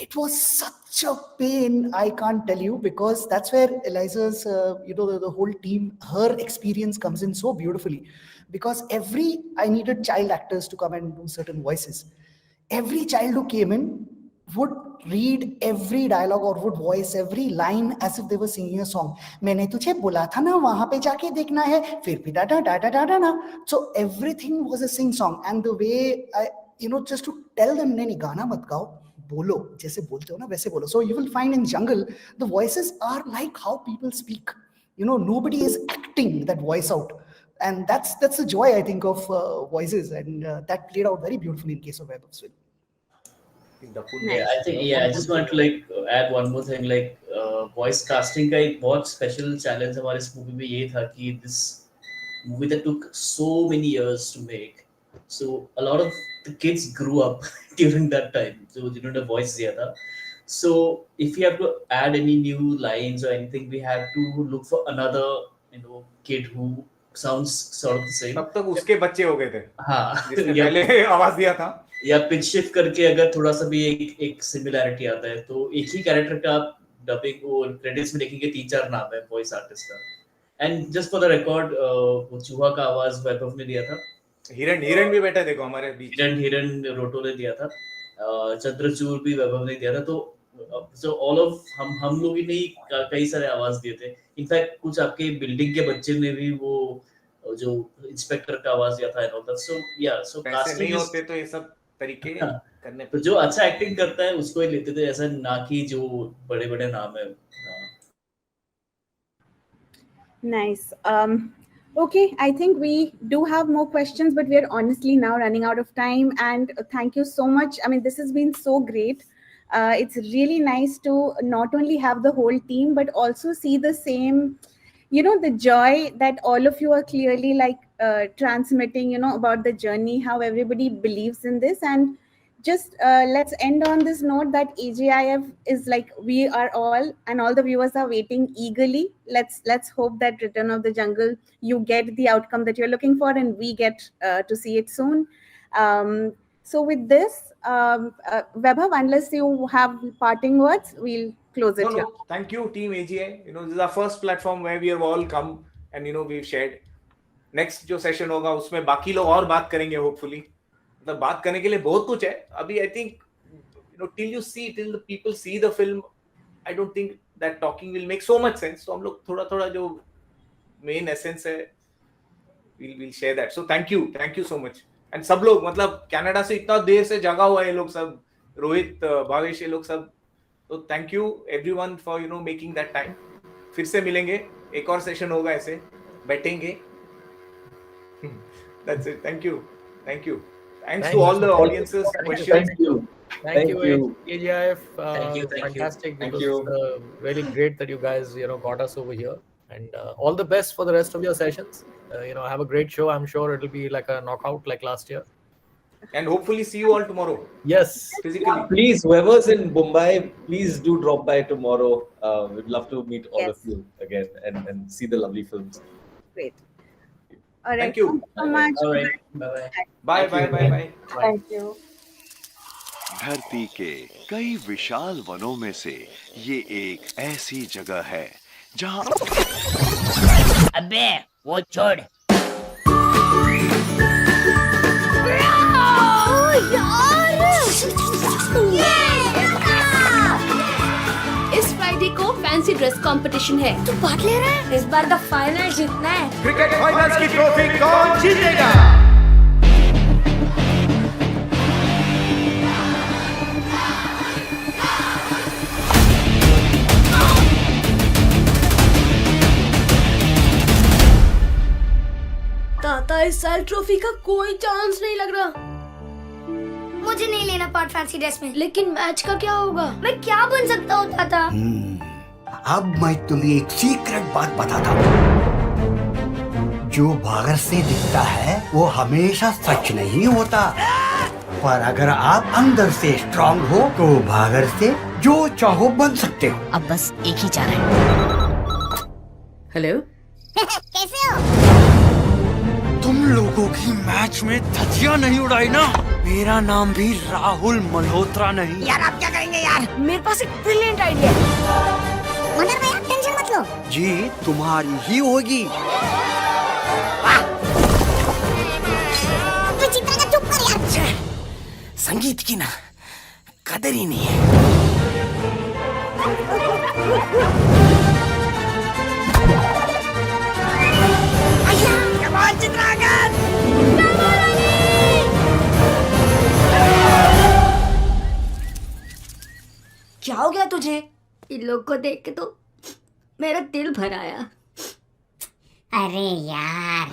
it was such a pain, I can't tell you, because that's where Eliza's the whole team, her experience comes in so beautifully, because I needed child actors to come and do certain voices. Every child who came in would read every dialogue or would voice every line as if they were singing a song. मैंने तुझे बोला था ना वहां पे जाके देखना है, फिर भी डा डा डा डा डा डा ना. So everything was a sing song, and the way I just to tell them नहीं गाना मत गाओ, बोलो जैसे बोलते हो ना वैसे बोलो. So you will find in Jungle the voices are like how people speak. Nobody is acting that voice out, and that's the joy I think of voices, and that played out very beautifully in case of Vaibhav's film. Yeah, I just want to add one more thing, voice casting का एक बहुत special challenge हमारे इस movie में ये था कि this movie that took so many years to make, so a lot of the kids grew up during that time, so जिन्होंने voice दिया था. So if we have to add any new lines or anything, we have to look for another kid who sounds sort of the same. तब तक उसके बच्चे हो गए थे, हाँ, जिसने पहले आवाज दिया था. या पिच शिफ्ट करके अगर थोड़ा सा भी एक सिमिलैरिटी आता है तो एक ही कैरेक्टर का आप डबिंग और क्रेडिट्स में देखेंगे 3-4 नाम है वॉइस आर्टिस्ट का. And just for the record वो चूहा का आवाज वैभव ने दिया था. हिरन भी बैठा देखो हमारे बीच. हिरन रोटो ने दिया था. चंद्रचूड़ भी वैभव ने दिया था. तो ऑल ऑफ हम लोग ही नहीं कई सारे आवाज दिए थे. इनफैक्ट कुछ आपके बिल्डिंग के बच्चे ने भी वो जो इंस्पेक्टर का आवाज दिया था. सो पैसे नहीं होते तो ये सब तरीके करने. तो जो अच्छा एक्टिंग करता है उसको ही लेते थे, ऐसा ना कि जो बड़े बड़े नाम है. Nice. Okay, I think we do have more questions, but we are honestly now running out of time. And thank you so much. I mean, this has been so great. It's really nice to not only have the whole team, but also see the same, the joy that all of you are clearly transmitting, about the journey, how everybody believes in this. And just let's end on this note that AGIF is we are all, and all the viewers are waiting eagerly. Let's hope that Return of the Jungle, you get the outcome that you're looking for, and we get to see it soon. So with this, Vaibhav, unless you have parting words, we'll close it here. No. Thank you, Team AGI. This is our first platform where we have all come and we've shared. Next जो session होगा उसमें बाकी लोग और बात करेंगे hopefully. मतलब बात करने के लिए बहुत कुछ है अभी. I think till the people see the film, I don't think that talking will make so much sense. तो हम लोग थोड़ा जो main essence है, we'll share that. So thank you so much. And सब लोग मतलब कनाडा से इतना देर से जगा हुआ है ये लोग सब, रोहित, भावेश, ये लोग सब, तो thank you everyone for making that time. फिर से मिलेंगे, एक और सेशन होगा, ऐसे बैठेंगे. That's it. Thank you. Thanks to all the audiences, questions. Thank you, AGIF. Thank you. Fantastic. Thank It was, you. really great that you guys, got us over here. And all the best for the rest of your sessions. Have a great show. I'm sure it'll be like a knockout like last year. And hopefully see you all tomorrow. Yes. Physically. Please, whoever's in Mumbai, please do drop by tomorrow. We'd love to meet all of you again and see the lovely films. Great. All right. Thank you. So much. All right. Bye-bye. Bye. Thank you. धरती के कई विशाल वनों में से ये एक ऐसी जगह है जहां अबे वो छोड़ इस फ्राइडे को फैंसी ड्रेस कंपटीशन है, तू पार्ट ले रहा है? इस बार द फाइनल जीतना है. क्रिकेट फाइनल्स की ट्रॉफी कौन जीतेगा? ताता, इस साल ट्रॉफी का कोई चांस नहीं लग रहा. मुझे नहीं लेना पार्ट फैंसी ड्रेस में. लेकिन मैच का क्या होगा? मैं क्या बन सकता हूँ ताता? अब मैं तुम्हें एक सीक्रेट बात बताता हूँ. जो बाहर से दिखता है वो हमेशा सच नहीं होता, पर अगर आप अंदर से स्ट्रांग हो तो बाहर से जो चाहो बन सकते हो. अब बस एक ही चाह रहा है. हेलो. कैसे हो? तुम लोगों की मैच में धज्जियां नहीं उड़ाई ना? मेरा नाम भी राहुल मल्होत्रा नहीं. यार आप क्या करेंगे यार? मेरे पास एक ब्रिलियंट आइडिया है. मगर भैया टेंशन मत लो. जी तुम्हारी ही होगी. तू चित्रा का चुप कर यार. संगीत की ना कदर ही नहीं है. क्या हो गया तुझे? इन लोग को देख के तो मेरा दिल भर आया. अरे यार